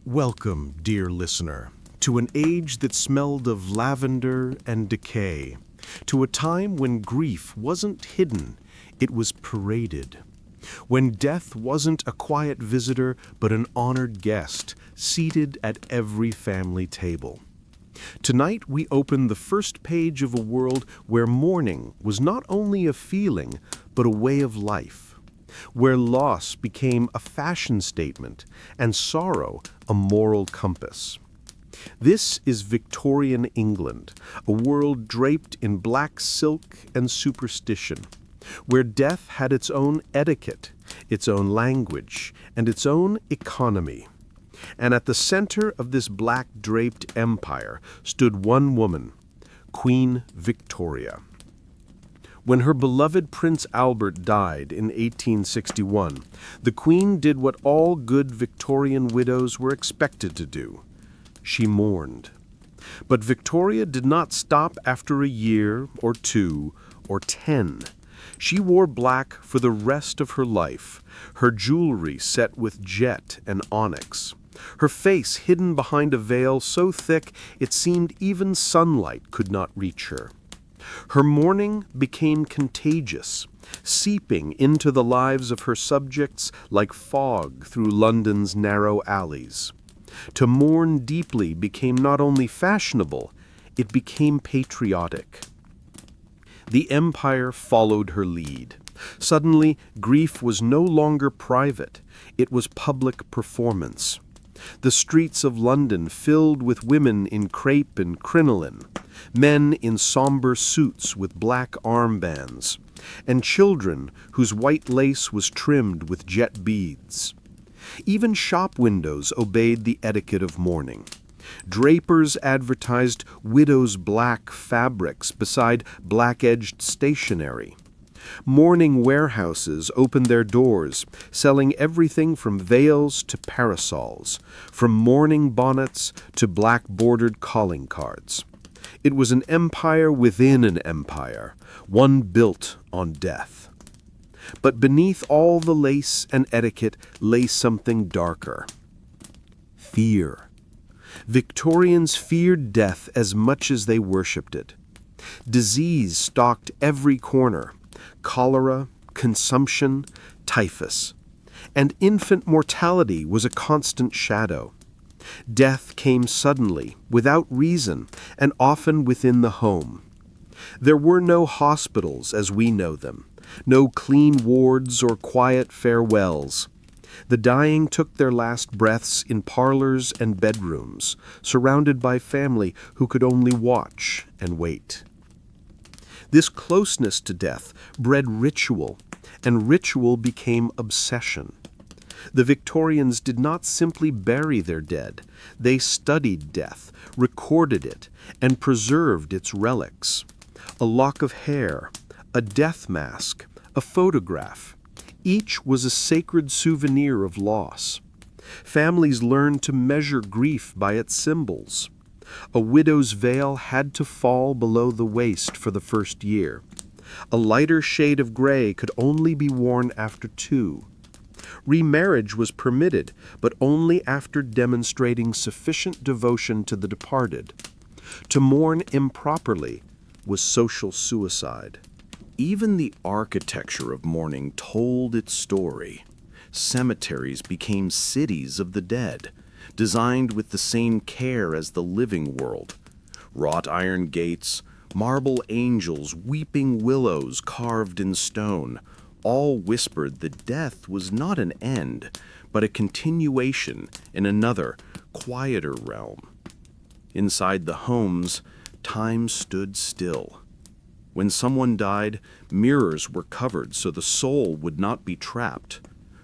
Welcome, dear listener, to an age that smelled of lavender and decay, to a time when grief wasn't hidden, it was paraded, when death wasn't a quiet visitor but an honored guest, seated at every family table. Tonight we open the first page of a world where mourning was not only a feeling, but a way of life, where loss became a fashion statement and sorrow a moral compass. This is Victorian England, a world draped in black silk and superstition, where death had its own etiquette, its own language, and its own economy. And at the center of this black draped empire stood one woman, Queen Victoria. When her beloved Prince Albert died in 1861, the Queen did what all good Victorian widows were expected to do. She mourned. But Victoria did not stop after a year or two or 10. She wore black for the rest of her life, her jewelry set with jet and onyx, her face hidden behind a veil so thick it seemed even sunlight could not reach her. Her mourning became contagious, seeping into the lives of her subjects like fog through London's narrow alleys. To mourn deeply became not only fashionable, it became patriotic. The empire followed her lead. Suddenly, grief was no longer private, it was public performance. The streets of London filled with women in crepe and crinoline, men in somber suits with black armbands, and children whose white lace was trimmed with jet beads. Even shop windows obeyed the etiquette of mourning. Drapers advertised widows' black fabrics beside black-edged stationery. Mourning warehouses opened their doors, selling everything from veils to parasols, from mourning bonnets to black-bordered calling cards. It was an empire within an empire, one built on death. But beneath all the lace and etiquette lay something darker. Fear. Victorians feared death as much as they worshipped it. Disease stalked every corner. Cholera, consumption, typhus, and infant mortality was a constant shadow. Death came suddenly, without reason, and often within the home. There were no hospitals as we know them, no clean wards or quiet farewells. The dying took their last breaths in parlors and bedrooms, surrounded by family who could only watch and wait. This closeness to death bred ritual, and ritual became obsession. The Victorians did not simply bury their dead. They studied death, recorded it, and preserved its relics. A lock of hair, a death mask, a photograph. Each was a sacred souvenir of loss. Families learned to measure grief by its symbols. A widow's veil had to fall below the waist for the first year. A lighter shade of gray could only be worn after 2. Remarriage was permitted, but only after demonstrating sufficient devotion to the departed. To mourn improperly was social suicide. Even the architecture of mourning told its story. Cemeteries became cities of the dead, designed with the same care as the living world. Wrought iron gates, marble angels, weeping willows carved in stone, all whispered that death was not an end, but a continuation in another, quieter realm. Inside the homes, time stood still. When someone died, mirrors were covered so the soul would not be trapped.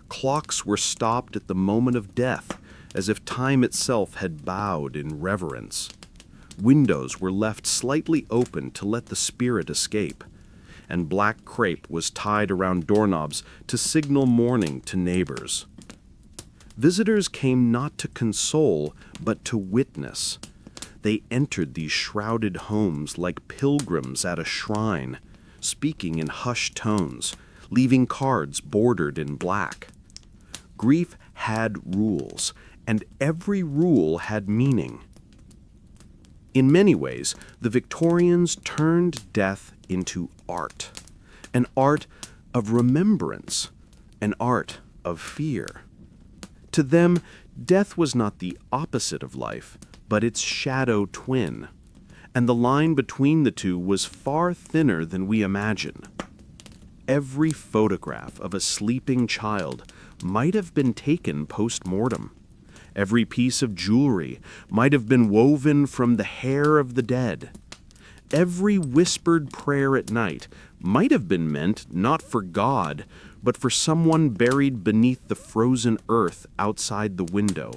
Clocks were stopped at the moment of death, as if time itself had bowed in reverence. Windows were left slightly open to let the spirit escape, and black crepe was tied around doorknobs to signal mourning to neighbors. Visitors came not to console, but to witness. They entered these shrouded homes like pilgrims at a shrine, speaking in hushed tones, leaving cards bordered in black. Grief had rules, and every rule had meaning. In many ways, the Victorians turned death into art, an art of remembrance, an art of fear. To them, death was not the opposite of life, but its shadow twin, and the line between the two was far thinner than we imagine. Every photograph of a sleeping child might have been taken post-mortem. Every piece of jewelry might have been woven from the hair of the dead. Every whispered prayer at night might have been meant not for God, but for someone buried beneath the frozen earth outside the window.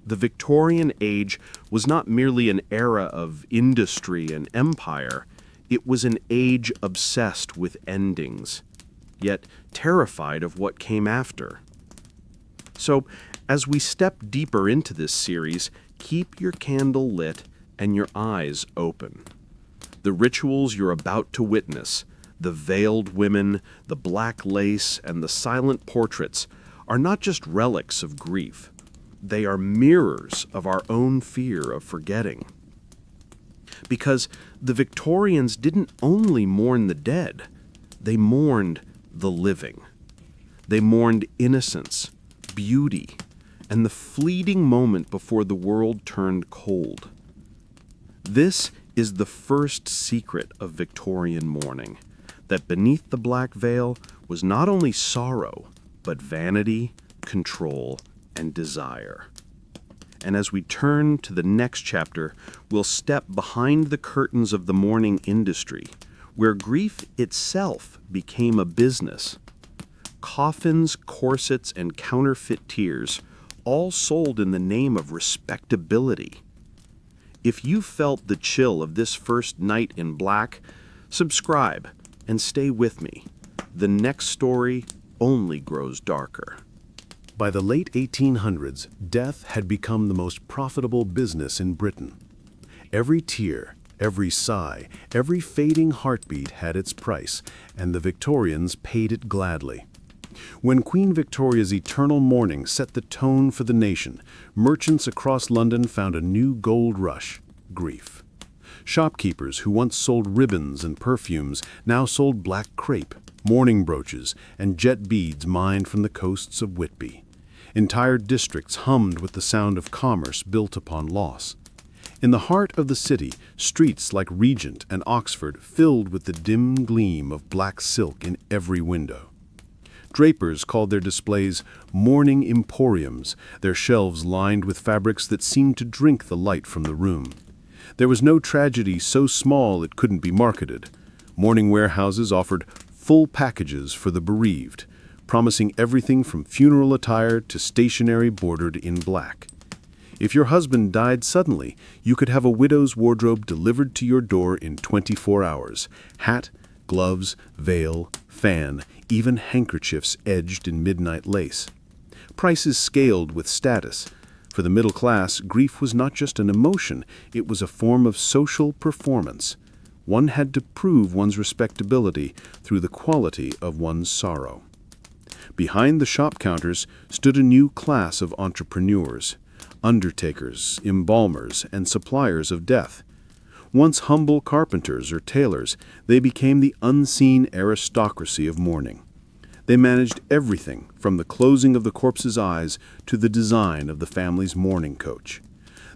The Victorian age was not merely an era of industry and empire, it was an age obsessed with endings, yet terrified of what came after. So, as we step deeper into this series, keep your candle lit and your eyes open. The rituals you're about to witness, the veiled women, the black lace, and the silent portraits, are not just relics of grief. They are mirrors of our own fear of forgetting. Because the Victorians didn't only mourn the dead, they mourned the living. They mourned innocence, beauty, and the fleeting moment before the world turned cold. This is the first secret of Victorian mourning, that beneath the black veil was not only sorrow, but vanity, control, and desire. And as we turn to the next chapter, we'll step behind the curtains of the mourning industry, where grief itself became a business. Coffins, corsets, and counterfeit tears, all sold in the name of respectability. If you felt the chill of this first night in black, subscribe and stay with me. The next story only grows darker. By the late 1800s, death had become the most profitable business in Britain. Every tear, every sigh, every fading heartbeat had its price, and the Victorians paid it gladly. When Queen Victoria's eternal mourning set the tone for the nation, merchants across London found a new gold rush: grief. Shopkeepers who once sold ribbons and perfumes now sold black crepe, mourning brooches, and jet beads mined from the coasts of Whitby. Entire districts hummed with the sound of commerce built upon loss. In the heart of the city, streets like Regent and Oxford filled with the dim gleam of black silk in every window. Drapers called their displays mourning emporiums, their shelves lined with fabrics that seemed to drink the light from the room. There was no tragedy so small it couldn't be marketed. Mourning warehouses offered full packages for the bereaved, promising everything from funeral attire to stationery bordered in black. If your husband died suddenly, you could have a widow's wardrobe delivered to your door in 24 hours. Hat, gloves, veil, fan, even handkerchiefs edged in midnight lace. Prices scaled with status. For the middle class, grief was not just an emotion, it was a form of social performance. One had to prove one's respectability through the quality of one's sorrow. Behind the shop counters stood a new class of entrepreneurs: undertakers, embalmers, and suppliers of death. Once humble carpenters or tailors, they became the unseen aristocracy of mourning. They managed everything from the closing of the corpse's eyes to the design of the family's mourning coach.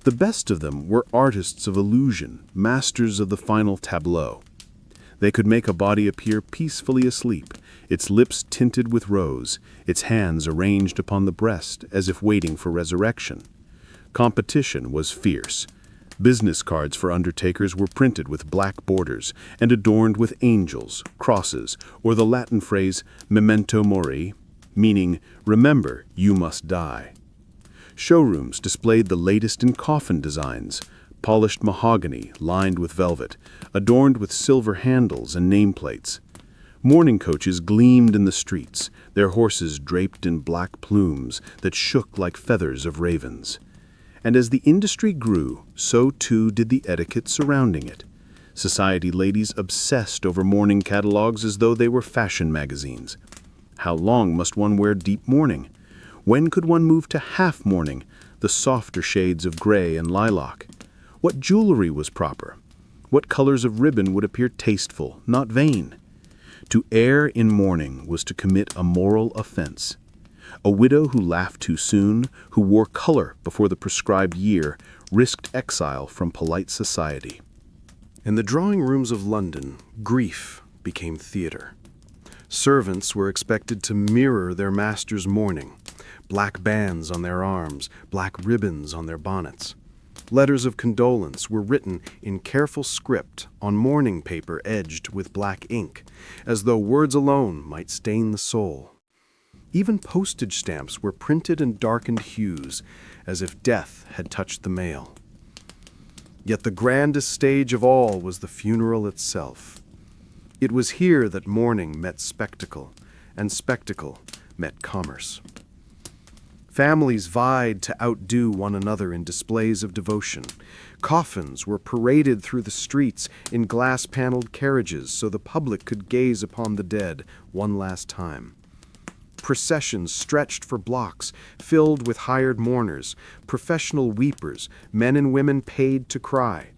The best of them were artists of illusion, masters of the final tableau. They could make a body appear peacefully asleep, its lips tinted with rose, its hands arranged upon the breast as if waiting for resurrection. Competition was fierce. Business cards for undertakers were printed with black borders and adorned with angels, crosses, or the Latin phrase memento mori, meaning, "Remember, you must die." Showrooms displayed the latest in coffin designs: polished mahogany lined with velvet, adorned with silver handles and nameplates. Mourning coaches gleamed in the streets, their horses draped in black plumes that shook like feathers of ravens. And as the industry grew, so too did the etiquette surrounding it. Society ladies obsessed over mourning catalogs as though they were fashion magazines. How long must one wear deep mourning? When could one move to half mourning, the softer shades of gray and lilac? What jewelry was proper? What colors of ribbon would appear tasteful, not vain? To err in mourning was to commit a moral offense. A widow who laughed too soon, who wore color before the prescribed year, risked exile from polite society. In the drawing rooms of London, grief became theater. Servants were expected to mirror their master's mourning, black bands on their arms, black ribbons on their bonnets. Letters of condolence were written in careful script on mourning paper edged with black ink, as though words alone might stain the soul. Even postage stamps were printed in darkened hues, as if death had touched the mail. Yet the grandest stage of all was the funeral itself. It was here that mourning met spectacle, and spectacle met commerce. Families vied to outdo one another in displays of devotion. Coffins were paraded through the streets in glass-paneled carriages so the public could gaze upon the dead one last time. Processions stretched for blocks, filled with hired mourners, professional weepers, men and women paid to cry.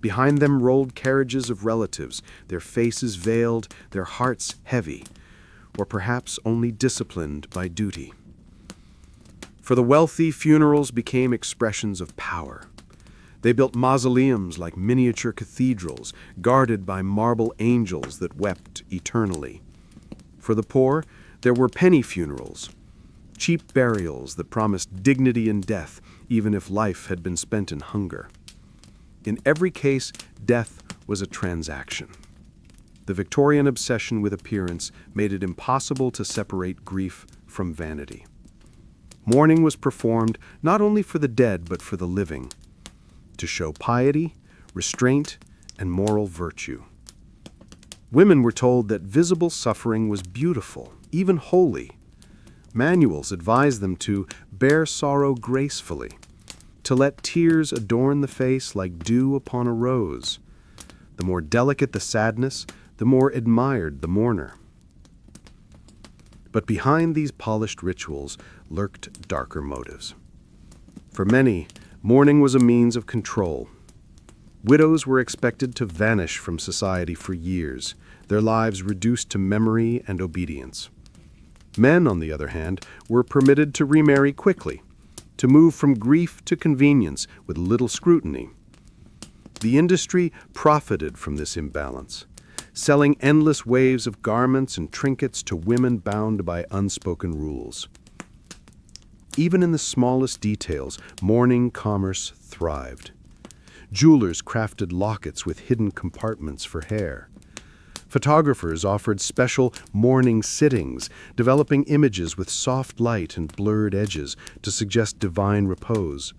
Behind them rolled carriages of relatives, their faces veiled, their hearts heavy, or perhaps only disciplined by duty. For the wealthy, funerals became expressions of power. They built mausoleums like miniature cathedrals, guarded by marble angels that wept eternally. For the poor, there were penny funerals, cheap burials that promised dignity in death, even if life had been spent in hunger. In every case, death was a transaction. The Victorian obsession with appearance made it impossible to separate grief from vanity. Mourning was performed not only for the dead but for the living, to show piety, restraint, and moral virtue. Women were told that visible suffering was beautiful, even holy. Manuals advised them to bear sorrow gracefully, to let tears adorn the face like dew upon a rose. The more delicate the sadness, the more admired the mourner. But behind these polished rituals lurked darker motives. For many, mourning was a means of control. Widows were expected to vanish from society for years, their lives reduced to memory and obedience. Men, on the other hand, were permitted to remarry quickly, to move from grief to convenience with little scrutiny. The industry profited from this imbalance, selling endless waves of garments and trinkets to women bound by unspoken rules. Even in the smallest details, mourning commerce thrived. Jewelers crafted lockets with hidden compartments for hair. Photographers offered special mourning sittings, developing images with soft light and blurred edges to suggest divine repose.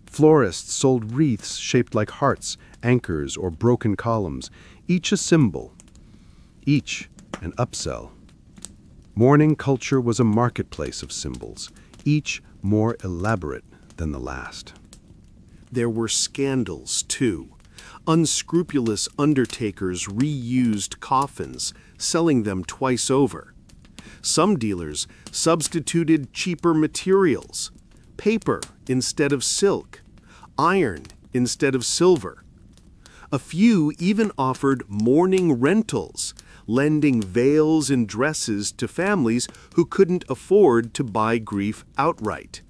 Florists sold wreaths shaped like hearts, anchors, or broken columns, each a symbol, each an upsell. Mourning culture was a marketplace of symbols, each more elaborate than the last. There were scandals, too. Unscrupulous undertakers reused coffins, selling them twice over. Some dealers substituted cheaper materials, paper instead of silk, iron instead of silver. A few even offered mourning rentals, lending veils and dresses to families who couldn't afford to buy grief outright.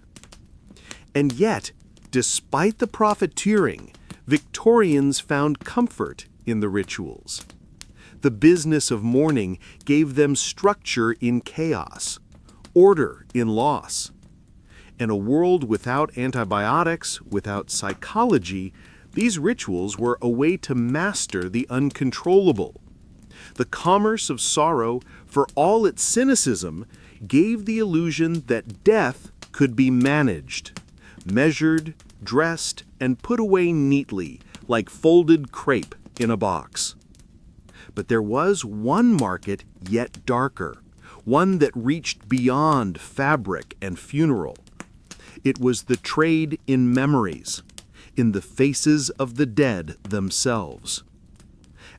And yet, despite the profiteering, Victorians found comfort in the rituals. The business of mourning gave them structure in chaos, order in loss. In a world without antibiotics, without psychology, these rituals were a way to master the uncontrollable. The commerce of sorrow, for all its cynicism, gave the illusion that death could be managed, measured, dressed, and put away neatly, like folded crepe in a box. But there was one market yet darker, one that reached beyond fabric and funeral. It was the trade in memories, in the faces of the dead themselves.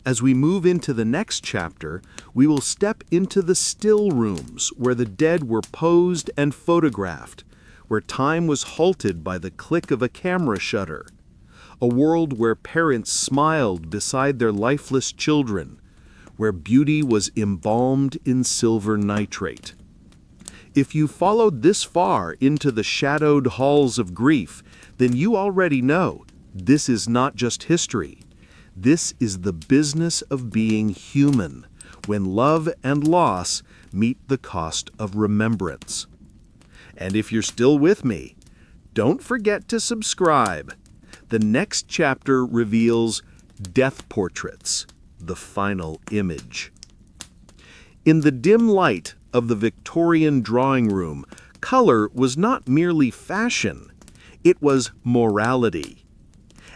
As we move into the next chapter, we will step into the still rooms where the dead were posed and photographed, where time was halted by the click of a camera shutter, a world where parents smiled beside their lifeless children, where beauty was embalmed in silver nitrate. If you followed this far into the shadowed halls of grief, then you already know this is not just history. This is the business of being human, when love and loss meet the cost of remembrance. And if you're still with me, don't forget to subscribe. The next chapter reveals death portraits, the final image. In the dim light of the Victorian drawing room, color was not merely fashion, it was morality.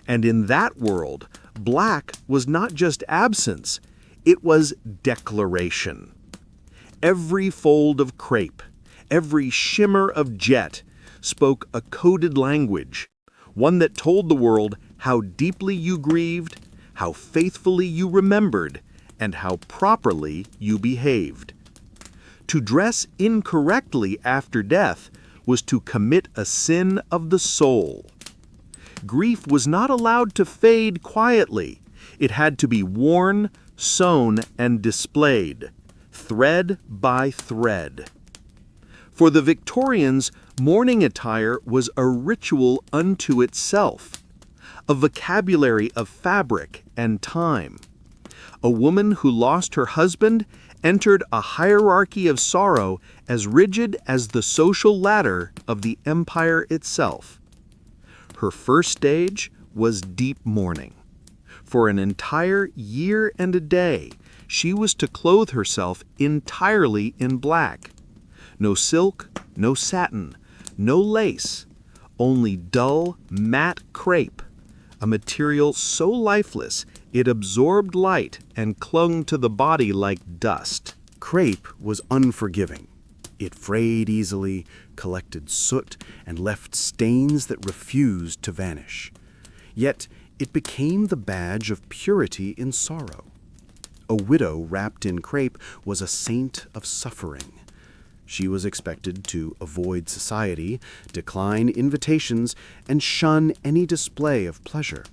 And in that world, black was not just absence, it was declaration. Every fold of crepe, every shimmer of jet spoke a coded language, one that told the world how deeply you grieved, how faithfully you remembered, and how properly you behaved. To dress incorrectly after death was to commit a sin of the soul. Grief was not allowed to fade quietly. It had to be worn, sewn, and displayed, thread by thread. For the Victorians, mourning attire was a ritual unto itself, a vocabulary of fabric and time. A woman who lost her husband entered a hierarchy of sorrow as rigid as the social ladder of the empire itself. Her first stage was deep mourning. For an entire year and a day, she was to clothe herself entirely in black. No silk, no satin, no lace, only dull, matte crepe, a material so lifeless it absorbed light and clung to the body like dust. Crepe was unforgiving. It frayed easily, collected soot, and left stains that refused to vanish. Yet it became the badge of purity in sorrow. A widow wrapped in crepe was a saint of suffering. She was expected to avoid society, decline invitations, and shun any display of pleasure.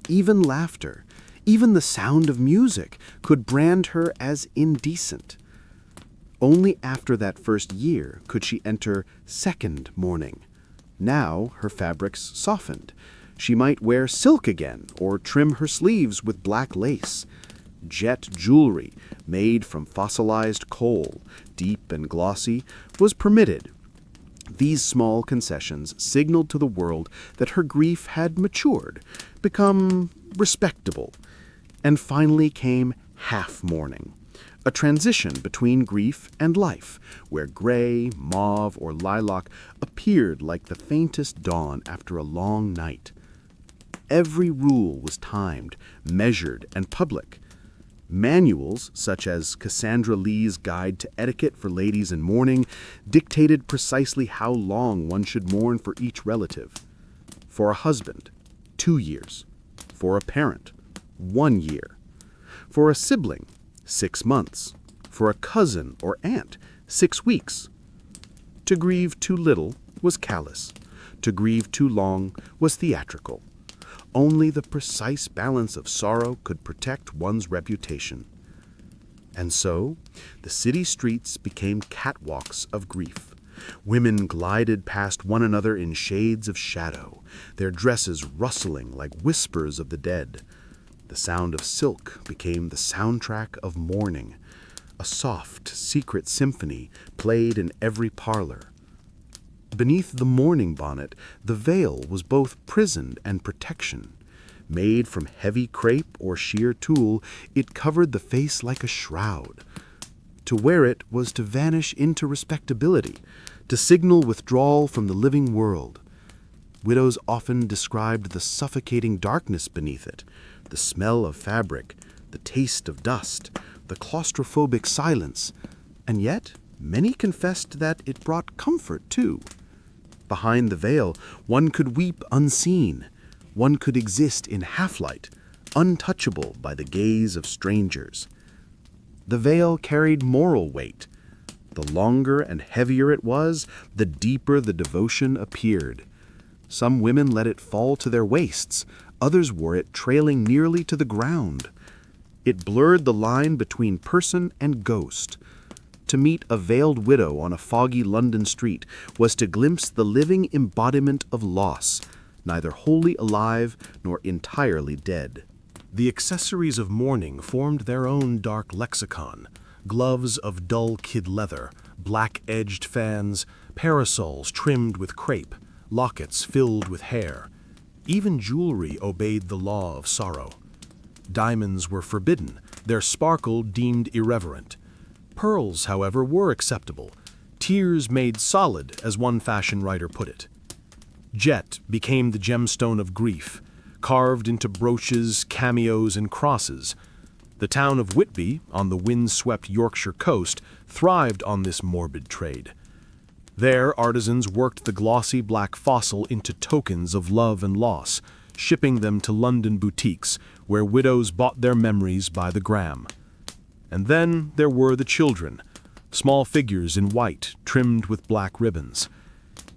Even laughter, even the sound of music, could brand her as indecent. Only after that first year could she enter second mourning. Now her fabrics softened. She might wear silk again or trim her sleeves with black lace. Jet jewelry, made from fossilized coal, deep and glossy, was permitted. These small concessions signaled to the world that her grief had matured, become respectable. And finally came half mourning, a transition between grief and life, where gray, mauve, or lilac appeared like the faintest dawn after a long night. Every rule was timed, measured, and public. Manuals, such as Cassandra Lee's Guide to Etiquette for Ladies in Mourning, dictated precisely how long one should mourn for each relative. For a husband, 2 years. For a parent, 1 year. For a sibling, 6 months. For a cousin or aunt, 6 weeks. To grieve too little was callous. To grieve too long was theatrical. Only the precise balance of sorrow could protect one's reputation. And so, the city streets became catwalks of grief. Women glided past one another in shades of shadow, their dresses rustling like whispers of the dead. The sound of silk became the soundtrack of mourning. A soft, secret symphony played in every parlor. Beneath the mourning bonnet, the veil was both prison and protection. Made from heavy crepe or sheer tulle, it covered the face like a shroud. To wear it was to vanish into respectability, to signal withdrawal from the living world. Widows often described the suffocating darkness beneath it, the smell of fabric, the taste of dust, the claustrophobic silence, and yet many confessed that it brought comfort too. Behind the veil, one could weep unseen. One could exist in half-light, untouchable by the gaze of strangers. The veil carried moral weight. The longer and heavier it was, the deeper the devotion appeared. Some women let it fall to their waists, others wore it trailing nearly to the ground. It blurred the line between person and ghost. To meet a veiled widow on a foggy London street was to glimpse the living embodiment of loss, neither wholly alive nor entirely dead. The accessories of mourning formed their own dark lexicon: gloves of dull kid leather, black-edged fans, parasols trimmed with crepe, lockets filled with hair. Even jewelry obeyed the law of sorrow. Diamonds were forbidden, their sparkle deemed irreverent. Pearls, however, were acceptable. Tears made solid, as one fashion writer put it. Jet became the gemstone of grief, carved into brooches, cameos, and crosses. The town of Whitby, on the wind-swept Yorkshire coast, thrived on this morbid trade. There, artisans worked the glossy black fossil into tokens of love and loss, shipping them to London boutiques, where widows bought their memories by the gram. And then there were the children, small figures in white, trimmed with black ribbons.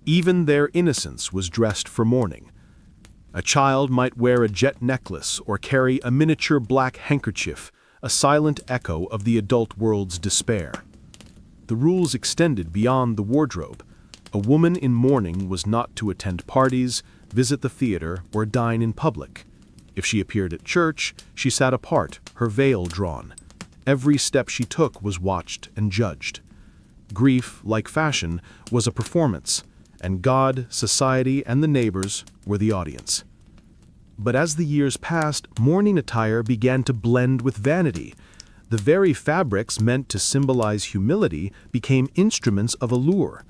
Even their innocence was dressed for mourning. A child might wear a jet necklace or carry a miniature black handkerchief, a silent echo of the adult world's despair. The rules extended beyond the wardrobe. A woman in mourning was not to attend parties, visit the theater, or dine in public. If she appeared at church, she sat apart, her veil drawn. Every step she took was watched and judged. Grief, like fashion, was a performance, and God, society, and the neighbors were the audience. But as the years passed, mourning attire began to blend with vanity. The very fabrics meant to symbolize humility became instruments of allure.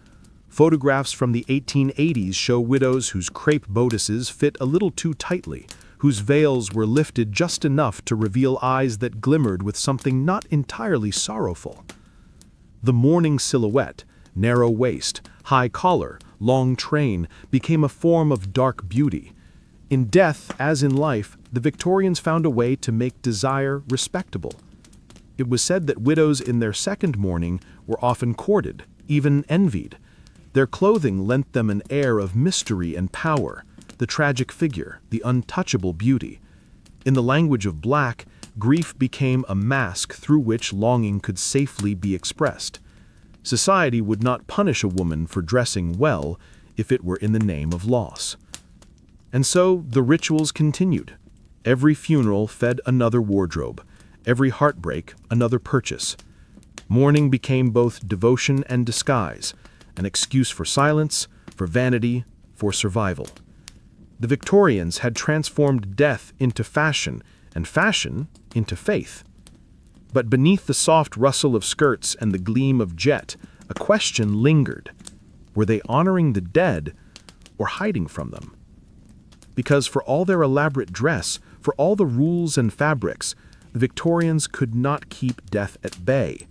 Photographs from the 1880s show widows whose crepe bodices fit a little too tightly, whose veils were lifted just enough to reveal eyes that glimmered with something not entirely sorrowful. The mourning silhouette, narrow waist, high collar, long train, became a form of dark beauty. In death, as in life, the Victorians found a way to make desire respectable. It was said that widows in their second mourning were often courted, even envied. Their clothing lent them an air of mystery and power, the tragic figure, the untouchable beauty. In the language of black, grief became a mask through which longing could safely be expressed. Society would not punish a woman for dressing well if it were in the name of loss. And so the rituals continued. Every funeral fed another wardrobe, every heartbreak another purchase. Mourning became both devotion and disguise, an excuse for silence, for vanity, for survival. The Victorians had transformed death into fashion, and fashion into faith. But beneath the soft rustle of skirts and the gleam of jet, a question lingered. Were they honoring the dead or hiding from them? Because for all their elaborate dress, for all the rules and fabrics, the Victorians could not keep death at bay.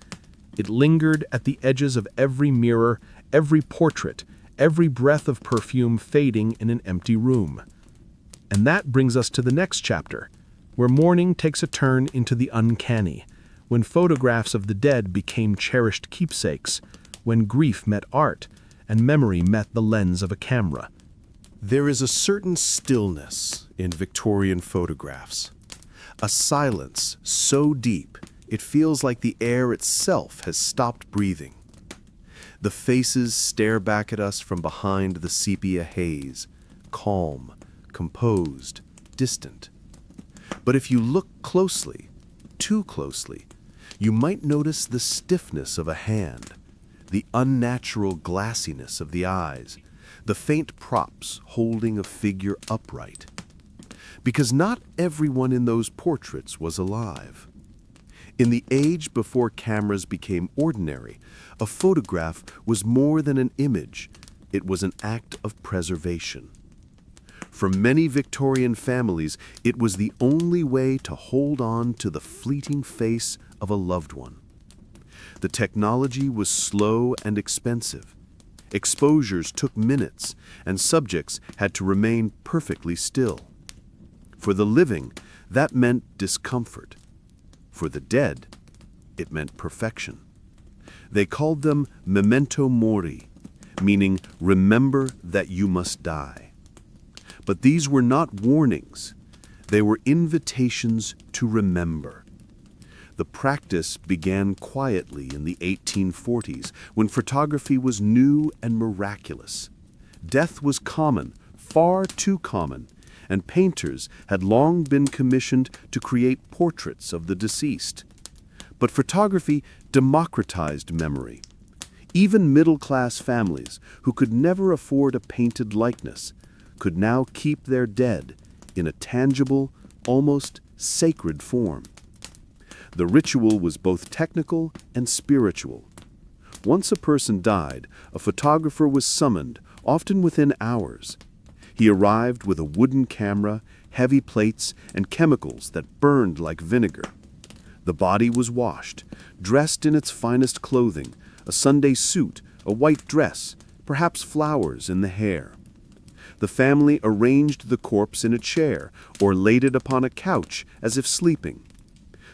It lingered at the edges of every mirror, every portrait, every breath of perfume fading in an empty room. And that brings us to the next chapter, where mourning takes a turn into the uncanny, when photographs of the dead became cherished keepsakes, when grief met art, and memory met the lens of a camera. There is a certain stillness in Victorian photographs, a silence so deep it feels like the air itself has stopped breathing. The faces stare back at us from behind the sepia haze, calm, composed, distant. But if you look closely, too closely, you might notice the stiffness of a hand, the unnatural glassiness of the eyes, the faint props holding a figure upright. Because not everyone in those portraits was alive. In the age before cameras became ordinary, a photograph was more than an image. It was an act of preservation. For many Victorian families, it was the only way to hold on to the fleeting face of a loved one. The technology was slow and expensive. Exposures took minutes, and subjects had to remain perfectly still. For the living, That meant discomfort. For the dead, it meant perfection. They called them memento mori, meaning remember that you must die. But these were not warnings. They were invitations to remember. The practice began quietly in the 1840s, when photography was new and miraculous. Death was common, far too common, and painters had long been commissioned to create portraits of the deceased. But photography democratized memory. Even middle-class families, who could never afford a painted likeness, could now keep their dead in a tangible, almost sacred form. The ritual was both technical and spiritual. Once a person died, a photographer was summoned, often within hours. He arrived with a wooden camera, heavy plates, and chemicals that burned like vinegar. The body was washed, dressed in its finest clothing, a Sunday suit, a white dress, perhaps flowers in the hair. The family arranged the corpse in a chair or laid it upon a couch as if sleeping.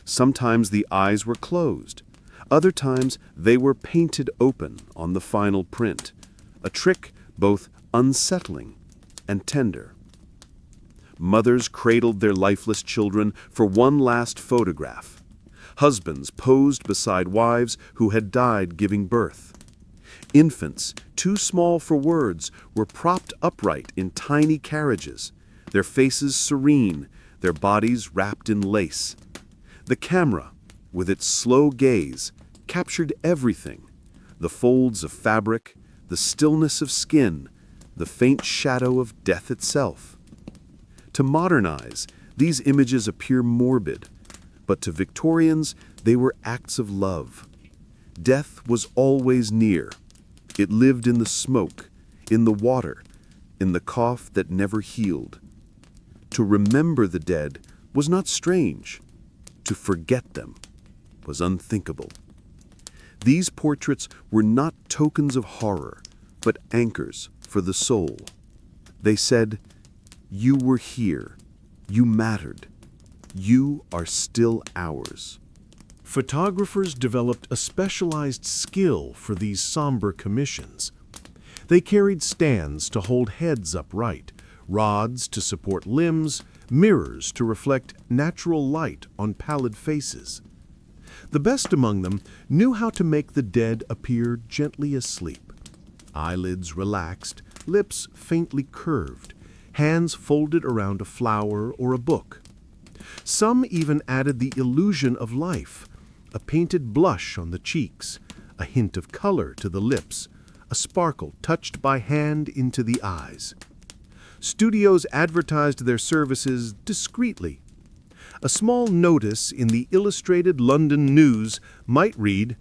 Sometimes the eyes were closed. Other times they were painted open on the final print, a trick both unsettling and tender. Mothers cradled their lifeless children for one last photograph. Husbands posed beside wives who had died giving birth. Infants, too small for words, were propped upright in tiny carriages, their faces serene, their bodies wrapped in lace. The camera, with its slow gaze, captured everything: the folds of fabric, the stillness of skin, the faint shadow of death itself. To modernize, these images appear morbid, but to Victorians, they were acts of love. Death was always near. It lived in the smoke, in the water, in the cough that never healed. To remember the dead was not strange. To forget them was unthinkable. These portraits were not tokens of horror, but anchors for the soul. They said, "You were here. You mattered. You are still ours." Photographers developed a specialized skill for these somber commissions. They carried stands to hold heads upright, rods to support limbs, mirrors to reflect natural light on pallid faces. The best among them knew how to make the dead appear gently asleep. Eyelids relaxed, lips faintly curved, hands folded around a flower or a book. Some even added the illusion of life, a painted blush on the cheeks, a hint of color to the lips, a sparkle touched by hand into the eyes. Studios advertised their services discreetly. A small notice in the Illustrated London News might read,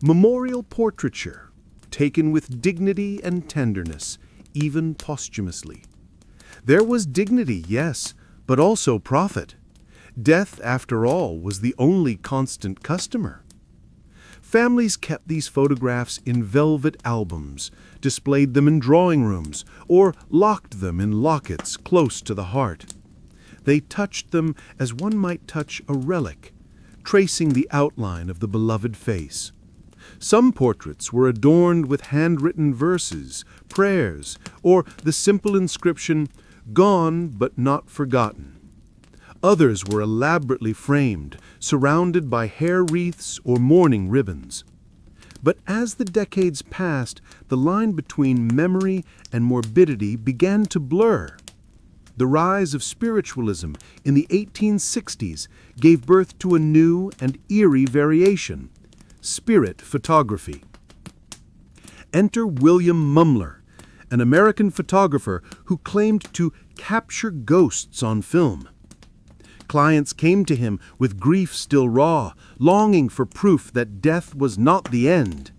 "Memorial portraiture, taken with dignity and tenderness, even posthumously." There was dignity, yes, but also profit. Death, after all, was the only constant customer. Families kept these photographs in velvet albums, displayed them in drawing rooms, or locked them in lockets close to the heart. They touched them as one might touch a relic, tracing the outline of the beloved face. Some portraits were adorned with handwritten verses, prayers, or the simple inscription, "Gone but not forgotten." Others were elaborately framed, surrounded by hair wreaths or mourning ribbons. But as the decades passed, the line between memory and morbidity began to blur. The rise of spiritualism in the 1860s gave birth to a new and eerie variation: spirit photography. Enter William Mumler, an American photographer who claimed to capture ghosts on film. Clients came to him with grief still raw, longing for proof that death was not the end.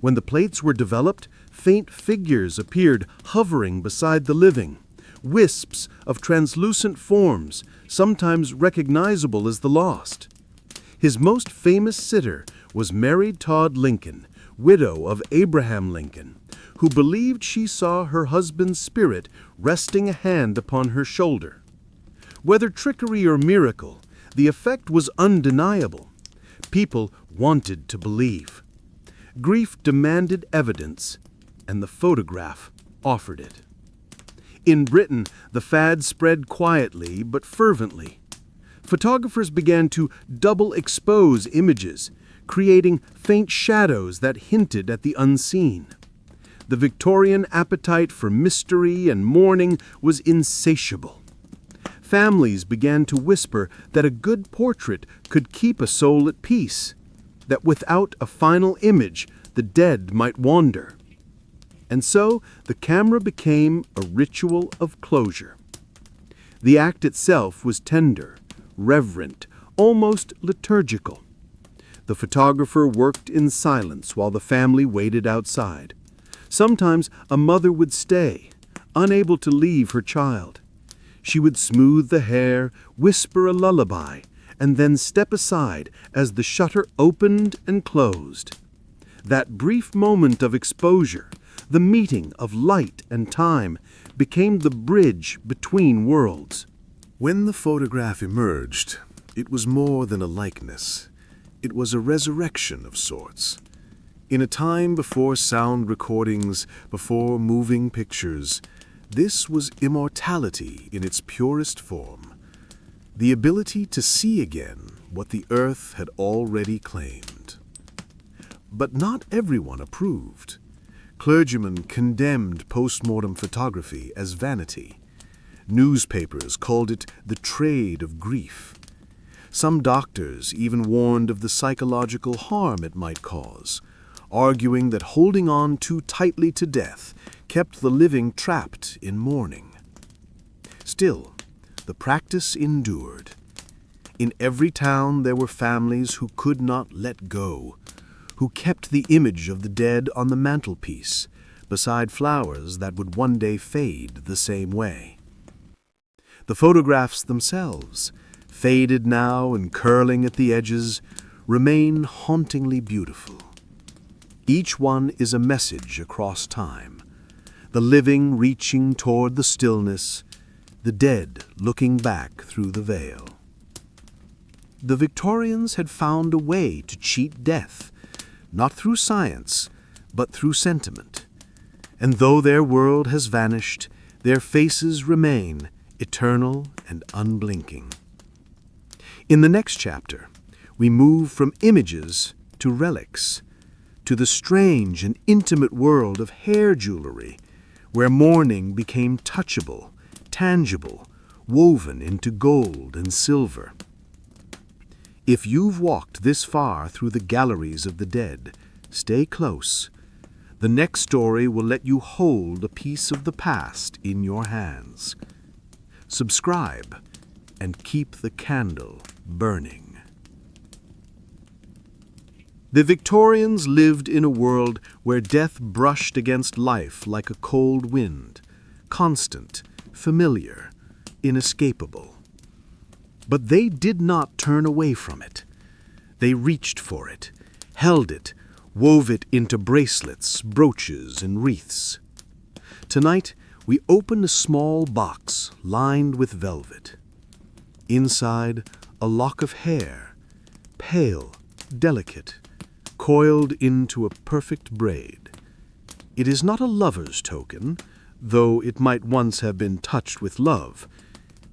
When the plates were developed, faint figures appeared hovering beside the living, wisps of translucent forms, sometimes recognizable as the lost. His most famous sitter was Mary Todd Lincoln, widow of Abraham Lincoln, who believed she saw her husband's spirit resting a hand upon her shoulder. Whether trickery or miracle, the effect was undeniable. People wanted to believe. Grief demanded evidence, and the photograph offered it. In Britain, the fad spread quietly but fervently. Photographers began to double expose images, creating faint shadows that hinted at the unseen. The Victorian appetite for mystery and mourning was insatiable. Families began to whisper that a good portrait could keep a soul at peace, that without a final image, the dead might wander. And so the camera became a ritual of closure. The act itself was tender, reverent, almost liturgical. The photographer worked in silence while the family waited outside. Sometimes a mother would stay, unable to leave her child. She would smooth the hair, whisper a lullaby, and then step aside as the shutter opened and closed. That brief moment of exposure, the meeting of light and time, became the bridge between worlds. When the photograph emerged, it was more than a likeness. It was a resurrection of sorts. In a time before sound recordings, before moving pictures, this was immortality in its purest form. The ability to see again what the earth had already claimed. But not everyone approved. Clergymen condemned post-mortem photography as vanity. Newspapers called it the trade of grief. Some doctors even warned of the psychological harm it might cause, arguing that holding on too tightly to death kept the living trapped in mourning. Still, the practice endured. In every town there were families who could not let go, who kept the image of the dead on the mantelpiece, beside flowers that would one day fade the same way. The photographs themselves, faded now and curling at the edges, remain hauntingly beautiful. Each one is a message across time, the living reaching toward the stillness, the dead looking back through the veil. The Victorians had found a way to cheat death, not through science, but through sentiment. And though their world has vanished, their faces remain eternal and unblinking. In the next chapter, we move from images to relics, to the strange and intimate world of hair jewelry, where mourning became touchable, tangible, woven into gold and silver. If you've walked this far through the galleries of the dead, stay close. The next story will let you hold a piece of the past in your hands. Subscribe and keep the candle burning. The Victorians lived in a world where death brushed against life like a cold wind, constant, familiar, inescapable. But they did not turn away from it. They reached for it, held it, wove it into bracelets, brooches, and wreaths. Tonight, we open a small box lined with velvet. Inside, a lock of hair, pale, delicate, coiled into a perfect braid. It is not a lover's token, though it might once have been touched with love.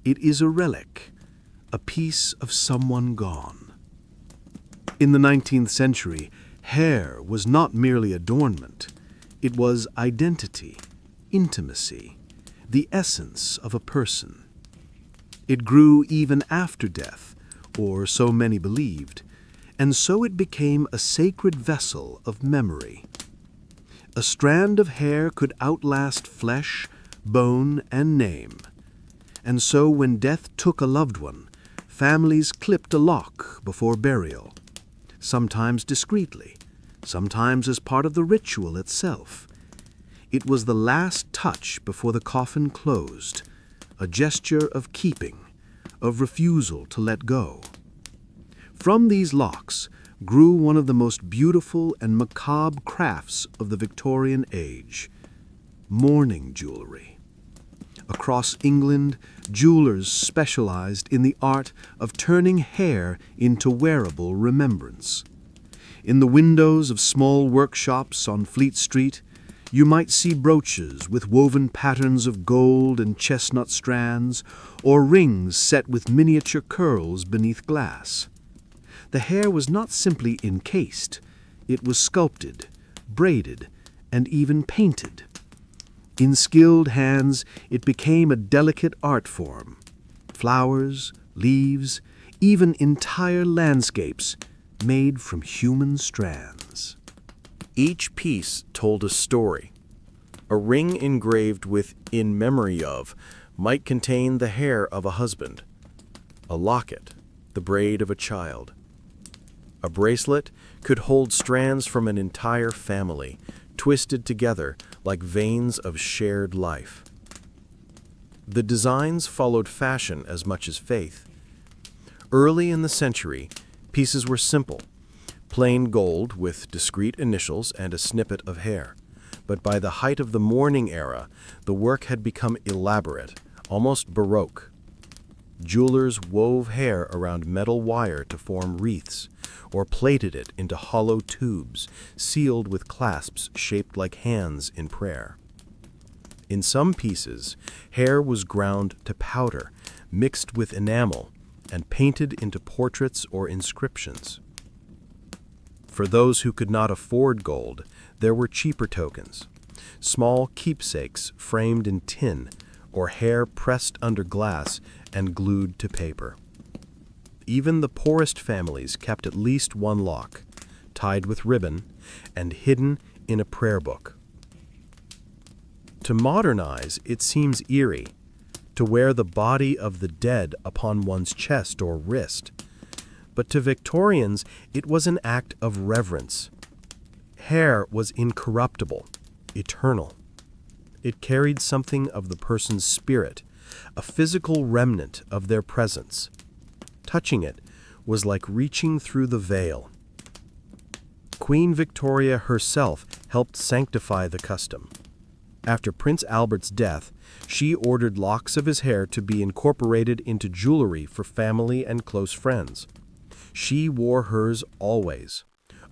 It is a relic, a piece of someone gone. In the 19th century, hair was not merely adornment. It was identity, intimacy, the essence of a person. It grew even after death, or so many believed, and so it became a sacred vessel of memory. A strand of hair could outlast flesh, bone, and name. And so when death took a loved one, families clipped a lock before burial, sometimes discreetly, sometimes as part of the ritual itself. It was the last touch before the coffin closed, a gesture of keeping, of refusal to let go. From these locks grew one of the most beautiful and macabre crafts of the Victorian age, mourning jewelry. Across England, jewelers specialized in the art of turning hair into wearable remembrance. In the windows of small workshops on Fleet Street, you might see brooches with woven patterns of gold and chestnut strands, or rings set with miniature curls beneath glass. The hair was not simply encased, it was sculpted, braided, and even painted. In skilled hands, it became a delicate art form. Flowers, leaves, even entire landscapes made from human strands. Each piece told a story. A ring engraved with "in memory of" might contain the hair of a husband. A locket, the braid of a child. A bracelet could hold strands from an entire family, twisted together like veins of shared life. The designs followed fashion as much as faith. Early in the century, pieces were simple, plain gold with discrete initials and a snippet of hair. But by the height of the mourning era, the work had become elaborate, almost baroque. Jewelers wove hair around metal wire to form wreaths, or plaited it into hollow tubes, sealed with clasps shaped like hands in prayer. In some pieces, hair was ground to powder, mixed with enamel, and painted into portraits or inscriptions. For those who could not afford gold, there were cheaper tokens, small keepsakes framed in tin, or hair pressed under glass and glued to paper. Even the poorest families kept at least one lock, tied with ribbon and hidden in a prayer book. To modernize, it seems eerie to wear the body of the dead upon one's chest or wrist. But to Victorians, it was an act of reverence. Hair was incorruptible, eternal. It carried something of the person's spirit, a physical remnant of their presence. Touching it was like reaching through the veil. Queen Victoria herself helped sanctify the custom. After Prince Albert's death, she ordered locks of his hair to be incorporated into jewelry for family and close friends. She wore hers always,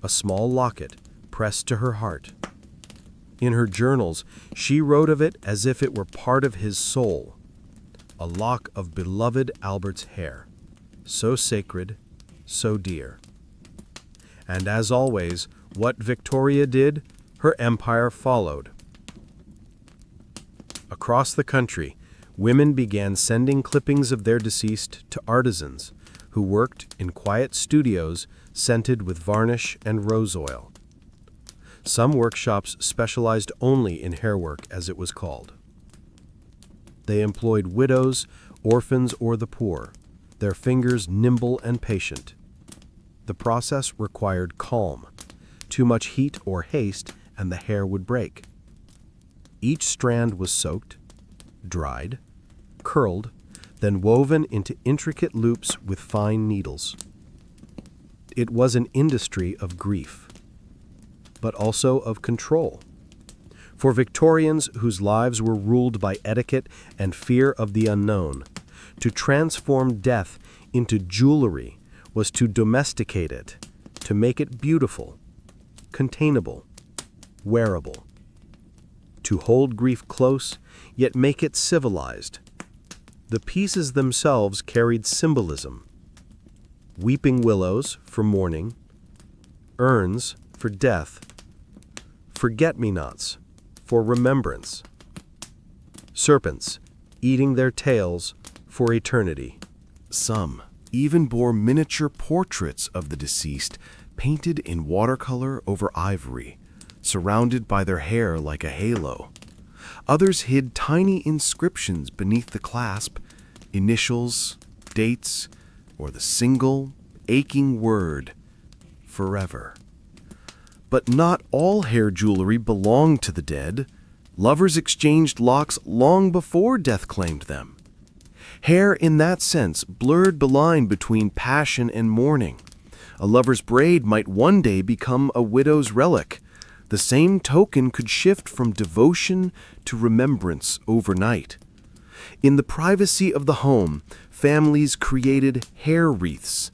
a small locket pressed to her heart. In her journals, she wrote of it as if it were part of his soul, a lock of beloved Albert's hair, so sacred, so dear. And as always, what Victoria did, her empire followed. Across the country, women began sending clippings of their deceased to artisans who worked in quiet studios scented with varnish and rose oil. Some workshops specialized only in hairwork, as it was called. They employed widows, orphans, or the poor, their fingers nimble and patient. The process required calm. Too much heat or haste, and the hair would break. Each strand was soaked, dried, curled, then woven into intricate loops with fine needles. It was an industry of grief, but also of control. For Victorians whose lives were ruled by etiquette and fear of the unknown, to transform death into jewelry was to domesticate it, to make it beautiful, containable, wearable. To hold grief close, yet make it civilized. The pieces themselves carried symbolism. Weeping willows for mourning, urns for death, forget-me-nots for remembrance, serpents eating their tails for eternity. Some even bore miniature portraits of the deceased painted in watercolor over ivory, surrounded by their hair like a halo. Others hid tiny inscriptions beneath the clasp, initials, dates, or the single, aching word, forever. But not all hair jewelry belonged to the dead. Lovers exchanged locks long before death claimed them. Hair, in that sense, blurred the line between passion and mourning. A lover's braid might one day become a widow's relic. The same token could shift from devotion to remembrance overnight. In the privacy of the home, families created hair wreaths,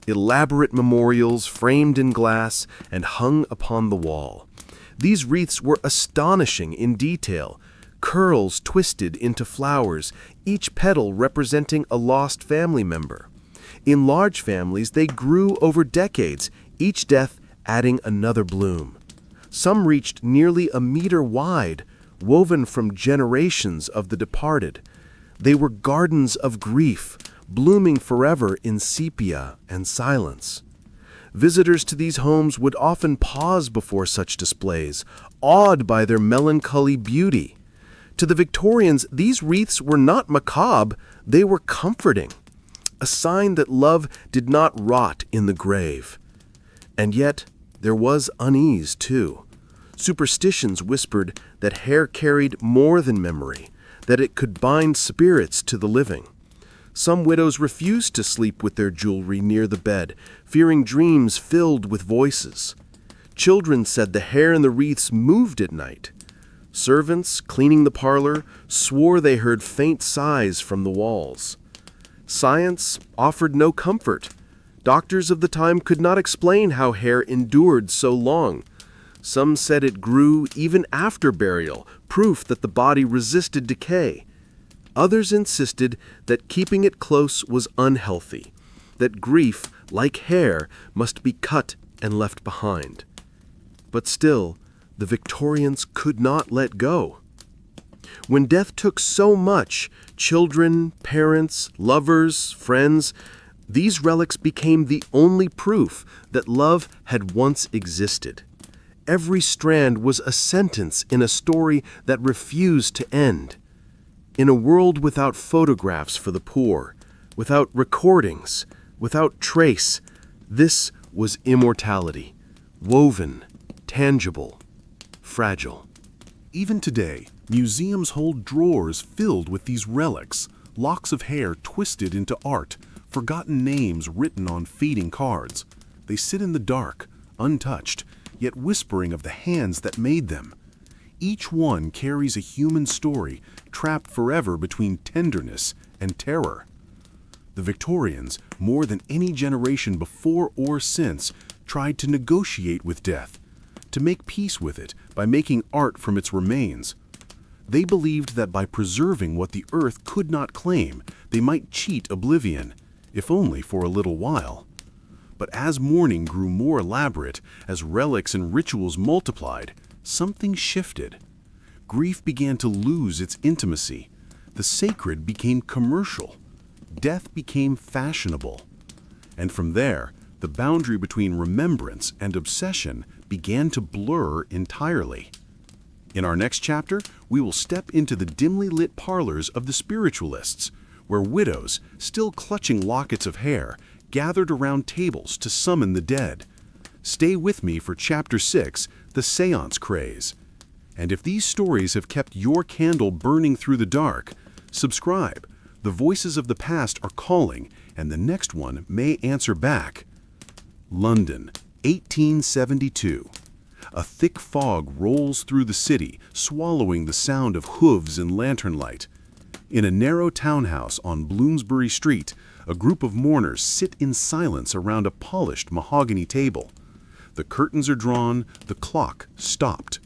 elaborate memorials framed in glass and hung upon the wall. These wreaths were astonishing in detail, curls twisted into flowers, each petal representing a lost family member. In large families, they grew over decades, each death adding another bloom. Some reached nearly a meter wide, woven from generations of the departed. They were gardens of grief, blooming forever in sepia and silence. Visitors to these homes would often pause before such displays, awed by their melancholy beauty. To the Victorians, these wreaths were not macabre, they were comforting, a sign that love did not rot in the grave. And yet, there was unease, too. Superstitions whispered that hair carried more than memory, that it could bind spirits to the living. Some widows refused to sleep with their jewelry near the bed, fearing dreams filled with voices. Children said the hair in the wreaths moved at night. Servants, cleaning the parlor, swore they heard faint sighs from the walls. Science offered no comfort. Doctors of the time could not explain how hair endured so long. Some said it grew even after burial, proof that the body resisted decay. Others insisted that keeping it close was unhealthy, that grief, like hair, must be cut and left behind. But still, the Victorians could not let go. When death took so much, children, parents, lovers, friends, these relics became the only proof that love had once existed. Every strand was a sentence in a story that refused to end. In a world without photographs for the poor, without recordings, without trace, this was immortality, woven, tangible, fragile. Even today, museums hold drawers filled with these relics, locks of hair twisted into art, forgotten names written on fading cards. They sit in the dark, untouched, yet whispering of the hands that made them. Each one carries a human story, trapped forever between tenderness and terror. The Victorians, more than any generation before or since, tried to negotiate with death, to make peace with it by making art from its remains. They believed that by preserving what the earth could not claim, they might cheat oblivion, if only for a little while. But as mourning grew more elaborate, as relics and rituals multiplied, something shifted. Grief began to lose its intimacy. The sacred became commercial. Death became fashionable. And from there, the boundary between remembrance and obsession began to blur entirely. In our next chapter, we will step into the dimly lit parlors of the spiritualists, where widows, still clutching lockets of hair, gathered around tables to summon the dead. Stay with me for Chapter 6, the Séance craze. And if these stories have kept your candle burning through the dark, subscribe. The voices of the past are calling, and the next one may answer back. London, 1872. A thick fog rolls through the city, swallowing the sound of hooves and lantern light. In a narrow townhouse on Bloomsbury Street, a group of mourners sit in silence around a polished mahogany table. The curtains are drawn, the clock stopped.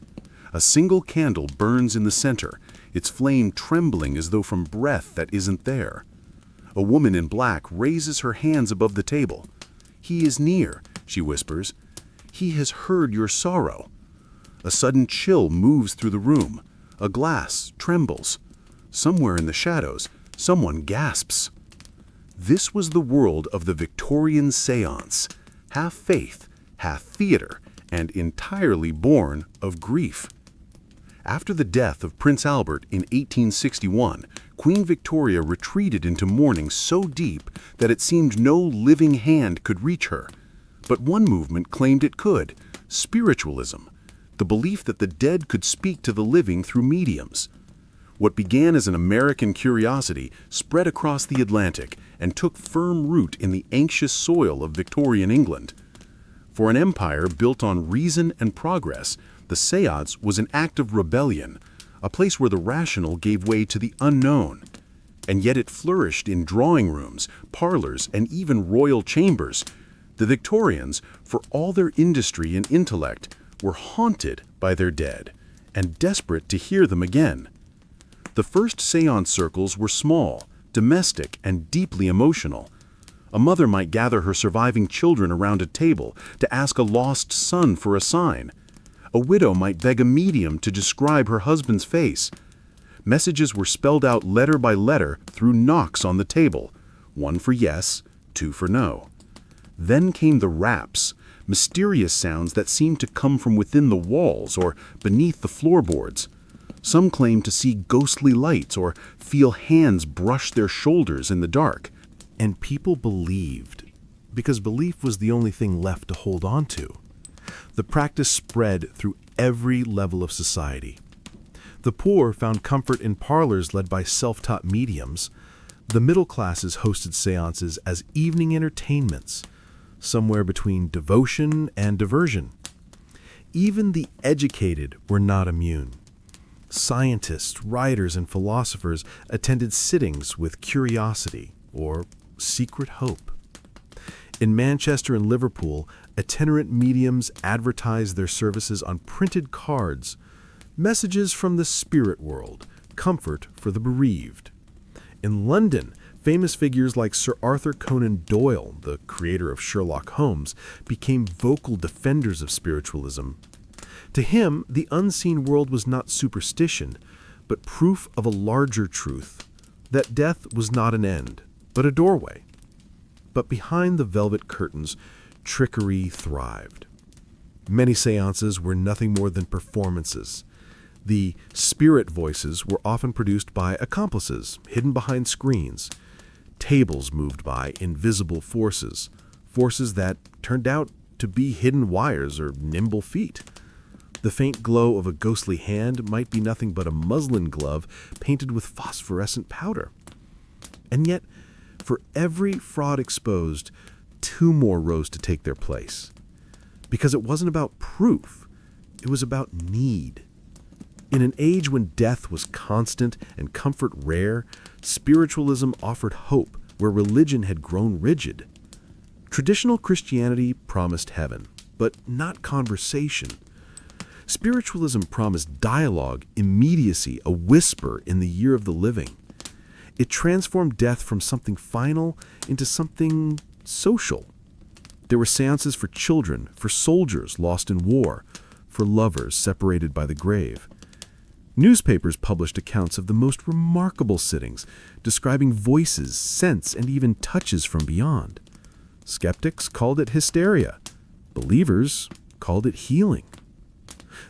A single candle burns in the center, its flame trembling as though from breath that isn't there. A woman in black raises her hands above the table. "He is near," she whispers. "He has heard your sorrow." A sudden chill moves through the room. A glass trembles. Somewhere in the shadows, someone gasps. This was the world of the Victorian séance, half faith, half theater, and entirely born of grief. After the death of Prince Albert in 1861, Queen Victoria retreated into mourning so deep that it seemed no living hand could reach her. But one movement claimed it could: spiritualism, the belief that the dead could speak to the living through mediums. What began as an American curiosity spread across the Atlantic and took firm root in the anxious soil of Victorian England. For an empire built on reason and progress, the séance was an act of rebellion, a place where the rational gave way to the unknown. and yet it flourished in drawing rooms, parlors, and even royal chambers. The Victorians, for all their industry and intellect, were haunted by their dead and desperate to hear them again. The first séance circles were small, domestic, and deeply emotional. A mother might gather her surviving children around a table to ask a lost son for a sign. A widow might beg a medium to describe her husband's face. Messages were spelled out letter by letter through knocks on the table, one for yes, two for no. Then came the raps, mysterious sounds that seemed to come from within the walls or beneath the floorboards. Some claimed to see ghostly lights or feel hands brush their shoulders in the dark. And people believed, because belief was the only thing left to hold on to. The practice spread through every level of society. The poor found comfort in parlors led by self-taught mediums. The middle classes hosted séances as evening entertainments, somewhere between devotion and diversion. Even the educated were not immune. Scientists, writers, and philosophers attended sittings with curiosity or secret hope. In Manchester and Liverpool, itinerant mediums advertised their services on printed cards, messages from the spirit world, comfort for the bereaved. In London, famous figures like Sir Arthur Conan Doyle, the creator of Sherlock Holmes, became vocal defenders of spiritualism. To him, the unseen world was not superstition, but proof of a larger truth, that death was not an end, but a doorway. But behind the velvet curtains, trickery thrived. Many séances were nothing more than performances. The spirit voices were often produced by accomplices hidden behind screens. Tables moved by invisible forces, forces that turned out to be hidden wires or nimble feet. The faint glow of a ghostly hand might be nothing but a muslin glove painted with phosphorescent powder. And yet, for every fraud exposed, two more rose to take their place. Because it wasn't about proof, it was about need. In an age when death was constant and comfort rare, spiritualism offered hope where religion had grown rigid. Traditional Christianity promised heaven, but not conversation. Spiritualism promised dialogue, immediacy, a whisper in the year of the living. It transformed death from something final into something social. There were séances for children, for soldiers lost in war, for lovers separated by the grave. Newspapers published accounts of the most remarkable sittings, describing voices, scents, and even touches from beyond. Skeptics called it hysteria. Believers called it healing.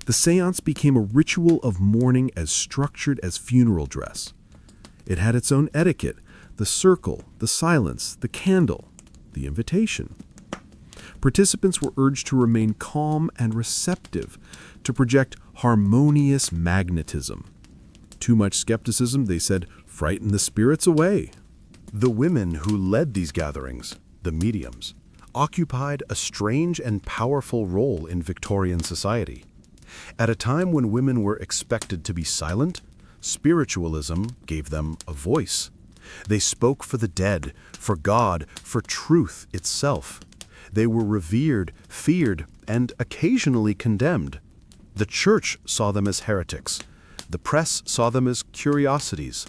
The séance became a ritual of mourning as structured as funeral dress. It had its own etiquette, the circle, the silence, the candle, the invitation. Participants were urged to remain calm and receptive, to project harmonious magnetism. Too much skepticism, they said, frightened the spirits away. The women who led these gatherings, the mediums, occupied a strange and powerful role in Victorian society. At a time when women were expected to be silent, spiritualism gave them a voice. They spoke for the dead, for God, for truth itself. They were revered, feared, and occasionally condemned. The church saw them as heretics. The press saw them as curiosities.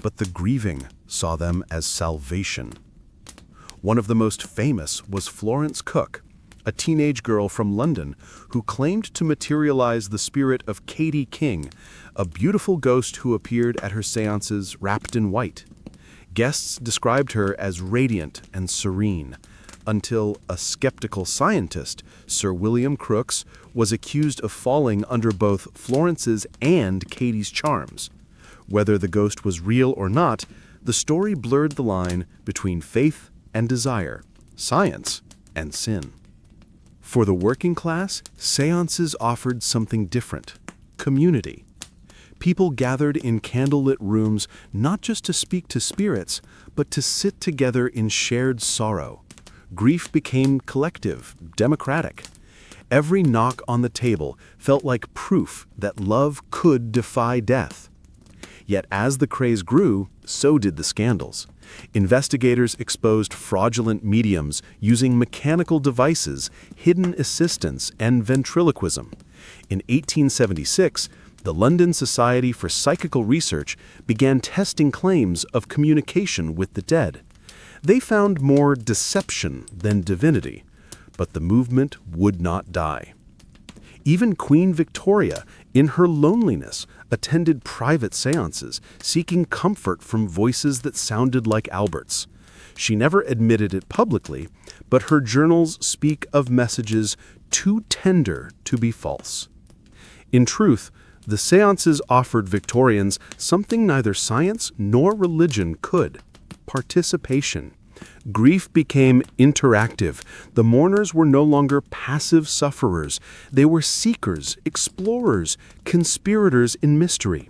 But the grieving saw them as salvation. One of the most famous was Florence Cook, a teenage girl from London who claimed to materialize the spirit of Katie King, a beautiful ghost who appeared at her séances wrapped in white. Guests described her as radiant and serene, until a skeptical scientist, Sir William Crookes, was accused of falling under both Florence's and Katie's charms. Whether the ghost was real or not, the story blurred the line between faith and desire, science and sin. For the working class, séances offered something different: community. People gathered in candlelit rooms not just to speak to spirits, but to sit together in shared sorrow. Grief became collective, democratic. Every knock on the table felt like proof that love could defy death. Yet as the craze grew, so did the scandals. Investigators exposed fraudulent mediums using mechanical devices, hidden assistance, and ventriloquism. In 1876, the London Society for Psychical Research began testing claims of communication with the dead. They found more deception than divinity, but the movement would not die. Even Queen Victoria, in her loneliness, attended private séances, seeking comfort from voices that sounded like Albert's. She never admitted it publicly, but her journals speak of messages too tender to be false. In truth, the séances offered Victorians something neither science nor religion could: participation. Grief became interactive. The mourners were no longer passive sufferers. They were seekers, explorers, conspirators in mystery.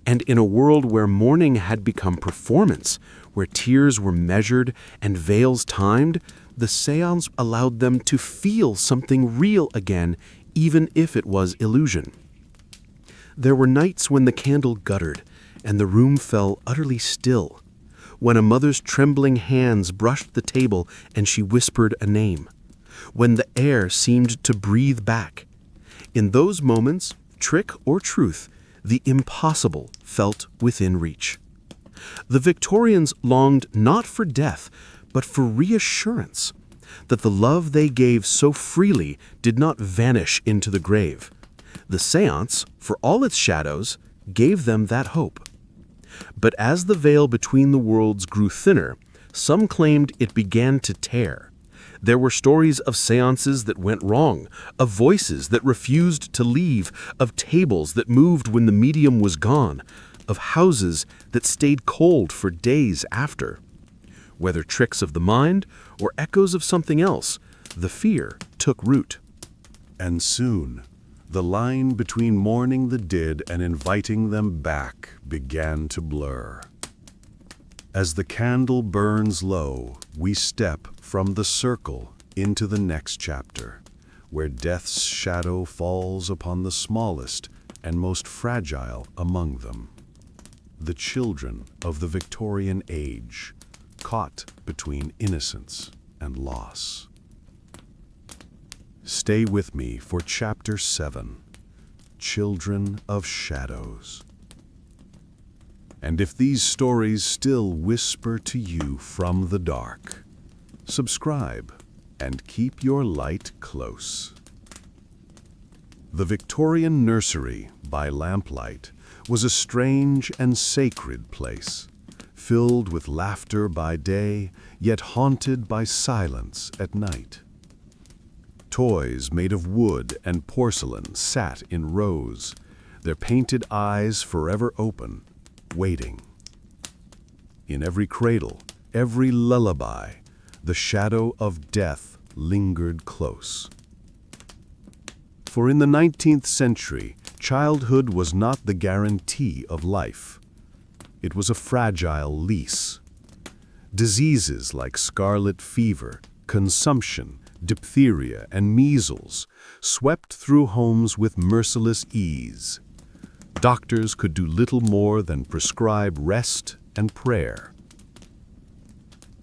And in a world where mourning had become performance, where tears were measured and veils timed, the séance allowed them to feel something real again, even if it was illusion. There were nights when the candle guttered and the room fell utterly still, when a mother's trembling hands brushed the table and she whispered a name, when the air seemed to breathe back. In those moments, trick or truth, the impossible felt within reach. The Victorians longed not for death, but for reassurance that the love they gave so freely did not vanish into the grave. The séance, for all its shadows, gave them that hope. But as the veil between the worlds grew thinner, some claimed it began to tear. There were stories of séances that went wrong, of voices that refused to leave, of tables that moved when the medium was gone, of houses that stayed cold for days after. Whether tricks of the mind or echoes of something else, the fear took root. And soon, the line between mourning the dead and inviting them back began to blur. As the candle burns low, we step from the circle into the next chapter, where death's shadow falls upon the smallest and most fragile among them, the children of the Victorian age, caught between innocence and loss. Stay with me for Chapter 7, Children of Shadows. And if these stories still whisper to you from the dark, subscribe and keep your light close. The Victorian nursery by lamplight was a strange and sacred place, filled with laughter by day, yet haunted by silence at night. Toys made of wood and porcelain sat in rows, their painted eyes forever open, waiting. In every cradle, every lullaby, the shadow of death lingered close. For in the 19th century, childhood was not the guarantee of life. It was a fragile lease. Diseases like scarlet fever, consumption, diphtheria, and measles swept through homes with merciless ease. Doctors could do little more than prescribe rest and prayer.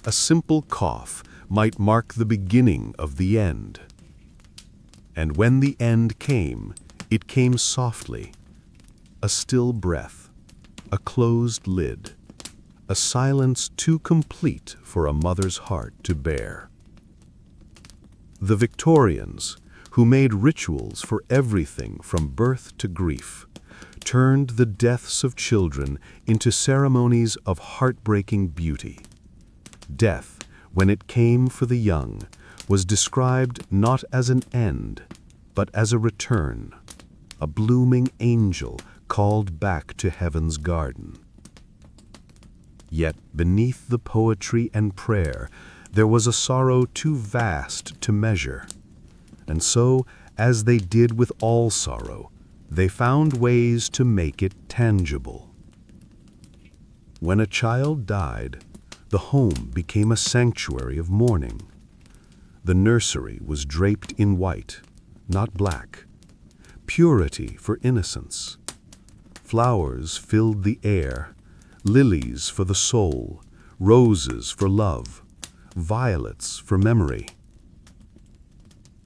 A simple cough might mark the beginning of the end. And when the end came, it came softly. A still breath, a closed lid, a silence too complete for a mother's heart to bear. The Victorians, who made rituals for everything from birth to grief, turned the deaths of children into ceremonies of heartbreaking beauty. Death, when it came for the young, was described not as an end, but as a return, a blooming angel called back to heaven's garden. Yet beneath the poetry and prayer, there was a sorrow too vast to measure. And so, as they did with all sorrow, they found ways to make it tangible. When a child died, the home became a sanctuary of mourning. The nursery was draped in white, not black, purity for innocence. Flowers filled the air, lilies for the soul, roses for love, violets for memory.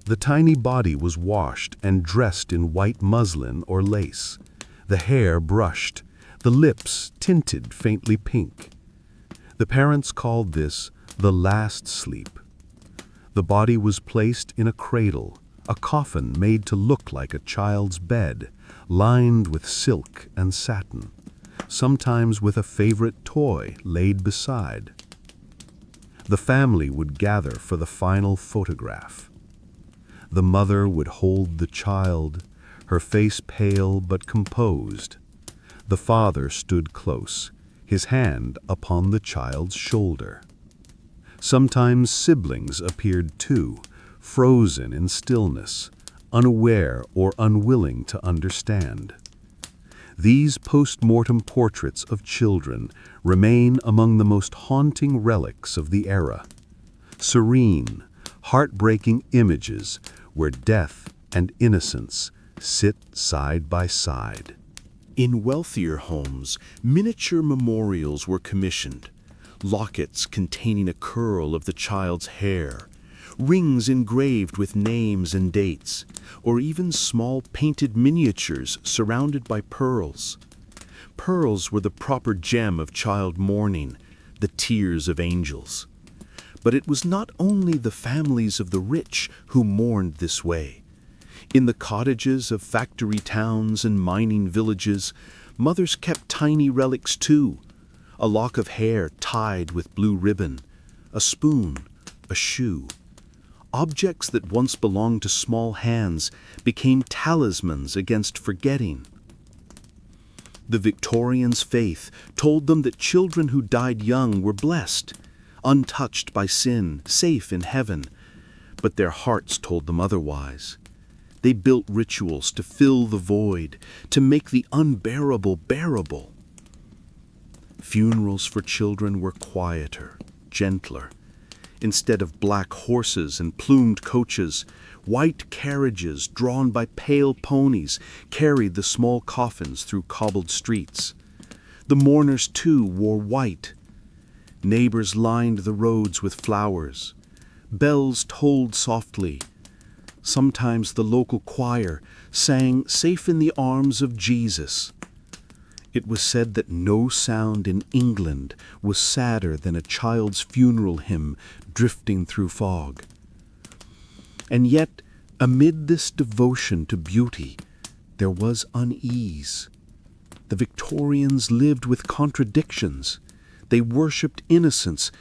The tiny body was washed and dressed in white muslin or lace, the hair brushed, the lips tinted faintly pink. The parents called this the last sleep. The body was placed in a cradle, a coffin made to look like a child's bed, lined with silk and satin, sometimes with a favorite toy laid beside. The family would gather for the final photograph. The mother would hold the child, her face pale but composed. The father stood close, his hand upon the child's shoulder. Sometimes siblings appeared too, frozen in stillness, unaware or unwilling to understand. These post-mortem portraits of children remain among the most haunting relics of the era. Serene, heartbreaking images where death and innocence sit side by side. In wealthier homes, miniature memorials were commissioned. Lockets containing a curl of the child's hair, rings engraved with names and dates, or even small painted miniatures surrounded by pearls. Pearls were the proper gem of child mourning, the tears of angels. But it was not only the families of the rich who mourned this way. In the cottages of factory towns and mining villages, mothers kept tiny relics too. A lock of hair tied with blue ribbon, a spoon, a shoe. Objects that once belonged to small hands became talismans against forgetting. The Victorians' faith told them that children who died young were blessed, untouched by sin, safe in heaven. But their hearts told them otherwise. They built rituals to fill the void, to make the unbearable bearable. Funerals for children were quieter, gentler. Instead of black horses and plumed coaches, white carriages drawn by pale ponies carried the small coffins through cobbled streets. The mourners, too, wore white. Neighbors lined the roads with flowers. Bells tolled softly. Sometimes the local choir sang "Safe in the Arms of Jesus." It was said that no sound in England was sadder than a child's funeral hymn drifting through fog. And yet, amid this devotion to beauty, there was unease. The Victorians lived with contradictions. They worshipped innocence,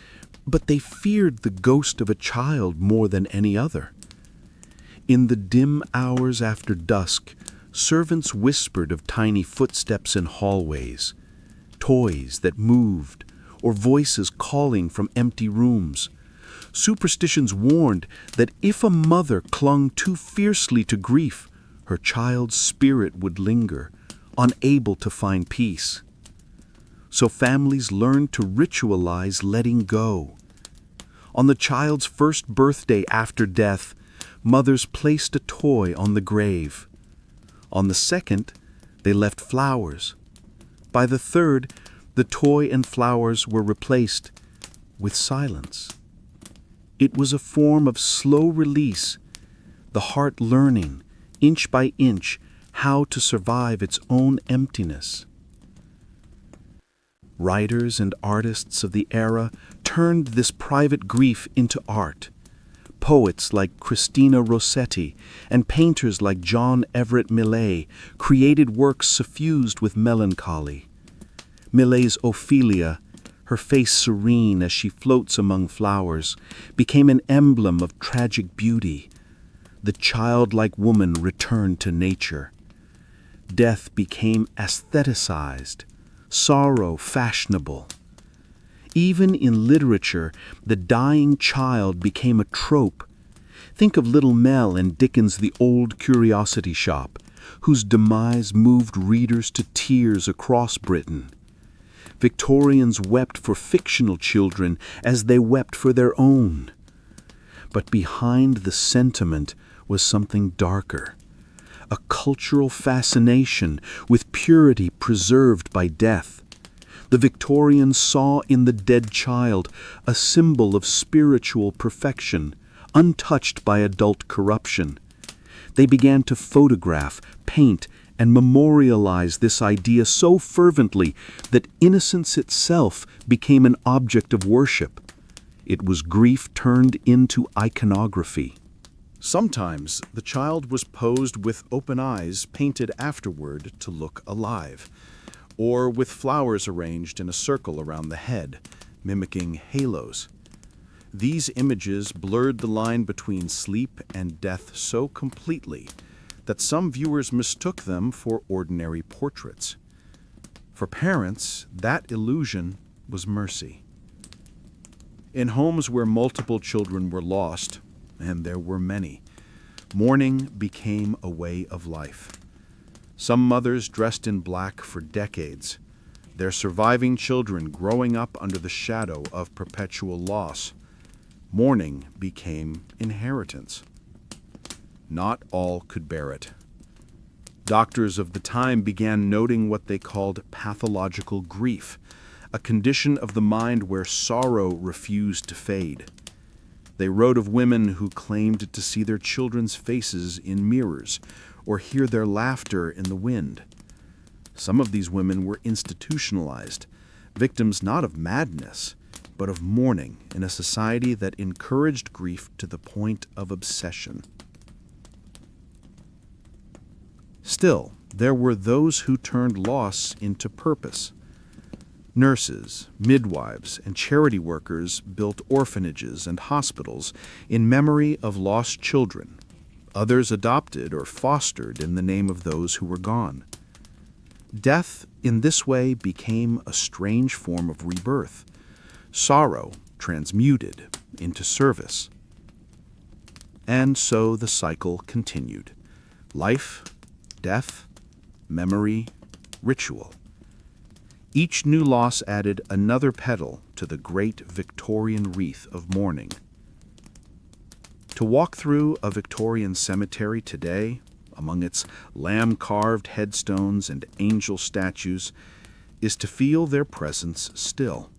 but they feared the ghost of a child more than any other. In the dim hours after dusk, servants whispered of tiny footsteps in hallways, toys that moved, or voices calling from empty rooms. Superstitions warned that if a mother clung too fiercely to grief, her child's spirit would linger, unable to find peace. So families learned to ritualize letting go. On the child's first birthday after death, mothers placed a toy on the grave. On the second, they left flowers. By the third, the toy and flowers were replaced with silence. It was a form of slow release, the heart learning, inch by inch, how to survive its own emptiness. Writers and artists of the era turned this private grief into art. Poets like Christina Rossetti and painters like John Everett Millais created works suffused with melancholy. Millet's Ophelia, her face serene as she floats among flowers, became an emblem of tragic beauty. The childlike woman returned to nature. Death became aestheticized, sorrow fashionable. Even in literature, the dying child became a trope. Think of Little Mel in Dickens' The Old Curiosity Shop, whose demise moved readers to tears across Britain. Victorians wept for fictional children as they wept for their own. But behind the sentiment was something darker, a cultural fascination with purity preserved by death. The Victorians saw in the dead child a symbol of spiritual perfection, untouched by adult corruption. They began to photograph, paint, and memorialize this idea so fervently that innocence itself became an object of worship. It was grief turned into iconography. Sometimes the child was posed with open eyes painted afterward to look alive, or with flowers arranged in a circle around the head, mimicking halos. These images blurred the line between sleep and death so completely that some viewers mistook them for ordinary portraits. For parents, that illusion was mercy. In homes where multiple children were lost, and there were many, mourning became a way of life. Some mothers dressed in black for decades, their surviving children growing up under the shadow of perpetual loss. Mourning became inheritance. Not all could bear it. Doctors of the time began noting what they called pathological grief, a condition of the mind where sorrow refused to fade. They wrote of women who claimed to see their children's faces in mirrors or hear their laughter in the wind. Some of these women were institutionalized, victims not of madness, but of mourning in a society that encouraged grief to the point of obsession. Still, there were those who turned loss into purpose. Nurses, midwives, and charity workers built orphanages and hospitals in memory of lost children. Others adopted or fostered in the name of those who were gone. Death, in this way, became a strange form of rebirth, sorrow transmuted into service. And so the cycle continued. Life, death, memory, ritual. Each new loss added another petal to the great Victorian wreath of mourning. To walk through a Victorian cemetery today, among its lamb-carved headstones and angel statues, is to feel their presence still.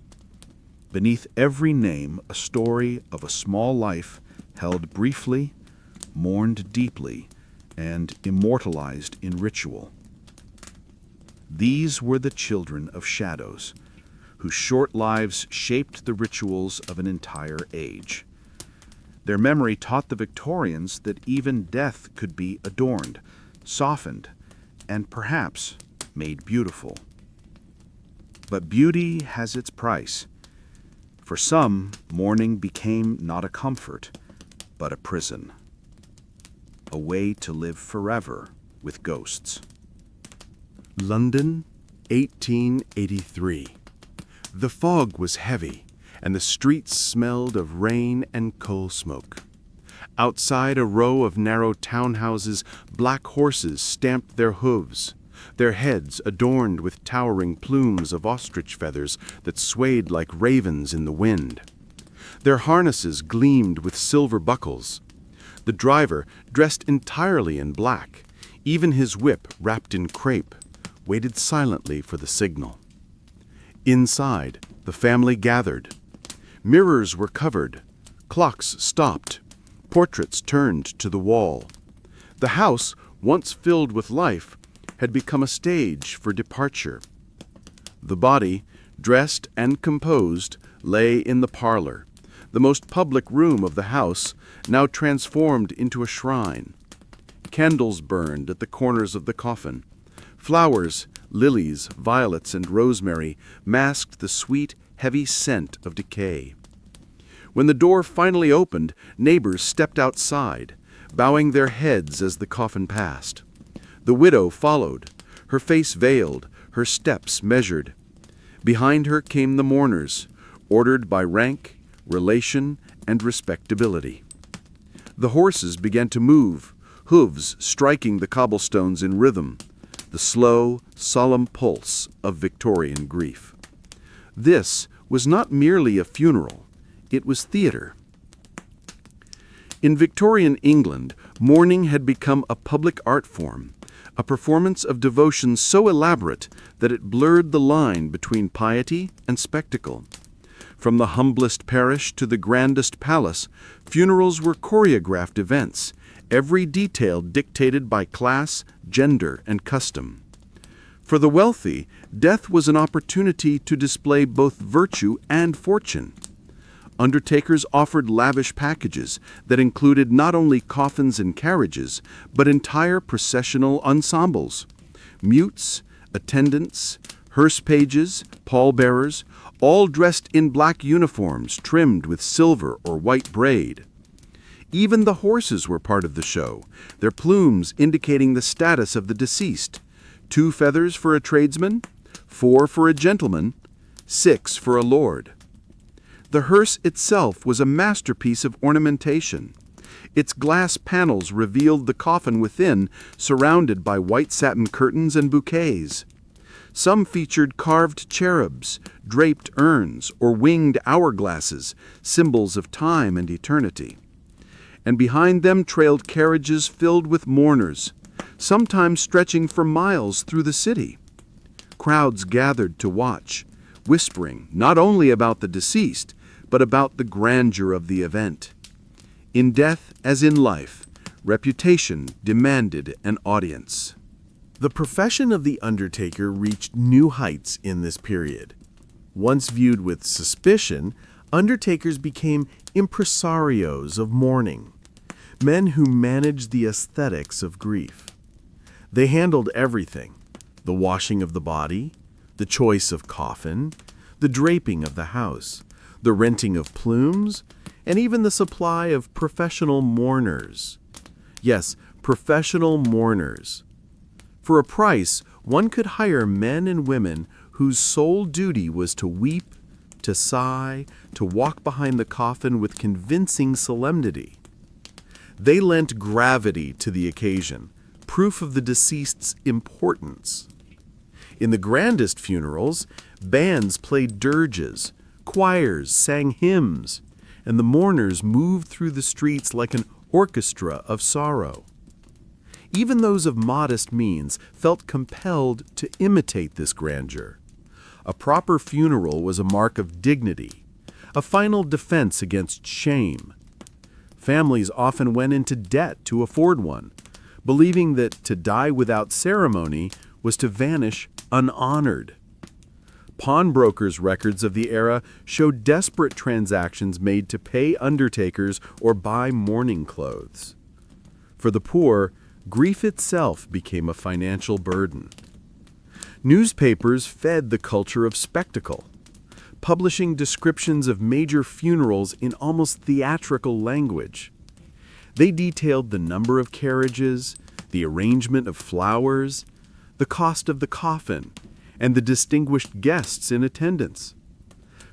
Beneath every name, a story of a small life held briefly, mourned deeply, and immortalized in ritual. These were the children of shadows, whose short lives shaped the rituals of an entire age. Their memory taught the Victorians that even death could be adorned, softened, and perhaps made beautiful. But beauty has its price. For some, mourning became not a comfort, but a prison. A way to live forever with ghosts. London, 1883. The fog was heavy, and the streets smelled of rain and coal smoke. Outside a row of narrow townhouses, black horses stamped their hooves, their heads adorned with towering plumes of ostrich feathers that swayed like ravens in the wind. Their harnesses gleamed with silver buckles. The driver, dressed entirely in black, even his whip wrapped in crepe, waited silently for the signal. Inside, the family gathered. Mirrors were covered, clocks stopped, portraits turned to the wall. The house, once filled with life, had become a stage for departure. The body, dressed and composed, lay in the parlor, the most public room of the house, now transformed into a shrine. Candles burned at the corners of the coffin. Flowers, lilies, violets, and rosemary masked the sweet, heavy scent of decay. When the door finally opened, neighbors stepped outside, bowing their heads as the coffin passed. The widow followed, her face veiled, her steps measured. Behind her came the mourners, ordered by rank, relation, and respectability. The horses began to move, hooves striking the cobblestones in rhythm, the slow, solemn pulse of Victorian grief. This was not merely a funeral, it was theater. In Victorian England, mourning had become a public art form, a performance of devotion so elaborate that it blurred the line between piety and spectacle. From the humblest parish to the grandest palace, funerals were choreographed events, every detail dictated by class, gender, and custom. For the wealthy, death was an opportunity to display both virtue and fortune. Undertakers offered lavish packages that included not only coffins and carriages, but entire processional ensembles. Mutes, attendants, hearse pages, pallbearers, all dressed in black uniforms trimmed with silver or white braid. Even the horses were part of the show, their plumes indicating the status of the deceased. 2 feathers for a tradesman, 4 for a gentleman, 6 for a lord. The hearse itself was a masterpiece of ornamentation. Its glass panels revealed the coffin within, surrounded by white satin curtains and bouquets. Some featured carved cherubs, draped urns, or winged hourglasses, symbols of time and eternity. And behind them trailed carriages filled with mourners, sometimes stretching for miles through the city. Crowds gathered to watch, whispering not only about the deceased, but about the grandeur of the event. In death, as in life, reputation demanded an audience. The profession of the undertaker reached new heights in this period. Once viewed with suspicion, undertakers became impresarios of mourning, men who managed the aesthetics of grief. They handled everything: the washing of the body, the choice of coffin, the draping of the house, the renting of plumes, and even the supply of professional mourners. Yes, professional mourners. For a price, one could hire men and women whose sole duty was to weep, to sigh, to walk behind the coffin with convincing solemnity. They lent gravity to the occasion, proof of the deceased's importance. In the grandest funerals, bands played dirges, choirs sang hymns, and the mourners moved through the streets like an orchestra of sorrow. Even those of modest means felt compelled to imitate this grandeur. A proper funeral was a mark of dignity, a final defense against shame. Families often went into debt to afford one, believing that to die without ceremony was to vanish unhonored. Pawnbrokers' records of the era show desperate transactions made to pay undertakers or buy mourning clothes. For the poor, grief itself became a financial burden. Newspapers fed the culture of spectacle, publishing descriptions of major funerals in almost theatrical language. They detailed the number of carriages, the arrangement of flowers, the cost of the coffin, and the distinguished guests in attendance.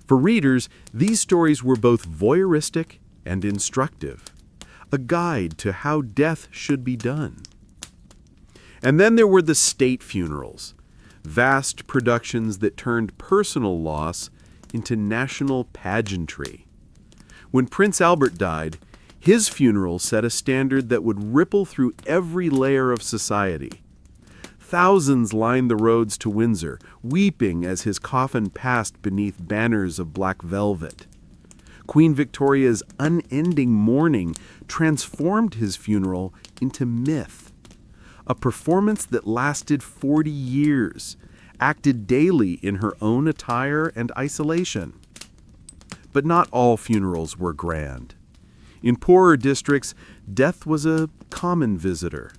For readers, these stories were both voyeuristic and instructive, a guide to how death should be done. And then there were the state funerals, vast productions that turned personal loss into national pageantry. When Prince Albert died, his funeral set a standard that would ripple through every layer of society. Thousands lined the roads to Windsor, weeping as his coffin passed beneath banners of black velvet. Queen Victoria's unending mourning transformed his funeral into myth, a performance that lasted 40 years, acted daily in her own attire and isolation. But not all funerals were grand. In poorer districts, death was a common visitor,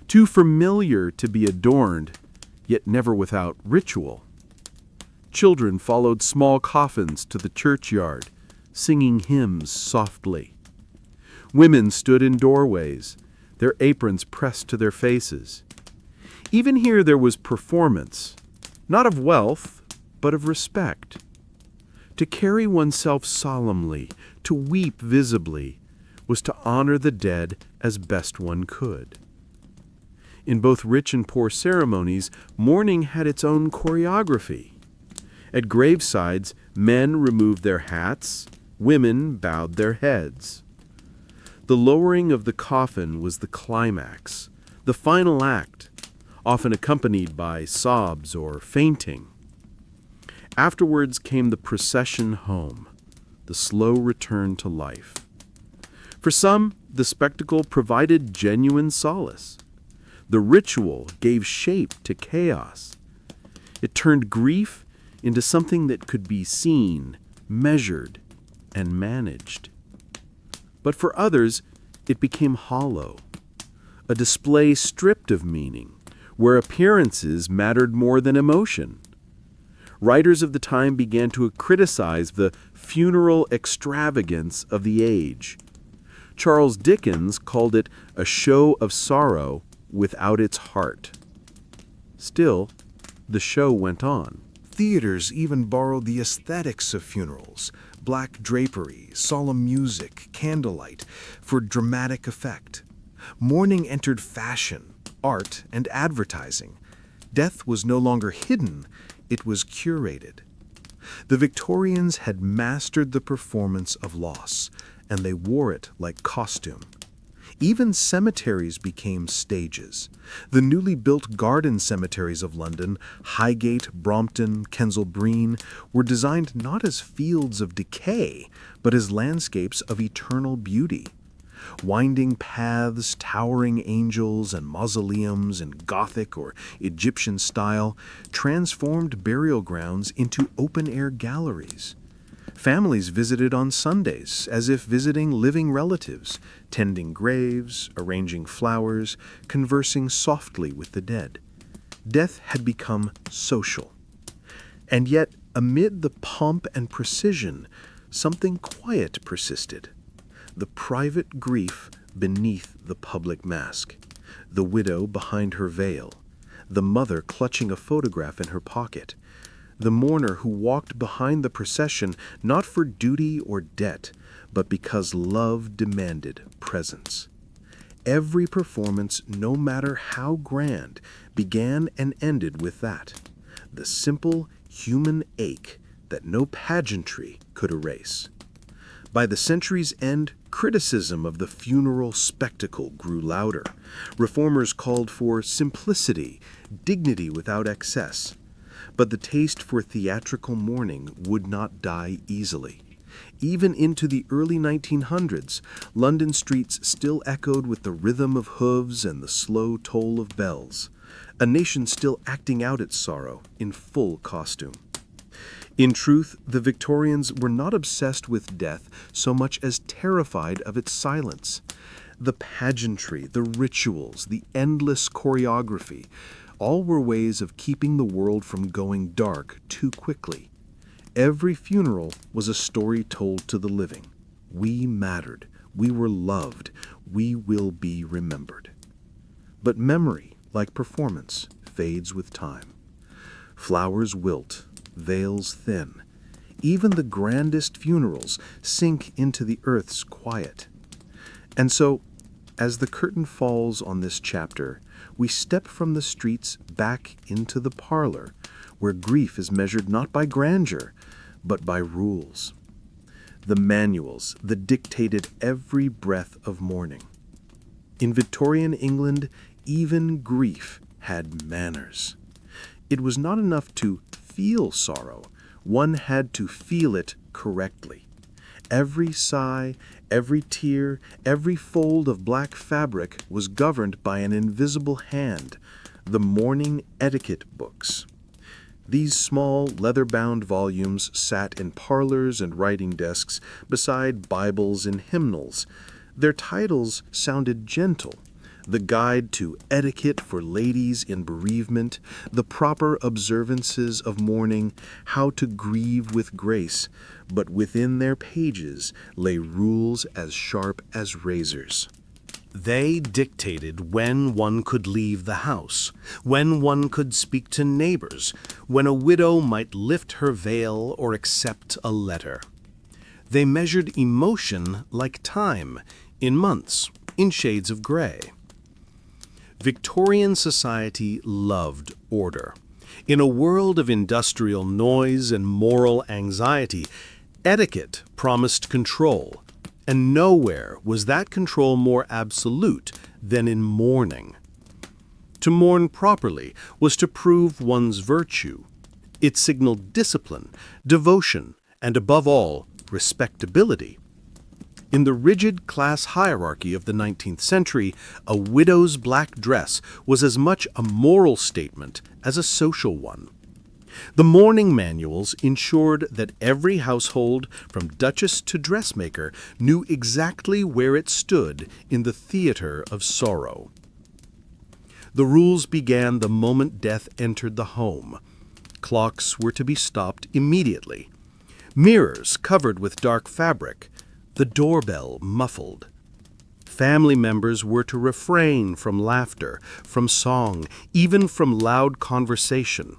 too familiar to be adorned, yet never without ritual. Children followed small coffins to the churchyard, singing hymns softly. Women stood in doorways, their aprons pressed to their faces. Even here there was performance, not of wealth, but of respect. To carry oneself solemnly, to weep visibly, was to honor the dead as best one could. In both rich and poor ceremonies, mourning had its own choreography. At gravesides, men removed their hats, women bowed their heads. The lowering of the coffin was the climax, the final act, often accompanied by sobs or fainting. Afterwards came the procession home, the slow return to life. For some, the spectacle provided genuine solace. The ritual gave shape to chaos. It turned grief into something that could be seen, measured, and managed. But for others, it became hollow, a display stripped of meaning, where appearances mattered more than emotion. Writers of the time began to criticize the funeral extravagance of the age. Charles Dickens called it a show of sorrow without its heart. Still, the show went on. Theaters even borrowed the aesthetics of funerals, black drapery, solemn music, candlelight, for dramatic effect. Mourning entered fashion, art, and advertising. Death was no longer hidden, it was curated. The Victorians had mastered the performance of loss, and they wore it like costume. Even cemeteries became stages. The newly built garden cemeteries of London, Highgate, Brompton, Kensal Green, were designed not as fields of decay, but as landscapes of eternal beauty. Winding paths, towering angels, and mausoleums in Gothic or Egyptian style transformed burial grounds into open-air galleries. Families visited on Sundays as if visiting living relatives, tending graves, arranging flowers, conversing softly with the dead. Death had become social. And yet, amid the pomp and precision, something quiet persisted. The private grief beneath the public mask, the widow behind her veil, the mother clutching a photograph in her pocket, the mourner who walked behind the procession not for duty or debt, but because love demanded presence. Every performance, no matter how grand, began and ended with that, the simple human ache that no pageantry could erase. By the century's end, criticism of the funeral spectacle grew louder. Reformers called for simplicity, dignity without excess. But the taste for theatrical mourning would not die easily. Even into the early 1900s, London streets still echoed with the rhythm of hooves and the slow toll of bells, a nation still acting out its sorrow in full costume. In truth, the Victorians were not obsessed with death so much as terrified of its silence. The pageantry, the rituals, the endless choreography, all were ways of keeping the world from going dark too quickly. Every funeral was a story told to the living. We mattered. We were loved. We will be remembered. But memory, like performance, fades with time. Flowers wilt, veils thin. Even the grandest funerals sink into the earth's quiet. And so, as the curtain falls on this chapter, we step from the streets back into the parlor, where grief is measured not by grandeur, but by rules. The manuals that dictated every breath of mourning. In Victorian England, even grief had manners. It was not enough to feel sorrow, one had to feel it correctly. Every sigh, every tear, every fold of black fabric was governed by an invisible hand, the mourning etiquette books. These small, leather-bound volumes sat in parlors and writing desks beside Bibles and hymnals. Their titles sounded gentle: The Guide to Etiquette for Ladies in Bereavement, The Proper Observances of Mourning, How to Grieve with Grace, but within their pages lay rules as sharp as razors. They dictated when one could leave the house, when one could speak to neighbors, when a widow might lift her veil or accept a letter. They measured emotion like time, in months, in shades of gray. Victorian society loved order. In a world of industrial noise and moral anxiety, etiquette promised control, And nowhere was that control more absolute than in mourning. To mourn properly was to prove one's virtue. It signaled discipline, devotion, and above all, respectability. In the rigid class hierarchy of the 19th century, a widow's black dress was as much a moral statement as a social one. The mourning manuals ensured that every household, from duchess to dressmaker, knew exactly where it stood in the theater of sorrow. The rules began the moment death entered the home. Clocks were to be stopped immediately. Mirrors covered with dark fabric. The doorbell muffled. Family members were to refrain from laughter, from song, even from loud conversation.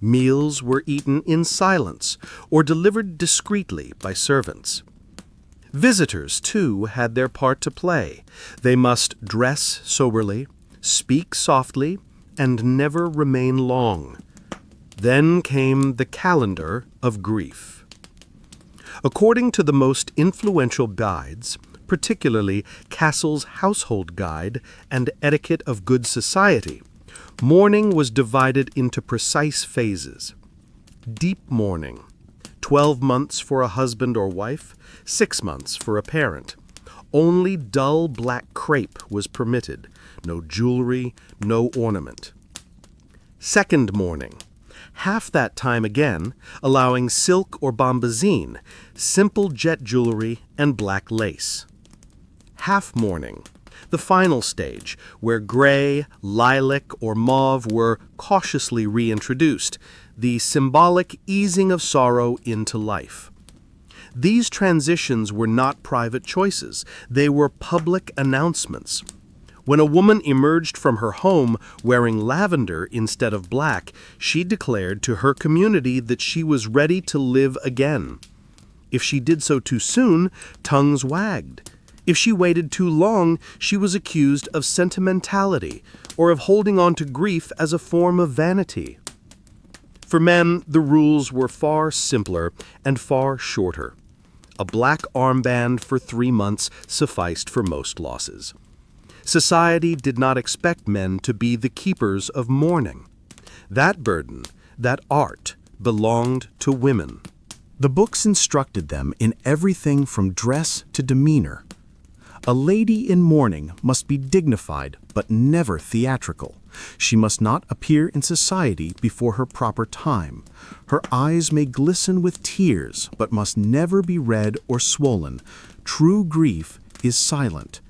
Meals were eaten in silence or delivered discreetly by servants. Visitors, too, had their part to play. They must dress soberly, speak softly, and never remain long. Then came the calendar of grief. According to the most influential guides, particularly Cassell's Household Guide and Etiquette of Good Society, mourning was divided into precise phases. Deep mourning, 12 months for a husband or wife, 6 months for a parent. Only dull black crepe was permitted, no jewelry, no ornament. Second mourning, half that time again, allowing silk or bombazine, simple jet jewelry, and black lace. Half mourning, the final stage, where gray, lilac, or mauve were cautiously reintroduced, the symbolic easing of sorrow into life. These transitions were not private choices, they were public announcements. When a woman emerged from her home wearing lavender instead of black, she declared to her community that she was ready to live again. If she did so too soon, tongues wagged. If she waited too long, she was accused of sentimentality or of holding on to grief as a form of vanity. For men, the rules were far simpler and far shorter. A black armband for 3 months sufficed for most losses. Society did not expect men to be the keepers of mourning. That burden, that art, belonged to women. The books instructed them in everything from dress to demeanor. A lady in mourning must be dignified but never theatrical. She must not appear in society before her proper time. Her eyes may glisten with tears but must never be red or swollen. True grief is silent.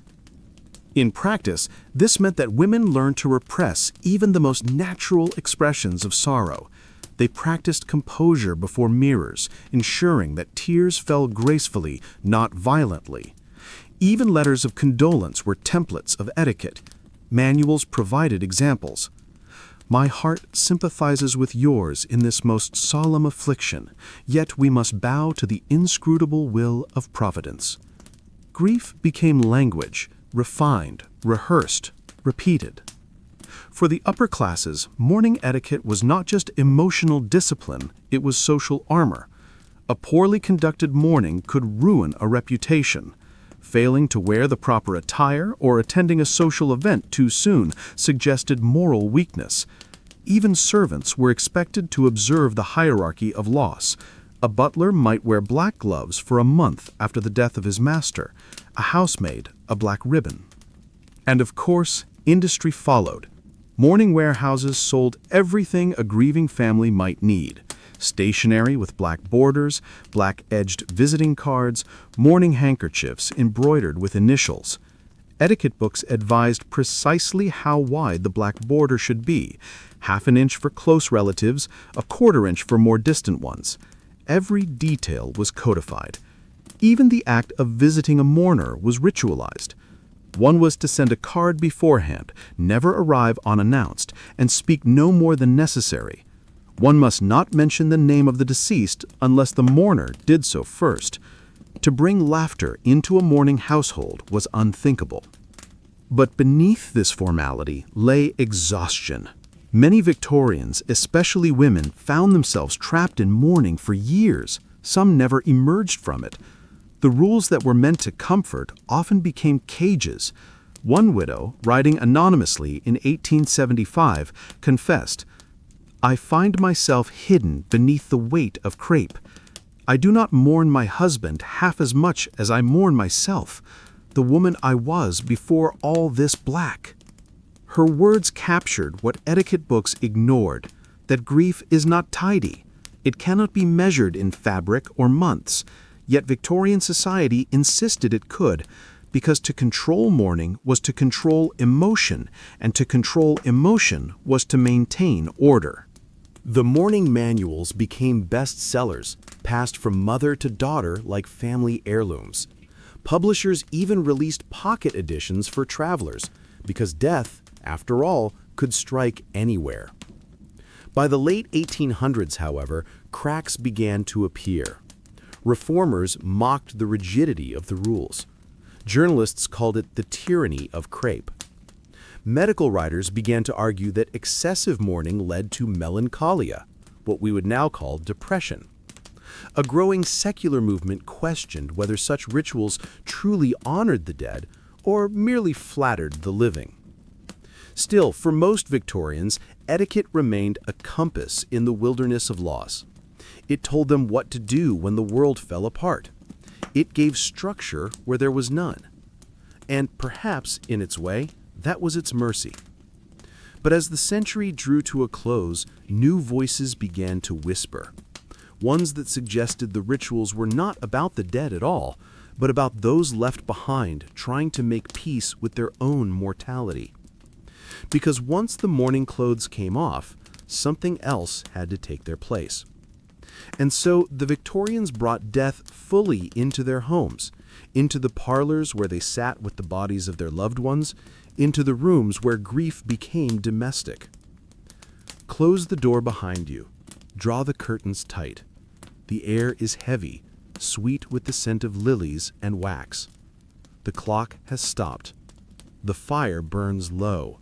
In practice, this meant that women learned to repress even the most natural expressions of sorrow. They practiced composure before mirrors, ensuring that tears fell gracefully, not violently. Even letters of condolence were templates of etiquette. Manuals provided examples. My heart sympathizes with yours in this most solemn affliction, yet we must bow to the inscrutable will of Providence. Grief became language, refined, rehearsed, repeated. For the upper classes, mourning etiquette was not just emotional discipline, it was social armor. A poorly conducted mourning could ruin a reputation. Failing to wear the proper attire or attending a social event too soon suggested moral weakness. Even servants were expected to observe the hierarchy of loss. A butler might wear black gloves for a month after the death of his master, a housemaid a black ribbon. And of course, industry followed. Mourning warehouses sold everything a grieving family might need. Stationery with black borders, black-edged visiting cards, mourning handkerchiefs embroidered with initials. Etiquette books advised precisely how wide the black border should be, 1/2 inch for close relatives, 1/4 inch for more distant ones. Every detail was codified. Even the act of visiting a mourner was ritualized. One was to send a card beforehand, never arrive unannounced, and speak no more than necessary. One must not mention the name of the deceased unless the mourner did so first. To bring laughter into a mourning household was unthinkable. But beneath this formality lay exhaustion. Many Victorians, especially women, found themselves trapped in mourning for years. Some never emerged from it. The rules that were meant to comfort often became cages. One widow, writing anonymously in 1875, confessed, "I find myself hidden beneath the weight of crepe. I do not mourn my husband half as much as I mourn myself, the woman I was before all this black." Her words captured what etiquette books ignored, that grief is not tidy. It cannot be measured in fabric or months, yet Victorian society insisted it could, because to control mourning was to control emotion, and to control emotion was to maintain order. The mourning manuals became bestsellers, passed from mother to daughter like family heirlooms. Publishers even released pocket editions for travelers, because death, after all, could strike anywhere. By the late 1800s, however, cracks began to appear. Reformers mocked the rigidity of the rules. Journalists called it the tyranny of crepe. Medical writers began to argue that excessive mourning led to melancholia, what we would now call depression. A growing secular movement questioned whether such rituals truly honored the dead or merely flattered the living. Still, for most Victorians, etiquette remained a compass in the wilderness of loss. It told them what to do when the world fell apart. It gave structure where there was none. And perhaps, in its way, that was its mercy. But as the century drew to a close, new voices began to whisper. Ones that suggested the rituals were not about the dead at all, but about those left behind trying to make peace with their own mortality. Because once the mourning clothes came off, something else had to take their place. And so the Victorians brought death fully into their homes, into the parlors where they sat with the bodies of their loved ones, into the rooms where grief became domestic. Close the door behind you. Draw the curtains tight. The air is heavy, sweet with the scent of lilies and wax. The clock has stopped. The fire burns low.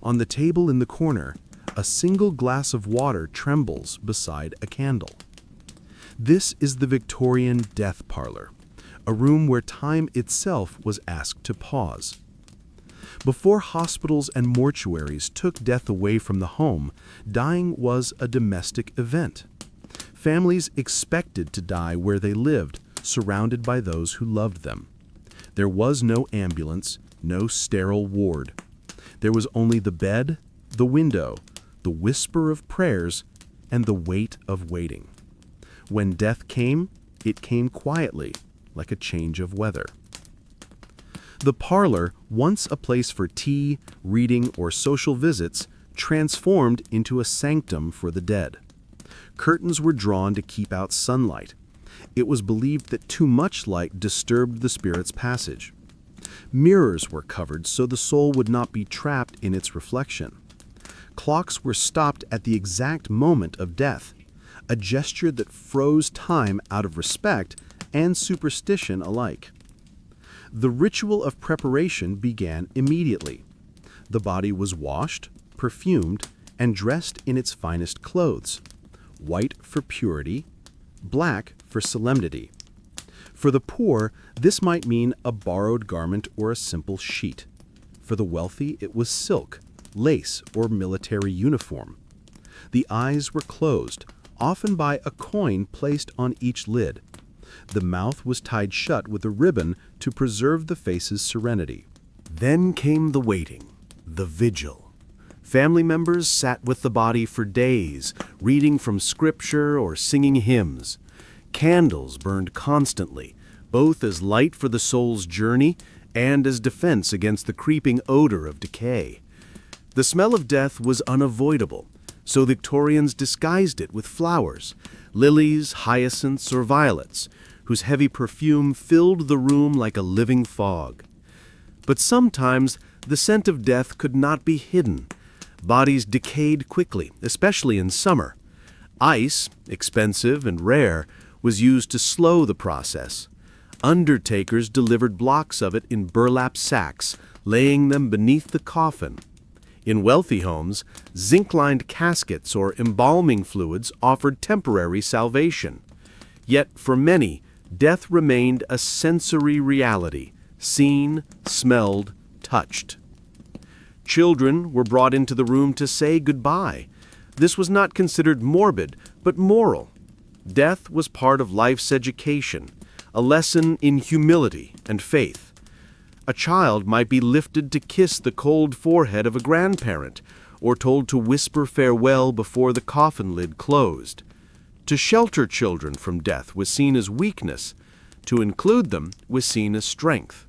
On the table in the corner, a single glass of water trembles beside a candle. This is the Victorian death parlor, a room where time itself was asked to pause. Before hospitals and mortuaries took death away from the home, dying was a domestic event. Families expected to die where they lived, surrounded by those who loved them. There was no ambulance, no sterile ward. There was only the bed, the window, the whisper of prayers, and the weight of waiting. When death came, it came quietly, like a change of weather. The parlor, once a place for tea, reading, or social visits, transformed into a sanctum for the dead. Curtains were drawn to keep out sunlight. It was believed that too much light disturbed the spirit's passage. Mirrors were covered so the soul would not be trapped in its reflection. Clocks were stopped at the exact moment of death, a gesture that froze time out of respect and superstition alike. The ritual of preparation began immediately. The body was washed, perfumed, and dressed in its finest clothes, white for purity, black for solemnity. For the poor, this might mean a borrowed garment or a simple sheet. For the wealthy, it was silk, lace, or military uniform. The eyes were closed, often by a coin placed on each lid. The mouth was tied shut with a ribbon to preserve the face's serenity. Then came the waiting, the vigil. Family members sat with the body for days, reading from scripture or singing hymns. Candles burned constantly, both as light for the soul's journey and as defense against the creeping odor of decay. The smell of death was unavoidable, so Victorians disguised it with flowers, lilies, hyacinths, or violets, whose heavy perfume filled the room like a living fog. But sometimes the scent of death could not be hidden. Bodies decayed quickly, especially in summer. Ice, expensive and rare, was used to slow the process. Undertakers delivered blocks of it in burlap sacks, laying them beneath the coffin. In wealthy homes, zinc-lined caskets or embalming fluids offered temporary salvation. Yet for many, Death remained a sensory reality, seen, smelled, touched. Children were brought into the room to say goodbye. This was not considered morbid, but moral. Death was part of life's education, a lesson in humility and faith. A child might be lifted to kiss the cold forehead of a grandparent, or told to whisper farewell before the coffin lid closed. To shelter children from death was seen as weakness. To include them was seen as strength.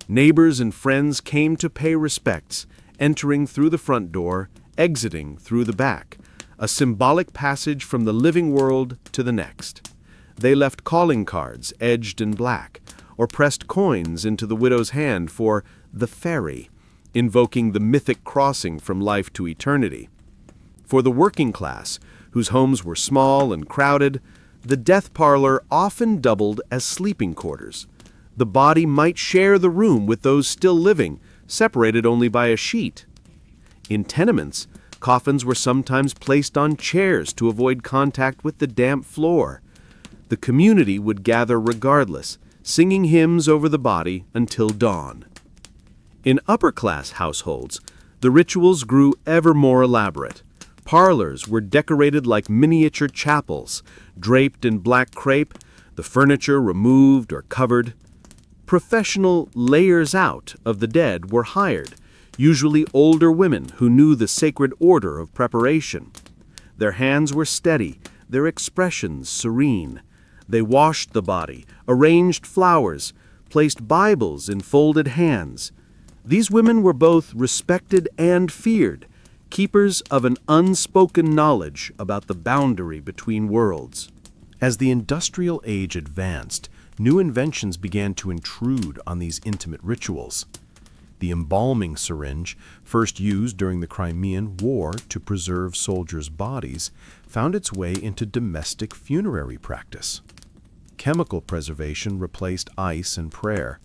Neighbors and friends came to pay respects, entering through the front door, exiting through the back, a symbolic passage from the living world to the next. They left calling cards edged in black, or pressed coins into the widow's hand for the ferry, invoking the mythic crossing from life to eternity. For the working class, whose homes were small and crowded, the death parlor often doubled as sleeping quarters. The body might share the room with those still living, separated only by a sheet. In tenements, coffins were sometimes placed on chairs to avoid contact with the damp floor. The community would gather regardless, singing hymns over the body until dawn. In upper-class households, the rituals grew ever more elaborate. Parlors were decorated like miniature chapels, draped in black crepe, the furniture removed or covered. Professional layers out of the dead were hired, usually older women who knew the sacred order of preparation. Their hands were steady, their expressions serene. They washed the body, arranged flowers, placed Bibles in folded hands. These women were both respected and feared, keepers of an unspoken knowledge about the boundary between worlds. As the industrial age advanced, new inventions began to intrude on these intimate rituals. The embalming syringe, first used during the Crimean War to preserve soldiers' bodies, found its way into domestic funerary practice. Chemical preservation replaced ice and prayer.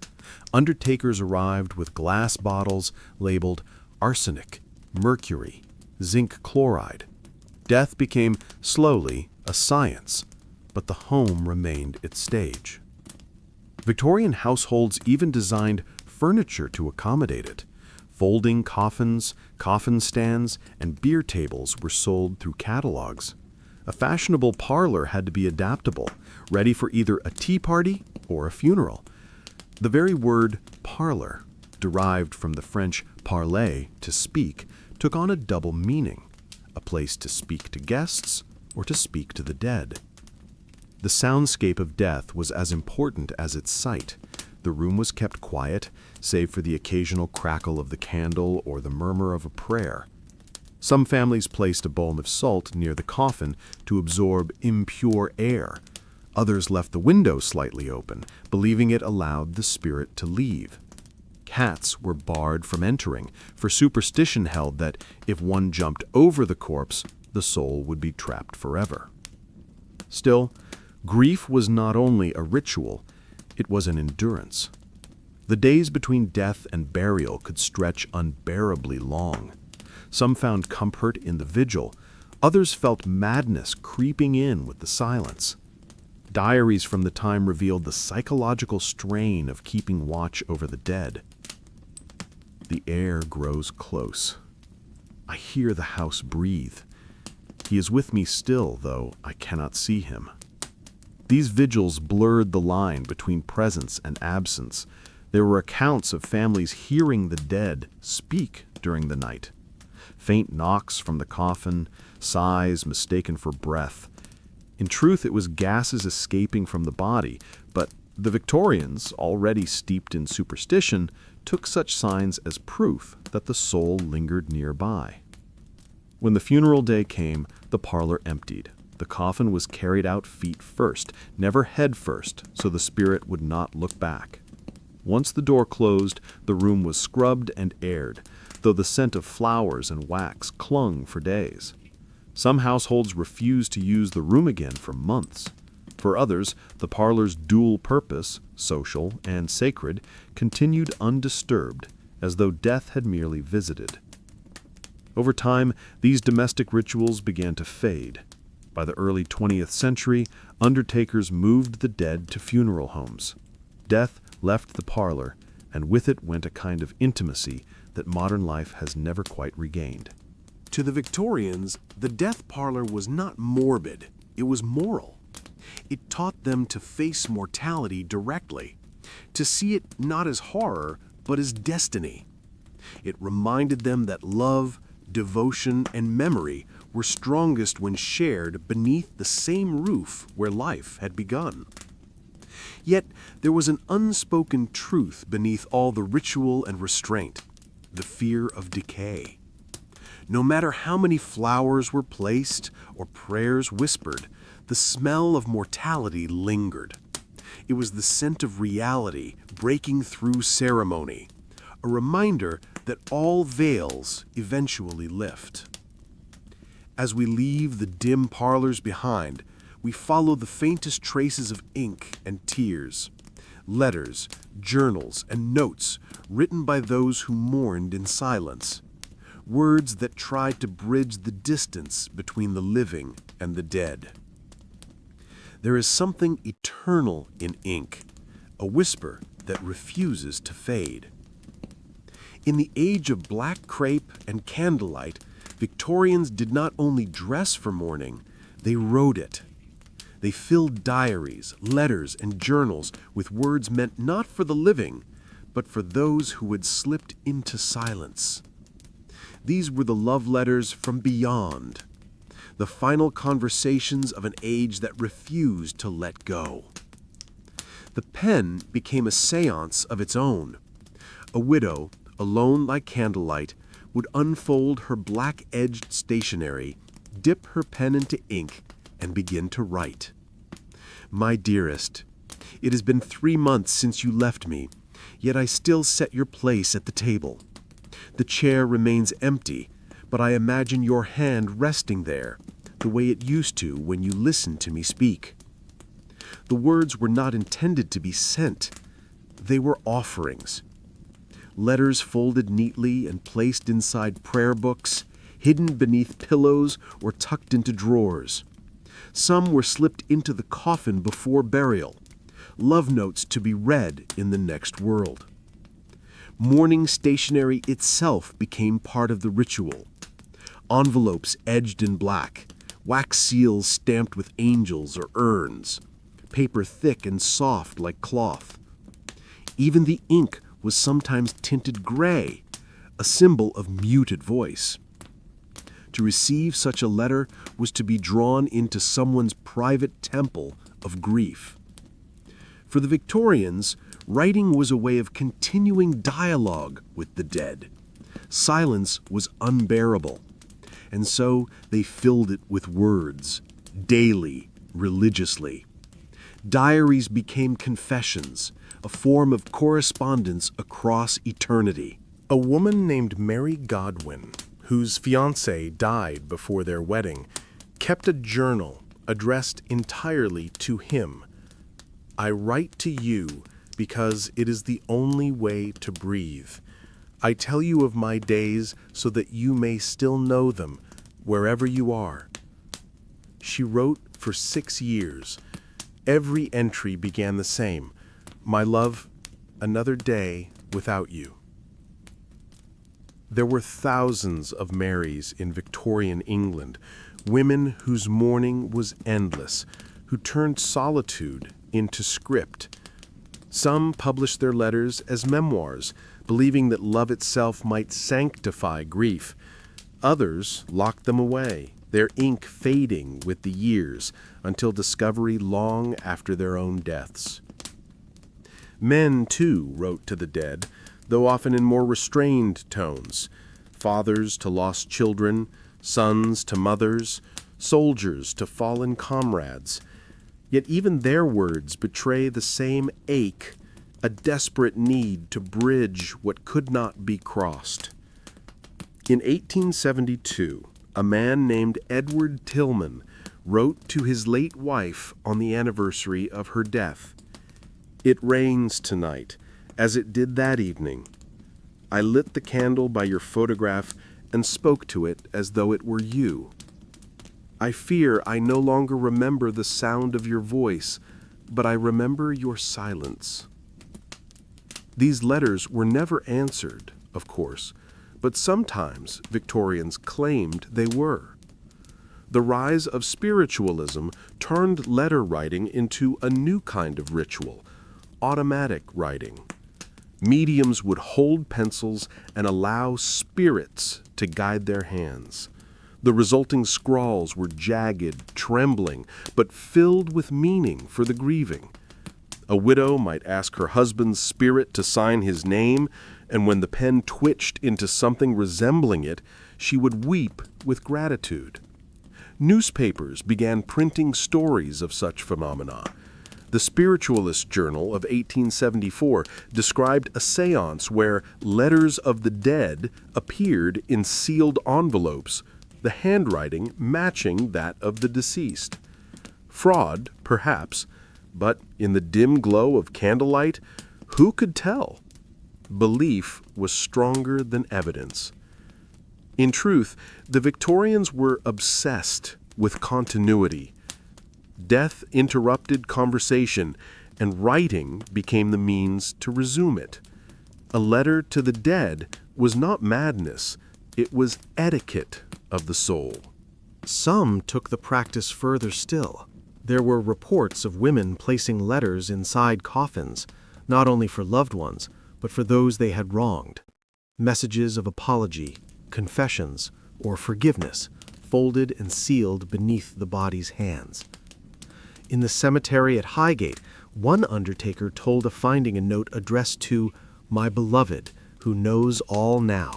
Undertakers arrived with glass bottles labeled arsenic, mercury, zinc chloride. Death became slowly a science, but the home remained its stage. Victorian households even designed furniture to accommodate it. Folding coffins, coffin stands, and beer tables were sold through catalogs. A fashionable parlor had to be adaptable, ready for either a tea party or a funeral. The very word parlor, derived from the French parler, to speak, took on a double meaning, a place to speak to guests or to speak to the dead. The soundscape of death was as important as its sight. The room was kept quiet, save for the occasional crackle of the candle or the murmur of a prayer. Some families placed a bowl of salt near the coffin to absorb impure air. Others left the window slightly open, believing it allowed the spirit to leave. Cats were barred from entering, for superstition held that if one jumped over the corpse, the soul would be trapped forever. Still, grief was not only a ritual, it was an endurance. The days between death and burial could stretch unbearably long. Some found comfort in the vigil, others felt madness creeping in with the silence. Diaries from the time revealed the psychological strain of keeping watch over the dead. The air grows close. I hear the house breathe. He is with me still, though I cannot see him. These vigils blurred the line between presence and absence. There were accounts of families hearing the dead speak during the night. Faint knocks from the coffin, sighs mistaken for breath. In truth, it was gases escaping from the body, but the Victorians, already steeped in superstition, took such signs as proof that the soul lingered nearby. When the funeral day came, the parlor emptied. The coffin was carried out feet first, never head first, so the spirit would not look back. Once the door closed, the room was scrubbed and aired, though the scent of flowers and wax clung for days. Some households refused to use the room again for months. For others, the parlor's dual purpose, social and sacred, continued undisturbed, as though death had merely visited. Over time, these domestic rituals began to fade. By the early 20th century, undertakers moved the dead to funeral homes. Death left the parlor, and with it went a kind of intimacy that modern life has never quite regained. To the Victorians, the death parlor was not morbid, it was moral. It taught them to face mortality directly, to see it not as horror, but as destiny. It reminded them that love, devotion, and memory were strongest when shared beneath the same roof where life had begun. Yet there was an unspoken truth beneath all the ritual and restraint, the fear of decay. No matter how many flowers were placed or prayers whispered, the smell of mortality lingered. It was the scent of reality breaking through ceremony, a reminder that all veils eventually lift. As we leave the dim parlors behind, we follow the faintest traces of ink and tears, letters, journals, and notes written by those who mourned in silence, words that tried to bridge the distance between the living and the dead. There is something eternal in ink, a whisper that refuses to fade. In the age of black crepe and candlelight, Victorians did not only dress for mourning, they wrote it. They filled diaries, letters, and journals with words meant not for the living, but for those who had slipped into silence. These were the love letters from beyond, the final conversations of an age that refused to let go. The pen became a séance of its own. A widow, alone like candlelight, would unfold her black-edged stationery, dip her pen into ink, and begin to write. My dearest, it has been 3 months since you left me, yet I still set your place at the table. The chair remains empty, but I imagine your hand resting there, the way it used to when you listened to me speak. The words were not intended to be sent. They were offerings. Letters folded neatly and placed inside prayer books, hidden beneath pillows or tucked into drawers. Some were slipped into the coffin before burial, love notes to be read in the next world. Mourning stationery itself became part of the ritual. Envelopes edged in black, wax seals stamped with angels or urns, paper thick and soft like cloth. Even the ink was sometimes tinted gray, a symbol of muted voice. To receive such a letter was to be drawn into someone's private temple of grief. For the Victorians, writing was a way of continuing dialogue with the dead. Silence was unbearable, and so they filled it with words, daily, religiously. Diaries became confessions, a form of correspondence across eternity. A woman named Mary Godwin, whose fiancé died before their wedding, kept a journal addressed entirely to him. I write to you because it is the only way to breathe. I tell you of my days so that you may still know them wherever you are. She wrote for 6 years. Every entry began the same. My love, another day without you. There were thousands of Marys in Victorian England, women whose mourning was endless, who turned solitude into script. Some published their letters as memoirs, believing that love itself might sanctify grief. Others locked them away, their ink fading with the years until discovery long after their own deaths. Men, too, wrote to the dead, though often in more restrained tones. Fathers to lost children, sons to mothers, soldiers to fallen comrades. Yet even their words betray the same ache, a desperate need to bridge what could not be crossed. In 1872, a man named Edward Tillman wrote to his late wife on the anniversary of her death. It rains tonight, as it did that evening. I lit the candle by your photograph and spoke to it as though it were you. I fear I no longer remember the sound of your voice, but I remember your silence. These letters were never answered, of course, but sometimes Victorians claimed they were. The rise of spiritualism turned letter writing into a new kind of ritual, automatic writing. Mediums would hold pencils and allow spirits to guide their hands. The resulting scrawls were jagged, trembling, but filled with meaning for the grieving. A widow might ask her husband's spirit to sign his name, and when the pen twitched into something resembling it, she would weep with gratitude. Newspapers began printing stories of such phenomena. The Spiritualist Journal of 1874 described a séance where letters of the dead appeared in sealed envelopes, the handwriting matching that of the deceased. Fraud, perhaps, but in the dim glow of candlelight, who could tell? Belief was stronger than evidence. In truth, the Victorians were obsessed with continuity. Death interrupted conversation, and writing became the means to resume it. A letter to the dead was not madness, it was etiquette of the soul. Some took the practice further still. There were reports of women placing letters inside coffins, not only for loved ones, but for those they had wronged. Messages of apology, confessions, or forgiveness, folded and sealed beneath the body's hands. In the cemetery at Highgate, one undertaker told of finding a note addressed to "my beloved, who knows all now."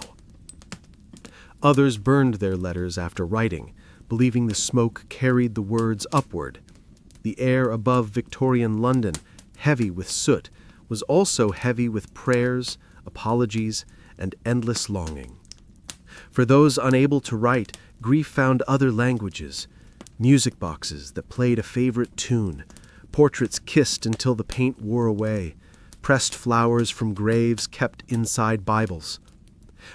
Others burned their letters after writing, believing the smoke carried the words upward. The air above Victorian London, heavy with soot, was also heavy with prayers, apologies, and endless longing. For those unable to write, grief found other languages: music boxes that played a favorite tune, portraits kissed until the paint wore away, pressed flowers from graves kept inside Bibles.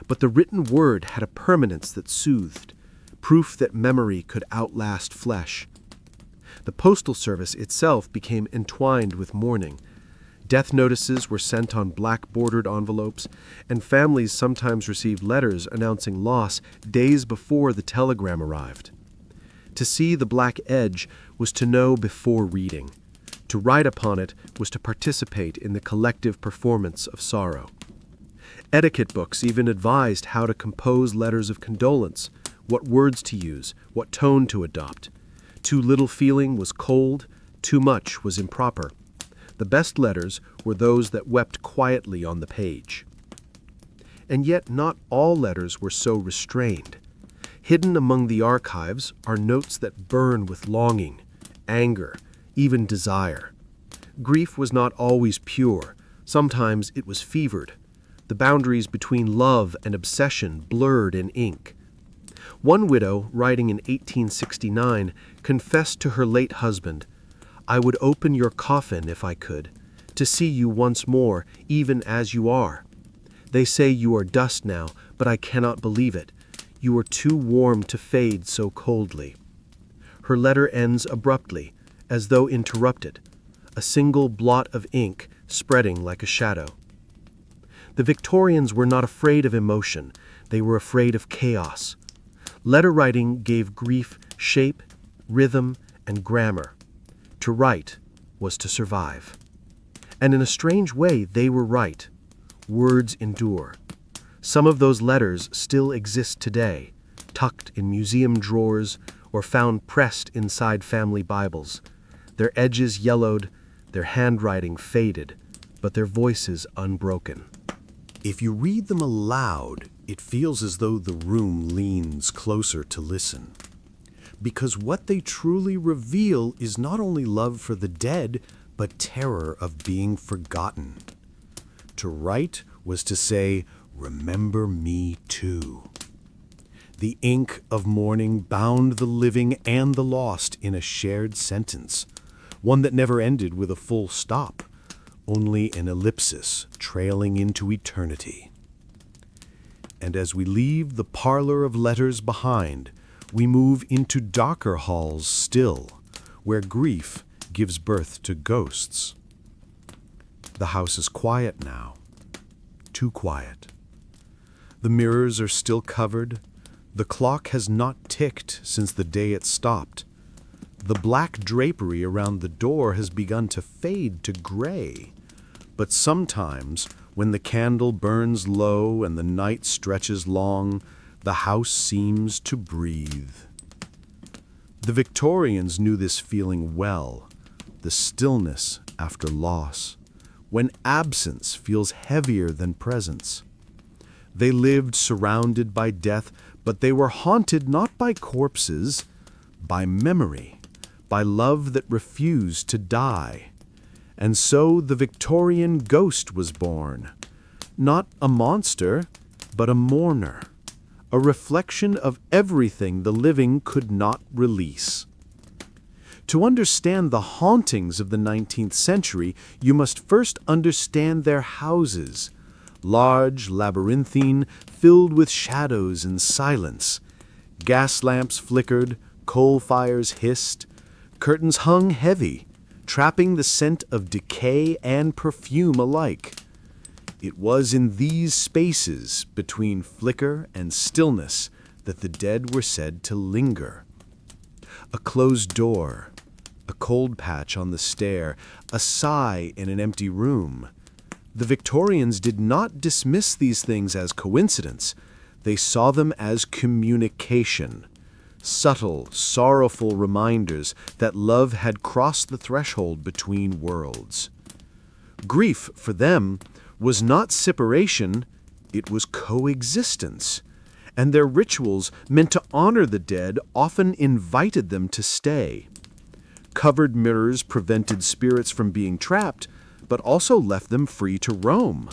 But the written word had a permanence that soothed, proof that memory could outlast flesh. The postal service itself became entwined with mourning. Death notices were sent on black-bordered envelopes, and families sometimes received letters announcing loss days before the telegram arrived. To see the black edge was to know before reading. To write upon it was to participate in the collective performance of sorrow. Etiquette books even advised how to compose letters of condolence, what words to use, what tone to adopt. Too little feeling was cold, too much was improper. The best letters were those that wept quietly on the page. And yet not all letters were so restrained. Hidden among the archives are notes that burn with longing, anger, even desire. Grief was not always pure. Sometimes it was fevered. The boundaries between love and obsession blurred in ink. One widow, writing in 1869, confessed to her late husband, "I would open your coffin if I could, to see you once more, even as you are. They say you are dust now, but I cannot believe it. You are too warm to fade so coldly." Her letter ends abruptly, as though interrupted, a single blot of ink spreading like a shadow. The Victorians were not afraid of emotion, they were afraid of chaos. Letter writing gave grief shape, rhythm, and grammar. To write was to survive. And in a strange way, they were right. Words endure. Some of those letters still exist today, tucked in museum drawers or found pressed inside family Bibles. Their edges yellowed, their handwriting faded, but their voices unbroken. If you read them aloud, it feels as though the room leans closer to listen. Because what they truly reveal is not only love for the dead, but terror of being forgotten. To write was to say, "Remember me too." The ink of mourning bound the living and the lost in a shared sentence, one that never ended with a full stop, only an ellipsis trailing into eternity. And as we leave the parlor of letters behind, we move into darker halls still, where grief gives birth to ghosts. The house is quiet now, too quiet. The mirrors are still covered. The clock has not ticked since the day it stopped. The black drapery around the door has begun to fade to gray. But sometimes, when the candle burns low and the night stretches long, the house seems to breathe. The Victorians knew this feeling well, the stillness after loss, when absence feels heavier than presence. They lived surrounded by death, but they were haunted not by corpses, by memory, by love that refused to die. And so the Victorian ghost was born, not a monster, but a mourner, a reflection of everything the living could not release. To understand the hauntings of the 19th century, you must first understand their houses, large, labyrinthine, filled with shadows and silence. Gas lamps flickered, coal fires hissed, curtains hung heavy, trapping the scent of decay and perfume alike. It was in these spaces between flicker and stillness that the dead were said to linger. A closed door, a cold patch on the stair, a sigh in an empty room. The Victorians did not dismiss these things as coincidence. They saw them as communication, subtle, sorrowful reminders that love had crossed the threshold between worlds. Grief, for them, was not separation, it was coexistence, and their rituals meant to honor the dead often invited them to stay. Covered mirrors prevented spirits from being trapped, but also left them free to roam.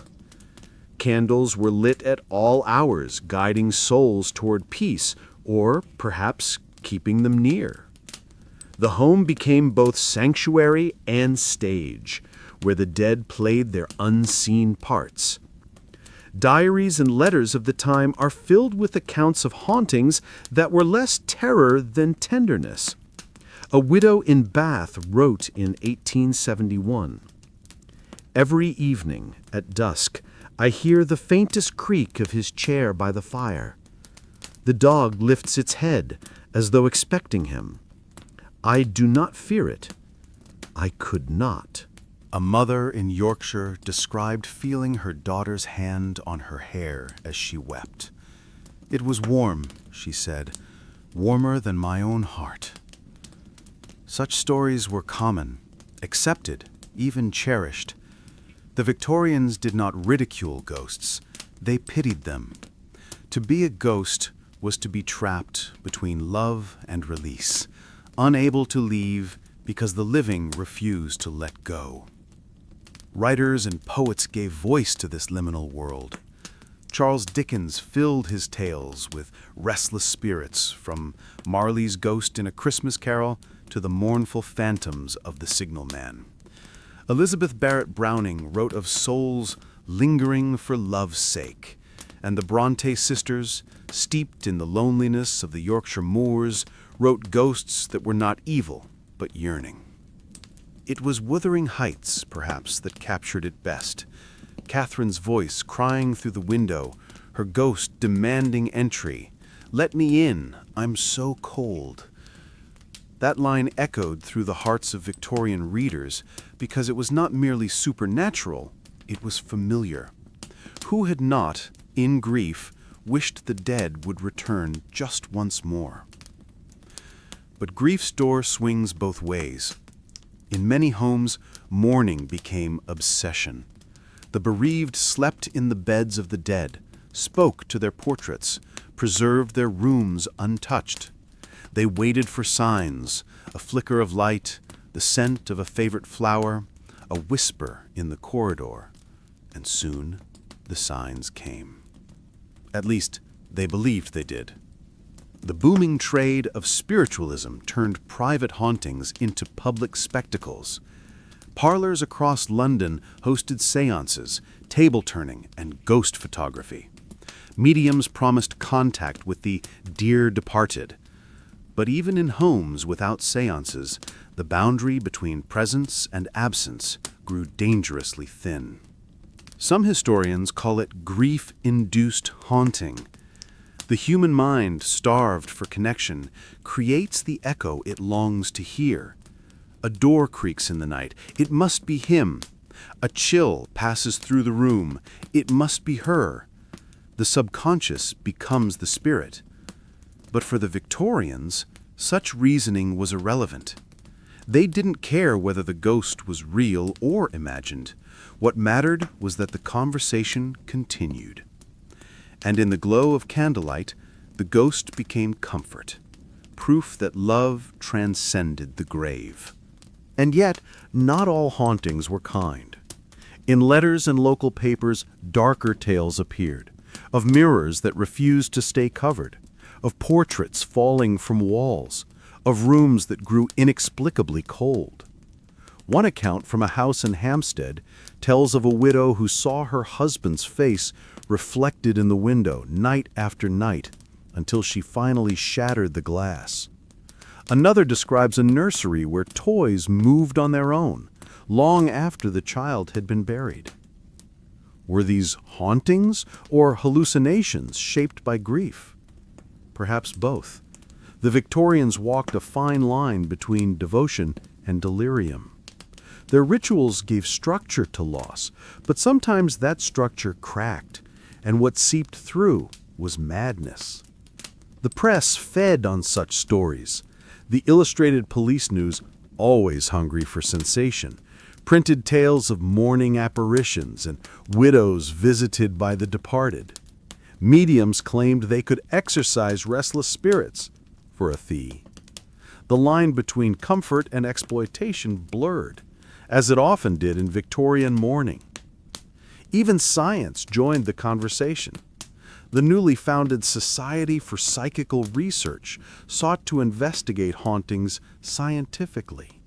Candles were lit at all hours, guiding souls toward peace, or perhaps keeping them near. The home became both sanctuary and stage, where the dead played their unseen parts. Diaries and letters of the time are filled with accounts of hauntings that were less terror than tenderness. A widow in Bath wrote in 1871, "Every evening, at dusk, I hear the faintest creak of his chair by the fire. The dog lifts its head, as though expecting him. I do not fear it. I could not." A mother in Yorkshire described feeling her daughter's hand on her hair as she wept. "It was warm," she said, "warmer than my own heart." Such stories were common, accepted, even cherished. The Victorians did not ridicule ghosts, they pitied them. To be a ghost was to be trapped between love and release, unable to leave because the living refused to let go. Writers and poets gave voice to this liminal world. Charles Dickens filled his tales with restless spirits, from Marley's ghost in A Christmas Carol to the mournful phantoms of the signalman. Elizabeth Barrett Browning wrote of souls lingering for love's sake, and the Bronte sisters, steeped in the loneliness of the Yorkshire moors, wrote ghosts that were not evil, but yearning. It was Wuthering Heights, perhaps, that captured it best. Catherine's voice crying through the window, her ghost demanding entry. "Let me in, I'm so cold." That line echoed through the hearts of Victorian readers because it was not merely supernatural, it was familiar. Who had not, in grief, wished the dead would return just once more? But grief's door swings both ways. In many homes, mourning became obsession. The bereaved slept in the beds of the dead, spoke to their portraits, preserved their rooms untouched. They waited for signs, a flicker of light, the scent of a favorite flower, a whisper in the corridor, and soon the signs came. At least, they believed they did. The booming trade of spiritualism turned private hauntings into public spectacles. Parlors across London hosted séances, table turning, and ghost photography. Mediums promised contact with the dear departed. But even in homes without séances, the boundary between presence and absence grew dangerously thin. Some historians call it grief-induced haunting. The human mind, starved for connection, creates the echo it longs to hear. A door creaks in the night. It must be him. A chill passes through the room. It must be her. The subconscious becomes the spirit. But for the Victorians, such reasoning was irrelevant. They didn't care whether the ghost was real or imagined. What mattered was that the conversation continued. And in the glow of candlelight, the ghost became comfort, proof that love transcended the grave. And yet, not all hauntings were kind. In letters and local papers, darker tales appeared, of mirrors that refused to stay covered, of portraits falling from walls, of rooms that grew inexplicably cold. One account from a house in Hampstead tells of a widow who saw her husband's face reflected in the window night after night until she finally shattered the glass. Another describes a nursery where toys moved on their own, long after the child had been buried. Were these hauntings or hallucinations shaped by grief? Perhaps both. The Victorians walked a fine line between devotion and delirium. Their rituals gave structure to loss, but sometimes that structure cracked, and what seeped through was madness. The press fed on such stories. The illustrated police news, always hungry for sensation, printed tales of mourning apparitions and widows visited by the departed. Mediums claimed they could exorcise restless spirits for a fee. The line between comfort and exploitation blurred, as it often did in Victorian mourning. Even science joined the conversation. The newly founded Society for Psychical Research sought to investigate hauntings scientifically.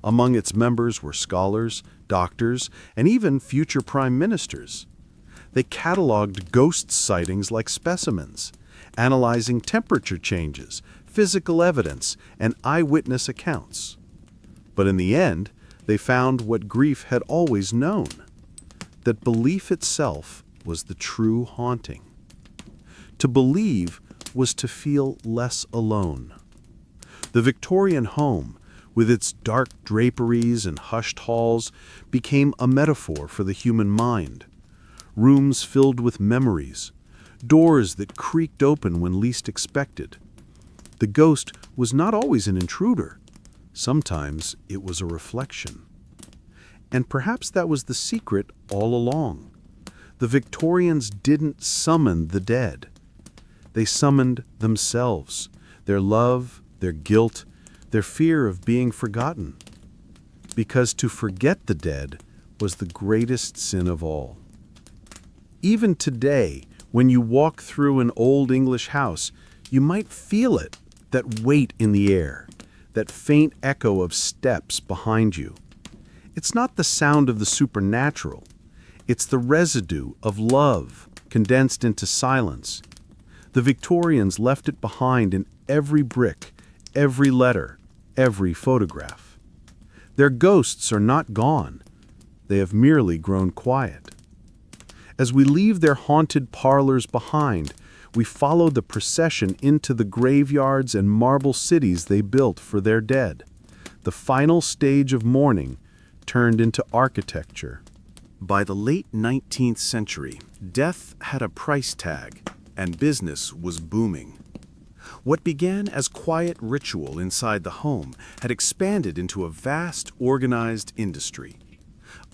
Among its members were scholars, doctors, and even future prime ministers. They cataloged ghost sightings like specimens, analyzing temperature changes, physical evidence, and eyewitness accounts. But in the end, they found what grief had always known, that belief itself was the true haunting. To believe was to feel less alone. The Victorian home, with its dark draperies and hushed halls, became a metaphor for the human mind. Rooms filled with memories, doors that creaked open when least expected. The ghost was not always an intruder. Sometimes it was a reflection. And perhaps that was the secret all along. The Victorians didn't summon the dead. They summoned themselves, their love, their guilt, their fear of being forgotten. Because to forget the dead was the greatest sin of all. Even today, when you walk through an old English house, you might feel it, that weight in the air, that faint echo of steps behind you. It's not the sound of the supernatural. It's the residue of love condensed into silence. The Victorians left it behind in every brick, every letter, every photograph. Their ghosts are not gone. They have merely grown quiet. As we leave their haunted parlors behind, we follow the procession into the graveyards and marble cities they built for their dead. The final stage of mourning turned into architecture. By the late 19th century, death had a price tag, and business was booming. What began as quiet ritual inside the home had expanded into a vast, organized industry.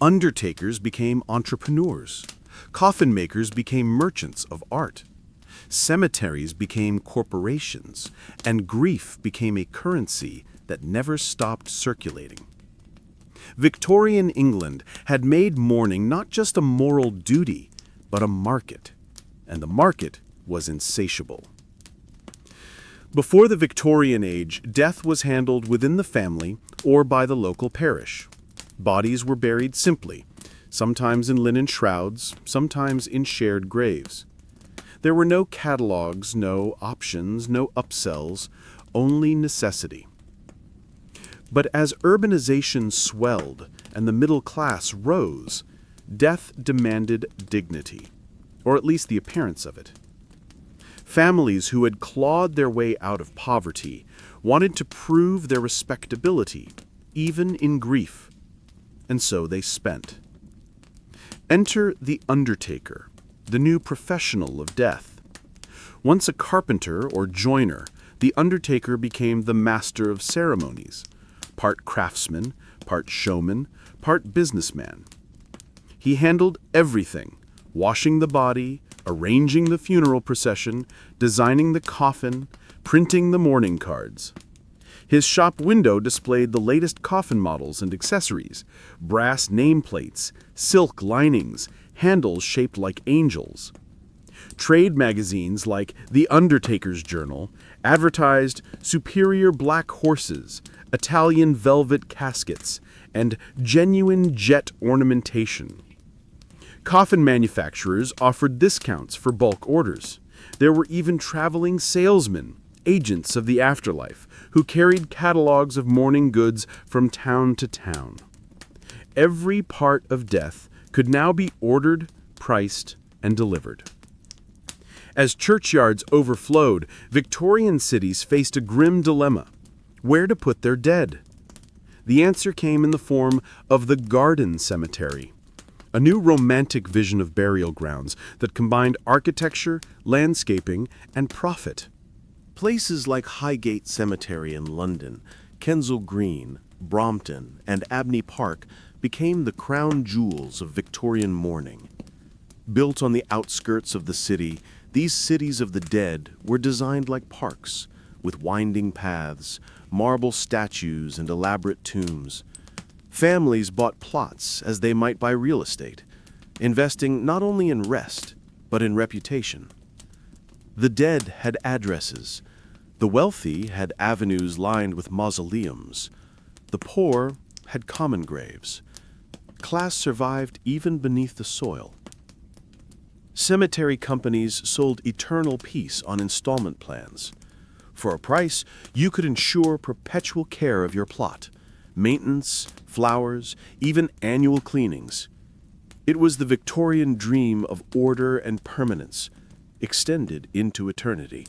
Undertakers became entrepreneurs. Coffin makers became merchants of art. Cemeteries became corporations, and grief became a currency that never stopped circulating. Victorian England had made mourning not just a moral duty, but a market, and the market was insatiable. Before the Victorian age, death was handled within the family or by the local parish. Bodies were buried simply, sometimes in linen shrouds, sometimes in shared graves. There were no catalogs, no options, no upsells, only necessity. But as urbanization swelled and the middle class rose, death demanded dignity, or at least the appearance of it. Families who had clawed their way out of poverty wanted to prove their respectability, even in grief, and so they spent. Enter the undertaker, the new professional of death. Once a carpenter or joiner, the undertaker became the master of ceremonies, part craftsman, part showman, part businessman. He handled everything, washing the body, arranging the funeral procession, designing the coffin, printing the mourning cards. His shop window displayed the latest coffin models and accessories, brass nameplates, silk linings, handles shaped like angels. Trade magazines like The Undertaker's Journal advertised superior black horses, Italian velvet caskets, and genuine jet ornamentation. Coffin manufacturers offered discounts for bulk orders. There were even traveling salesmen, agents of the afterlife, who carried catalogs of mourning goods from town to town. Every part of death could now be ordered, priced, and delivered. As churchyards overflowed, Victorian cities faced a grim dilemma: where to put their dead. The answer came in the form of the garden cemetery, a new romantic vision of burial grounds that combined architecture, landscaping, and profit. Places like Highgate Cemetery in London, Kensal Green, Brompton, and Abney Park became the crown jewels of Victorian mourning. Built on the outskirts of the city, these cities of the dead were designed like parks, with winding paths, marble statues, and elaborate tombs. Families bought plots as they might buy real estate, investing not only in rest, but in reputation. The dead had addresses. The wealthy had avenues lined with mausoleums. The poor had common graves. Class survived even beneath the soil. Cemetery companies sold eternal peace on installment plans. For a price, you could ensure perpetual care of your plot, maintenance, flowers, even annual cleanings. It was the Victorian dream of order and permanence, extended into eternity.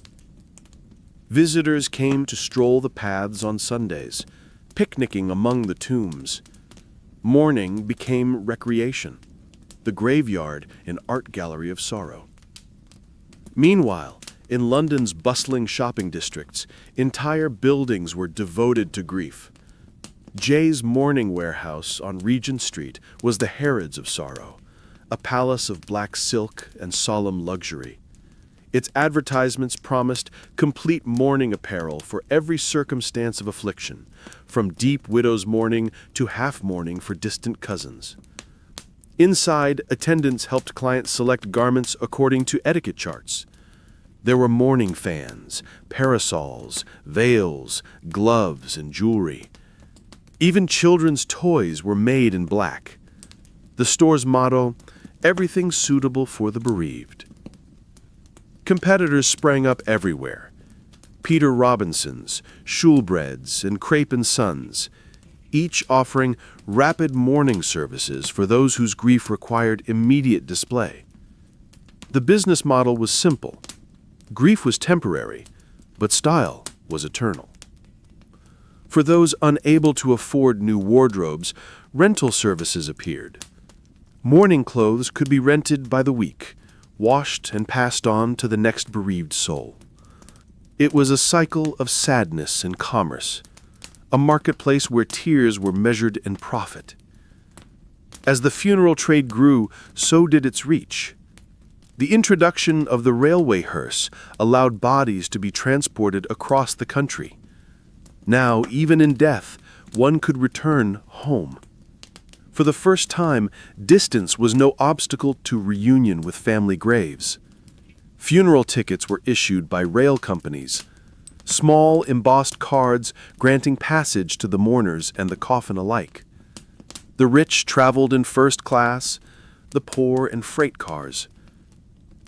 Visitors came to stroll the paths on Sundays, picnicking among the tombs. Mourning became recreation, the graveyard an art gallery of sorrow. Meanwhile, in London's bustling shopping districts, entire buildings were devoted to grief. Jay's Mourning Warehouse on Regent Street was the Harrods of sorrow, a palace of black silk and solemn luxury. Its advertisements promised complete mourning apparel for every circumstance of affliction, from deep widow's mourning to half-mourning for distant cousins. Inside, attendants helped clients select garments according to etiquette charts. There were mourning fans, parasols, veils, gloves, and jewelry. Even children's toys were made in black. The store's motto, "Everything suitable for the bereaved." Competitors sprang up everywhere. Peter Robinson's, Shoolbred's, and Crepe & Sons, each offering rapid mourning services for those whose grief required immediate display. The business model was simple. Grief was temporary, but style was eternal. For those unable to afford new wardrobes, rental services appeared. Mourning clothes could be rented by the week, washed and passed on to the next bereaved soul. It was a cycle of sadness and commerce, a marketplace where tears were measured in profit. As the funeral trade grew, so did its reach. The introduction of the railway hearse allowed bodies to be transported across the country. Now, even in death, one could return home. For the first time, distance was no obstacle to reunion with family graves. Funeral tickets were issued by rail companies, small embossed cards granting passage to the mourners and the coffin alike. The rich traveled in first class, the poor in freight cars.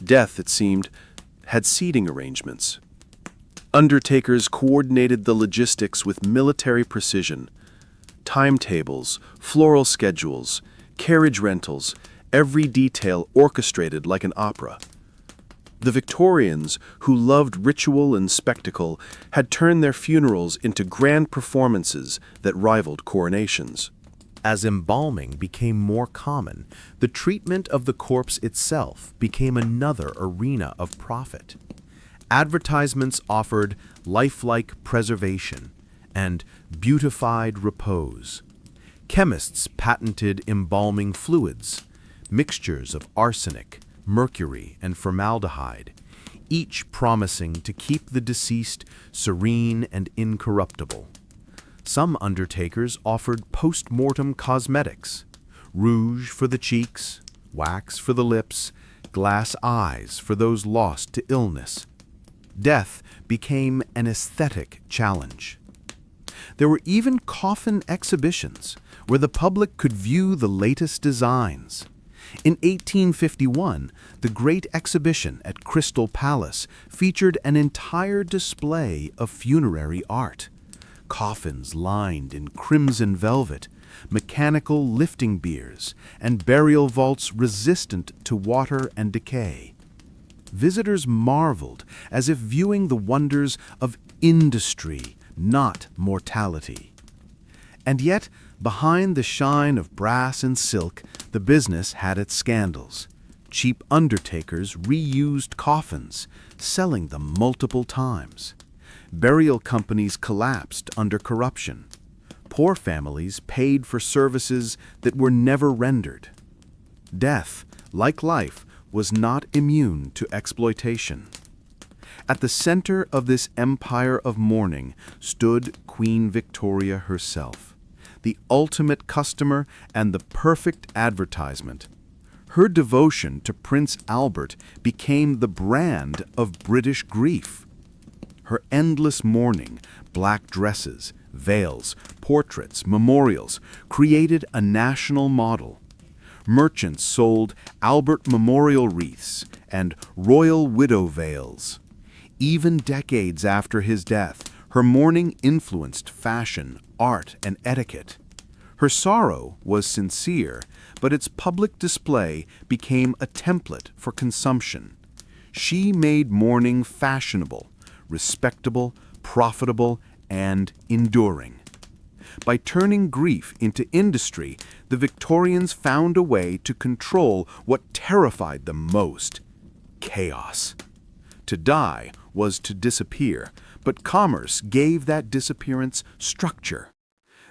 Death, it seemed, had seating arrangements. Undertakers coordinated the logistics with military precision. Timetables, floral schedules, carriage rentals, every detail orchestrated like an opera. The Victorians, who loved ritual and spectacle, had turned their funerals into grand performances that rivaled coronations. As embalming became more common, the treatment of the corpse itself became another arena of profit. Advertisements offered lifelike preservation and beautified repose. Chemists patented embalming fluids, mixtures of arsenic, mercury, and formaldehyde, each promising to keep the deceased serene and incorruptible. Some undertakers offered post-mortem cosmetics, rouge for the cheeks, wax for the lips, glass eyes for those lost to illness. Death became an aesthetic challenge. There were even coffin exhibitions where the public could view the latest designs. In 1851, the Great Exhibition at Crystal Palace featured an entire display of funerary art. Coffins lined in crimson velvet, mechanical lifting biers, and burial vaults resistant to water and decay. Visitors marveled as if viewing the wonders of industry, not mortality. And yet, behind the shine of brass and silk, the business had its scandals. Cheap undertakers reused coffins, selling them multiple times. Burial companies collapsed under corruption. Poor families paid for services that were never rendered. Death, like life, was not immune to exploitation. At the center of this empire of mourning stood Queen Victoria herself, the ultimate customer and the perfect advertisement. Her devotion to Prince Albert became the brand of British grief. Her endless mourning, black dresses, veils, portraits, memorials, created a national model. Merchants sold Albert memorial wreaths and royal widow veils. Even decades after his death, her mourning influenced fashion, art, and etiquette. Her sorrow was sincere, but its public display became a template for consumption. She made mourning fashionable, respectable, profitable, and enduring. By turning grief into industry, the Victorians found a way to control what terrified them most: chaos. To die was to disappear, but commerce gave that disappearance structure.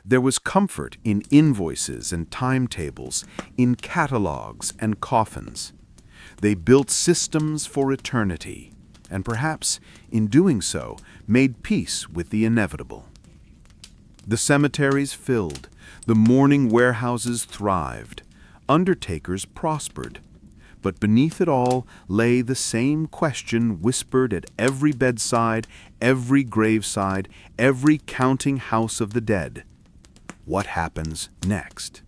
There was comfort in invoices and timetables, in catalogs and coffins. They built systems for eternity, and perhaps, in doing so, made peace with the inevitable. The cemeteries filled, the mourning warehouses thrived, undertakers prospered. But beneath it all lay the same question whispered at every bedside, every graveside, every counting house of the dead. What happens next?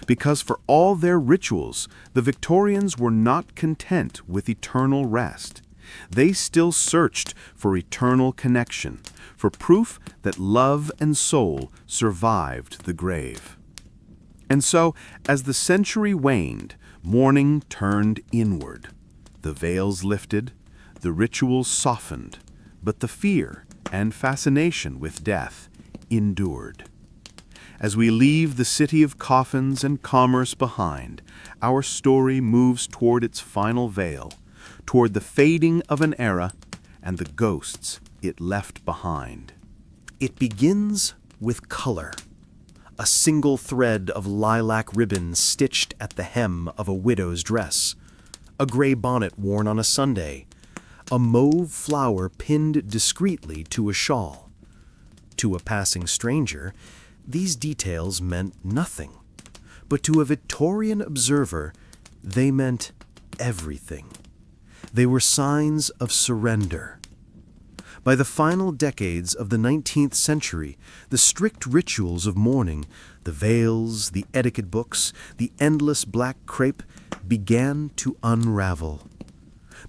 Because for all their rituals, the Victorians were not content with eternal rest. They still searched for eternal connection, for proof that love and soul survived the grave. And so, as the century waned, mourning turned inward. The veils lifted, the rituals softened, but the fear and fascination with death endured. As we leave the city of coffins and commerce behind, our story moves toward its final veil, toward the fading of an era and the ghosts it left behind. It begins with color. A single thread of lilac ribbon stitched at the hem of a widow's dress, a gray bonnet worn on a Sunday, a mauve flower pinned discreetly to a shawl. To a passing stranger, these details meant nothing, but to a Victorian observer, they meant everything. They were signs of surrender. By the final decades of the 19th century, the strict rituals of mourning, the veils, the etiquette books, the endless black crepe, began to unravel.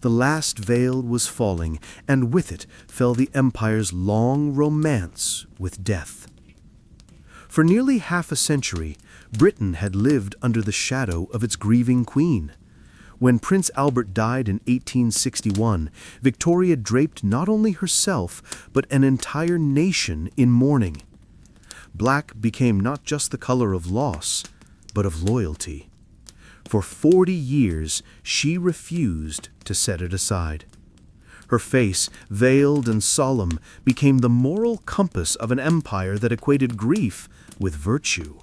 The last veil was falling, and with it fell the empire's long romance with death. For nearly half a century, Britain had lived under the shadow of its grieving queen. When Prince Albert died in 1861, Victoria draped not only herself, but an entire nation in mourning. Black became not just the color of loss, but of loyalty. For 40 years, she refused to set it aside. Her face, veiled and solemn, became the moral compass of an empire that equated grief with virtue.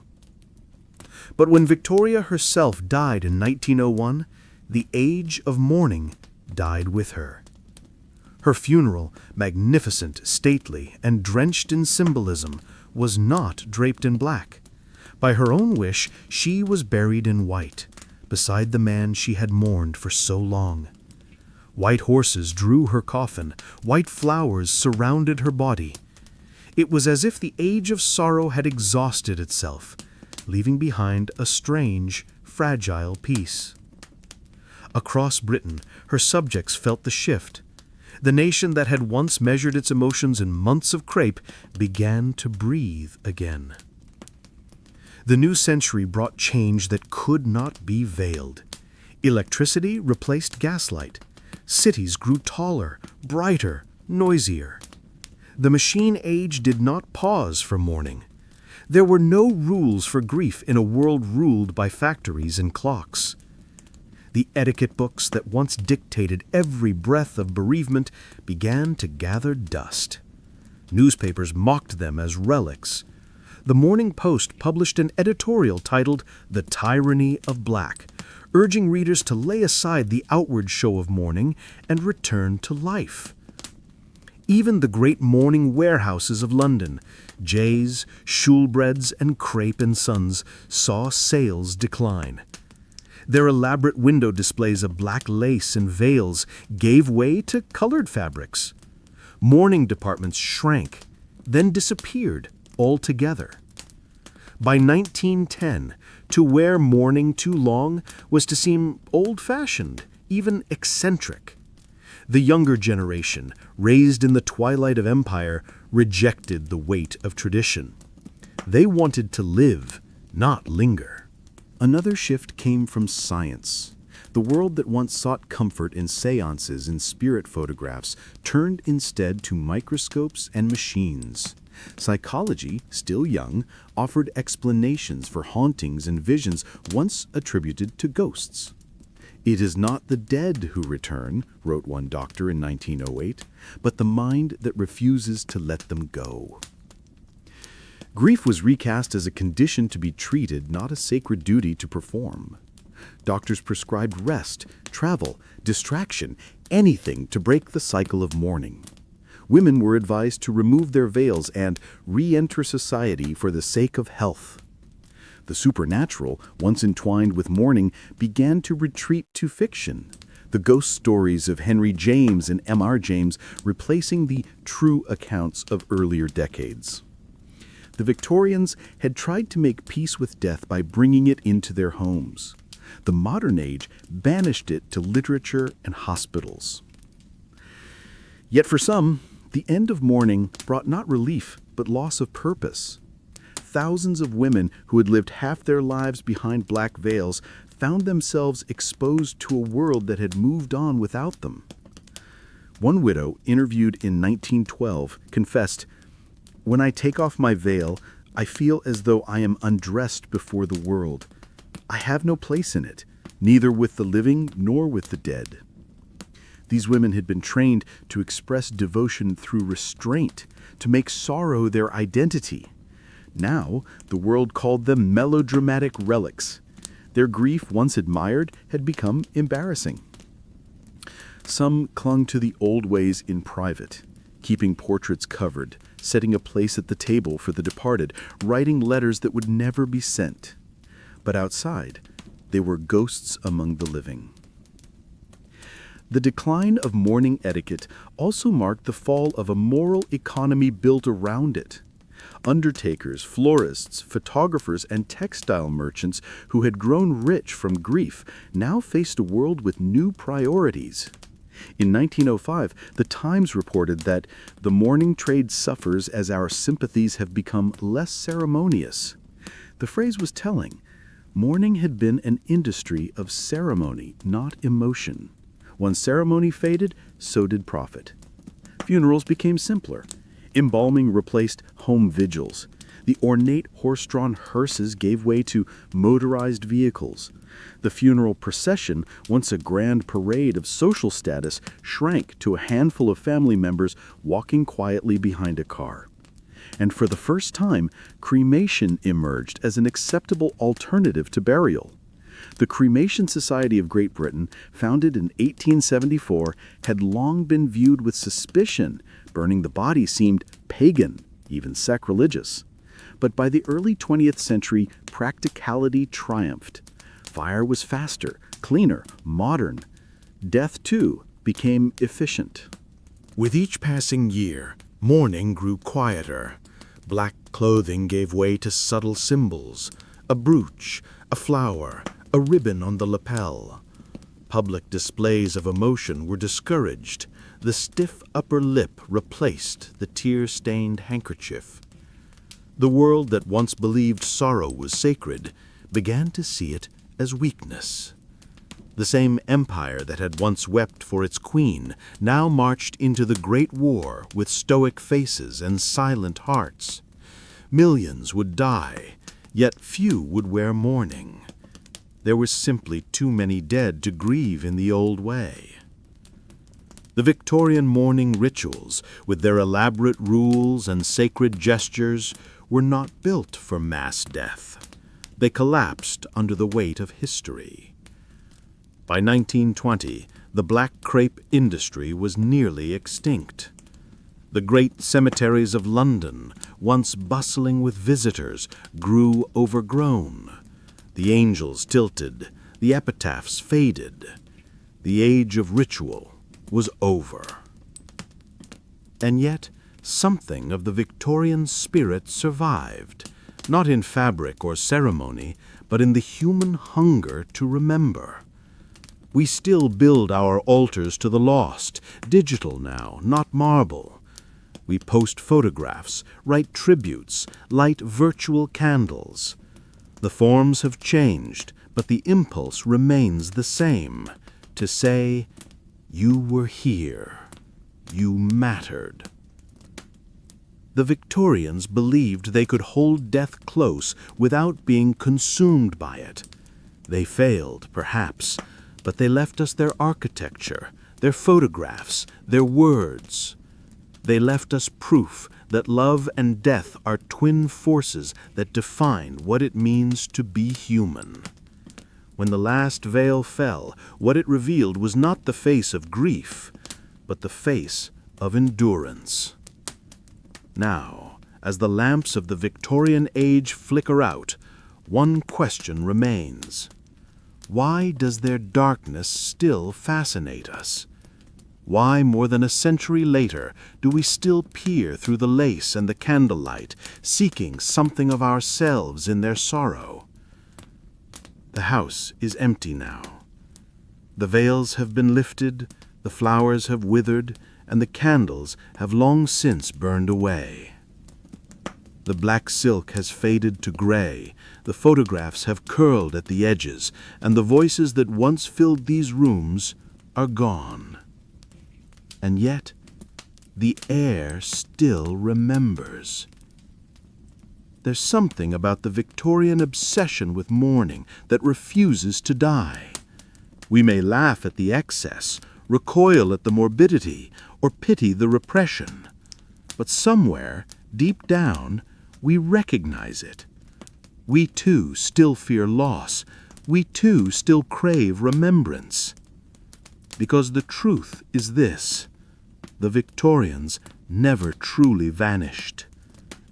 But when Victoria herself died in 1901, the age of mourning died with her. Her funeral, magnificent, stately, and drenched in symbolism, was not draped in black. By her own wish, she was buried in white, beside the man she had mourned for so long. White horses drew her coffin, white flowers surrounded her body. It was as if the age of sorrow had exhausted itself, leaving behind a strange, fragile peace. Across Britain, her subjects felt the shift. The nation that had once measured its emotions in months of crepe began to breathe again. The new century brought change that could not be veiled. Electricity replaced gaslight. Cities grew taller, brighter, noisier. The machine age did not pause for mourning. There were no rules for grief in a world ruled by factories and clocks. The etiquette books that once dictated every breath of bereavement began to gather dust. Newspapers mocked them as relics. The Morning Post published an editorial titled "The Tyranny of Black," urging readers to lay aside the outward show of mourning and return to life. Even the great mourning warehouses of London, Jay's, Shoolbred's, and Crepe and Sons, saw sales decline. Their elaborate window displays of black lace and veils gave way to colored fabrics. Mourning departments shrank, then disappeared altogether. By 1910, to wear mourning too long was to seem old-fashioned, even eccentric. The younger generation, raised in the twilight of empire, rejected the weight of tradition. They wanted to live, not linger. Another shift came from science. The world that once sought comfort in séances and spirit photographs turned instead to microscopes and machines. Psychology, still young, offered explanations for hauntings and visions once attributed to ghosts. "It is not the dead who return," wrote one doctor in 1908, "but the mind that refuses to let them go." Grief was recast as a condition to be treated, not a sacred duty to perform. Doctors prescribed rest, travel, distraction, anything to break the cycle of mourning. Women were advised to remove their veils and re-enter society for the sake of health. The supernatural, once entwined with mourning, began to retreat to fiction. The ghost stories of Henry James and M.R. James replacing the true accounts of earlier decades. The Victorians had tried to make peace with death by bringing it into their homes. The modern age banished it to literature and hospitals. Yet for some, the end of mourning brought not relief, but loss of purpose. Thousands of women who had lived half their lives behind black veils found themselves exposed to a world that had moved on without them. One widow, interviewed in 1912, confessed, "When I take off my veil, I feel as though I am undressed before the world. I have no place in it, neither with the living nor with the dead." These women had been trained to express devotion through restraint, to make sorrow their identity. Now, the world called them melodramatic relics. Their grief, once admired, had become embarrassing. Some clung to the old ways in private, keeping portraits covered, setting a place at the table for the departed, writing letters that would never be sent. But outside, they were ghosts among the living. The decline of mourning etiquette also marked the fall of a moral economy built around it. Undertakers, florists, photographers, and textile merchants who had grown rich from grief now faced a world with new priorities. In 1905, the Times reported that the mourning trade suffers as our sympathies have become less ceremonious. The phrase was telling. Mourning had been an industry of ceremony, not emotion. When ceremony faded, so did profit. Funerals became simpler. Embalming replaced home vigils. The ornate horse-drawn hearses gave way to motorized vehicles. The funeral procession, once a grand parade of social status, shrank to a handful of family members walking quietly behind a car. And for the first time, cremation emerged as an acceptable alternative to burial. The Cremation Society of Great Britain, founded in 1874, had long been viewed with suspicion. Burning the body seemed pagan, even sacrilegious. But by the early 20th century, practicality triumphed. Fire was faster, cleaner, modern. Death, too, became efficient. With each passing year, mourning grew quieter. Black clothing gave way to subtle symbols, a brooch, a flower, a ribbon on the lapel. Public displays of emotion were discouraged. The stiff upper lip replaced the tear-stained handkerchief. The world that once believed sorrow was sacred began to see it as weakness. The same empire that had once wept for its queen now marched into the Great War with stoic faces and silent hearts. Millions would die, yet few would wear mourning. There were simply too many dead to grieve in the old way. The Victorian mourning rituals, with their elaborate rules and sacred gestures, were not built for mass death. They collapsed under the weight of history. By 1920, the black crepe industry was nearly extinct. The great cemeteries of London, once bustling with visitors, grew overgrown. The angels tilted, the epitaphs faded. The age of ritual was over. And yet, something of the Victorian spirit survived, not in fabric or ceremony, but in the human hunger to remember. We still build our altars to the lost, digital now, not marble. We post photographs, write tributes, light virtual candles. The forms have changed, but the impulse remains the same, to say, "You were here. You mattered." The Victorians believed they could hold death close without being consumed by it. They failed, perhaps, but they left us their architecture, their photographs, their words. They left us proof that love and death are twin forces that define what it means to be human. When the last veil fell, what it revealed was not the face of grief, but the face of endurance. Now, as the lamps of the Victorian age flicker out, one question remains. Why does their darkness still fascinate us? Why, more than a century later, do we still peer through the lace and the candlelight, seeking something of ourselves in their sorrow? The house is empty now. The veils have been lifted, the flowers have withered, and the candles have long since burned away. The black silk has faded to gray, the photographs have curled at the edges, and the voices that once filled these rooms are gone. And yet, the air still remembers. There's something about the Victorian obsession with mourning that refuses to die. We may laugh at the excess, recoil at the morbidity, or pity the repression. But somewhere, deep down, we recognize it. We too still fear loss. We too still crave remembrance. Because the truth is this: the Victorians never truly vanished.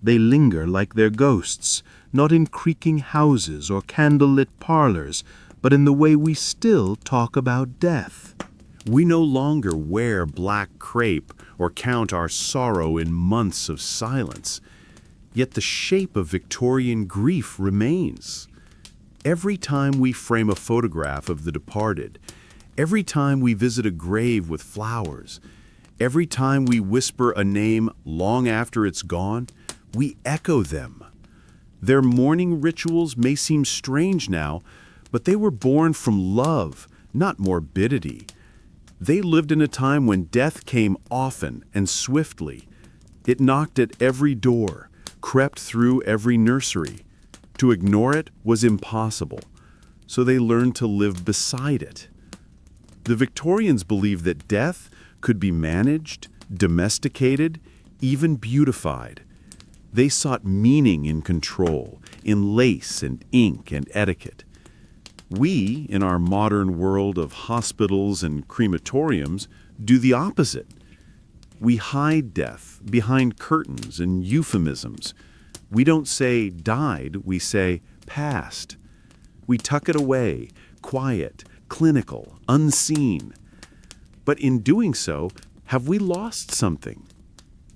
They linger like their ghosts, not in creaking houses or candle-lit parlors, but in the way we still talk about death. We no longer wear black crepe or count our sorrow in months of silence. Yet the shape of Victorian grief remains. Every time we frame a photograph of the departed, Every time we visit a grave with flowers, every time we whisper a name long after it's gone, we echo them. Their mourning rituals may seem strange now, but they were born from love, not morbidity. They lived in a time when death came often and swiftly. It knocked at every door, crept through every nursery. To ignore it was impossible, so they learned to live beside it. The Victorians believed that death could be managed, domesticated, even beautified. They sought meaning in control, in lace and ink and etiquette. We, in our modern world of hospitals and crematoriums, do the opposite. We hide death behind curtains and euphemisms. We don't say died, we say passed. We tuck it away, quiet, clinical, unseen. But in doing so, have we lost something?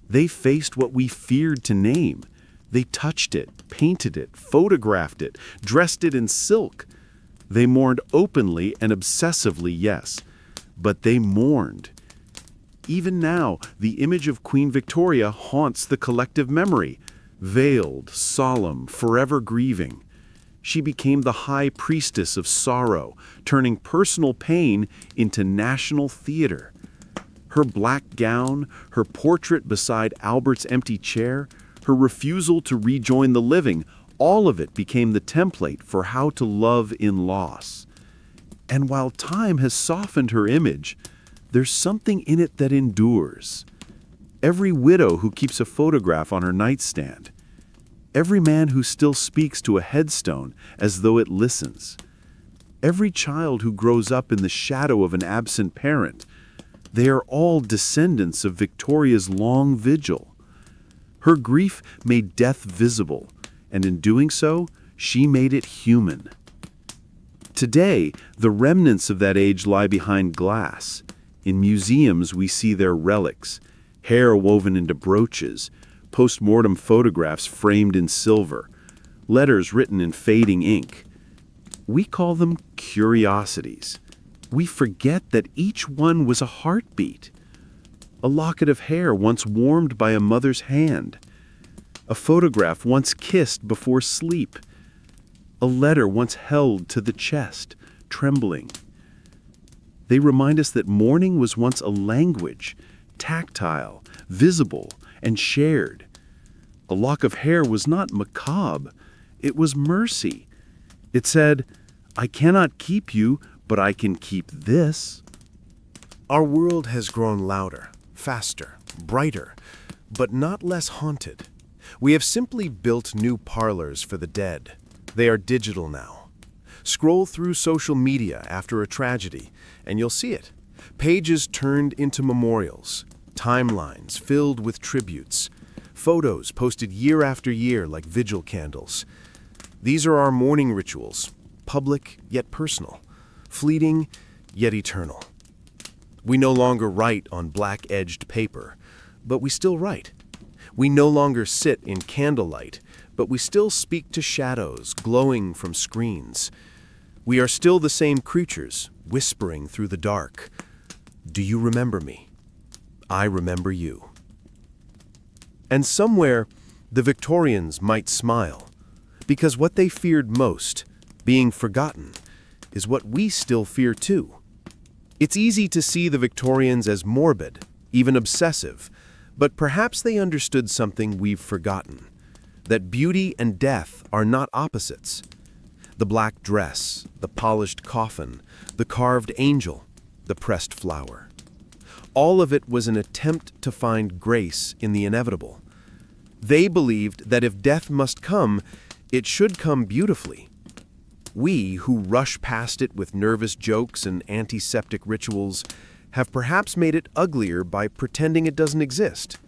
They faced what we feared to name. They touched it, painted it, photographed it, dressed it in silk. They mourned openly and obsessively, yes, but they mourned. Even now, the image of Queen Victoria haunts the collective memory, veiled, solemn, forever grieving. She became the high priestess of sorrow, turning personal pain into national theater. Her black gown, her portrait beside Albert's empty chair, her refusal to rejoin the living, all of it became the template for how to love in loss. And while time has softened her image, there's something in it that endures. Every widow who keeps a photograph on her nightstand, every man who still speaks to a headstone as though it listens, every child who grows up in the shadow of an absent parent, they are all descendants of Victoria's long vigil. Her grief made death visible, and in doing so, she made it human. Today, the remnants of that age lie behind glass. In museums, we see their relics, hair woven into brooches, post-mortem photographs framed in silver, letters written in fading ink. We call them curiosities. We forget that each one was a heartbeat. A locket of hair once warmed by a mother's hand. A photograph once kissed before sleep. A letter once held to the chest, trembling. They remind us that mourning was once a language, tactile, visible, and shared. A lock of hair was not macabre, it was mercy. It said, "I cannot keep you, but I can keep this." Our world has grown louder, faster, brighter, but not less haunted. We have simply built new parlors for the dead. They are digital now. Scroll through social media after a tragedy, and you'll see it. Pages turned into memorials, timelines filled with tributes, photos posted year after year like vigil candles. These are our mourning rituals, public yet personal, fleeting yet eternal. We no longer write on black-edged paper, but we still write. We no longer sit in candlelight, but we still speak to shadows glowing from screens. We are still the same creatures, whispering through the dark. Do you remember me? I remember you. And somewhere, the Victorians might smile, because what they feared most, being forgotten, is what we still fear too. It's easy to see the Victorians as morbid, even obsessive, but perhaps they understood something we've forgotten, that beauty and death are not opposites. The black dress, the polished coffin, the carved angel, the pressed flower. All of it was an attempt to find grace in the inevitable. They believed that if death must come, it should come beautifully. We, who rush past it with nervous jokes and antiseptic rituals, have perhaps made it uglier by pretending it doesn't exist.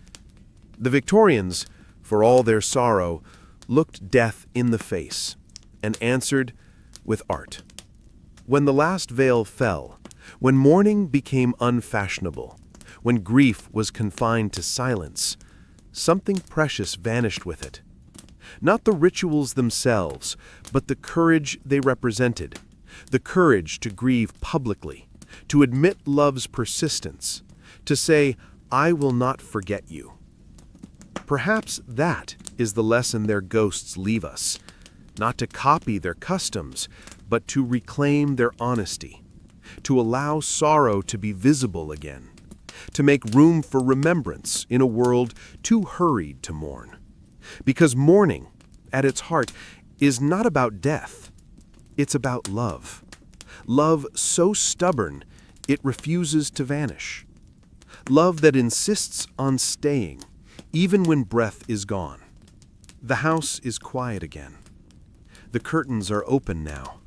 The Victorians, for all their sorrow, looked death in the face and answered with art. When the last veil fell, when mourning became unfashionable, when grief was confined to silence, something precious vanished with it. Not the rituals themselves, but the courage they represented, the courage to grieve publicly, to admit love's persistence, to say, "I will not forget you." Perhaps that is the lesson their ghosts leave us, not to copy their customs, but to reclaim their honesty, to allow sorrow to be visible again, to make room for remembrance in a world too hurried to mourn. Because mourning, at its heart, is not about death. It's about love. Love so stubborn it refuses to vanish. Love that insists on staying, even when breath is gone. The house is quiet again. The curtains are open now.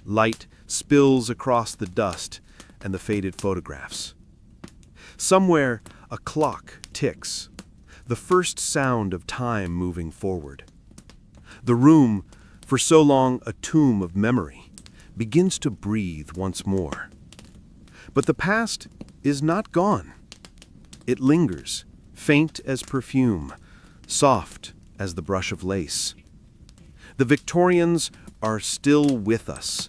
Light spills across the dust and the faded photographs. Somewhere, a clock ticks, the first sound of time moving forward. The room, for so long a tomb of memory, begins to breathe once more. But the past is not gone. It lingers, faint as perfume, soft as the brush of lace. The Victorians are still with us,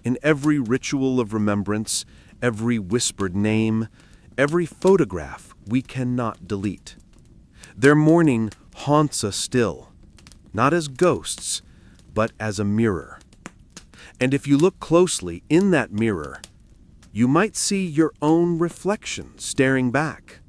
in every ritual of remembrance, every whispered name, every photograph we cannot delete. Their mourning haunts us still, not as ghosts, but as a mirror. And if you look closely in that mirror, you might see your own reflection staring back.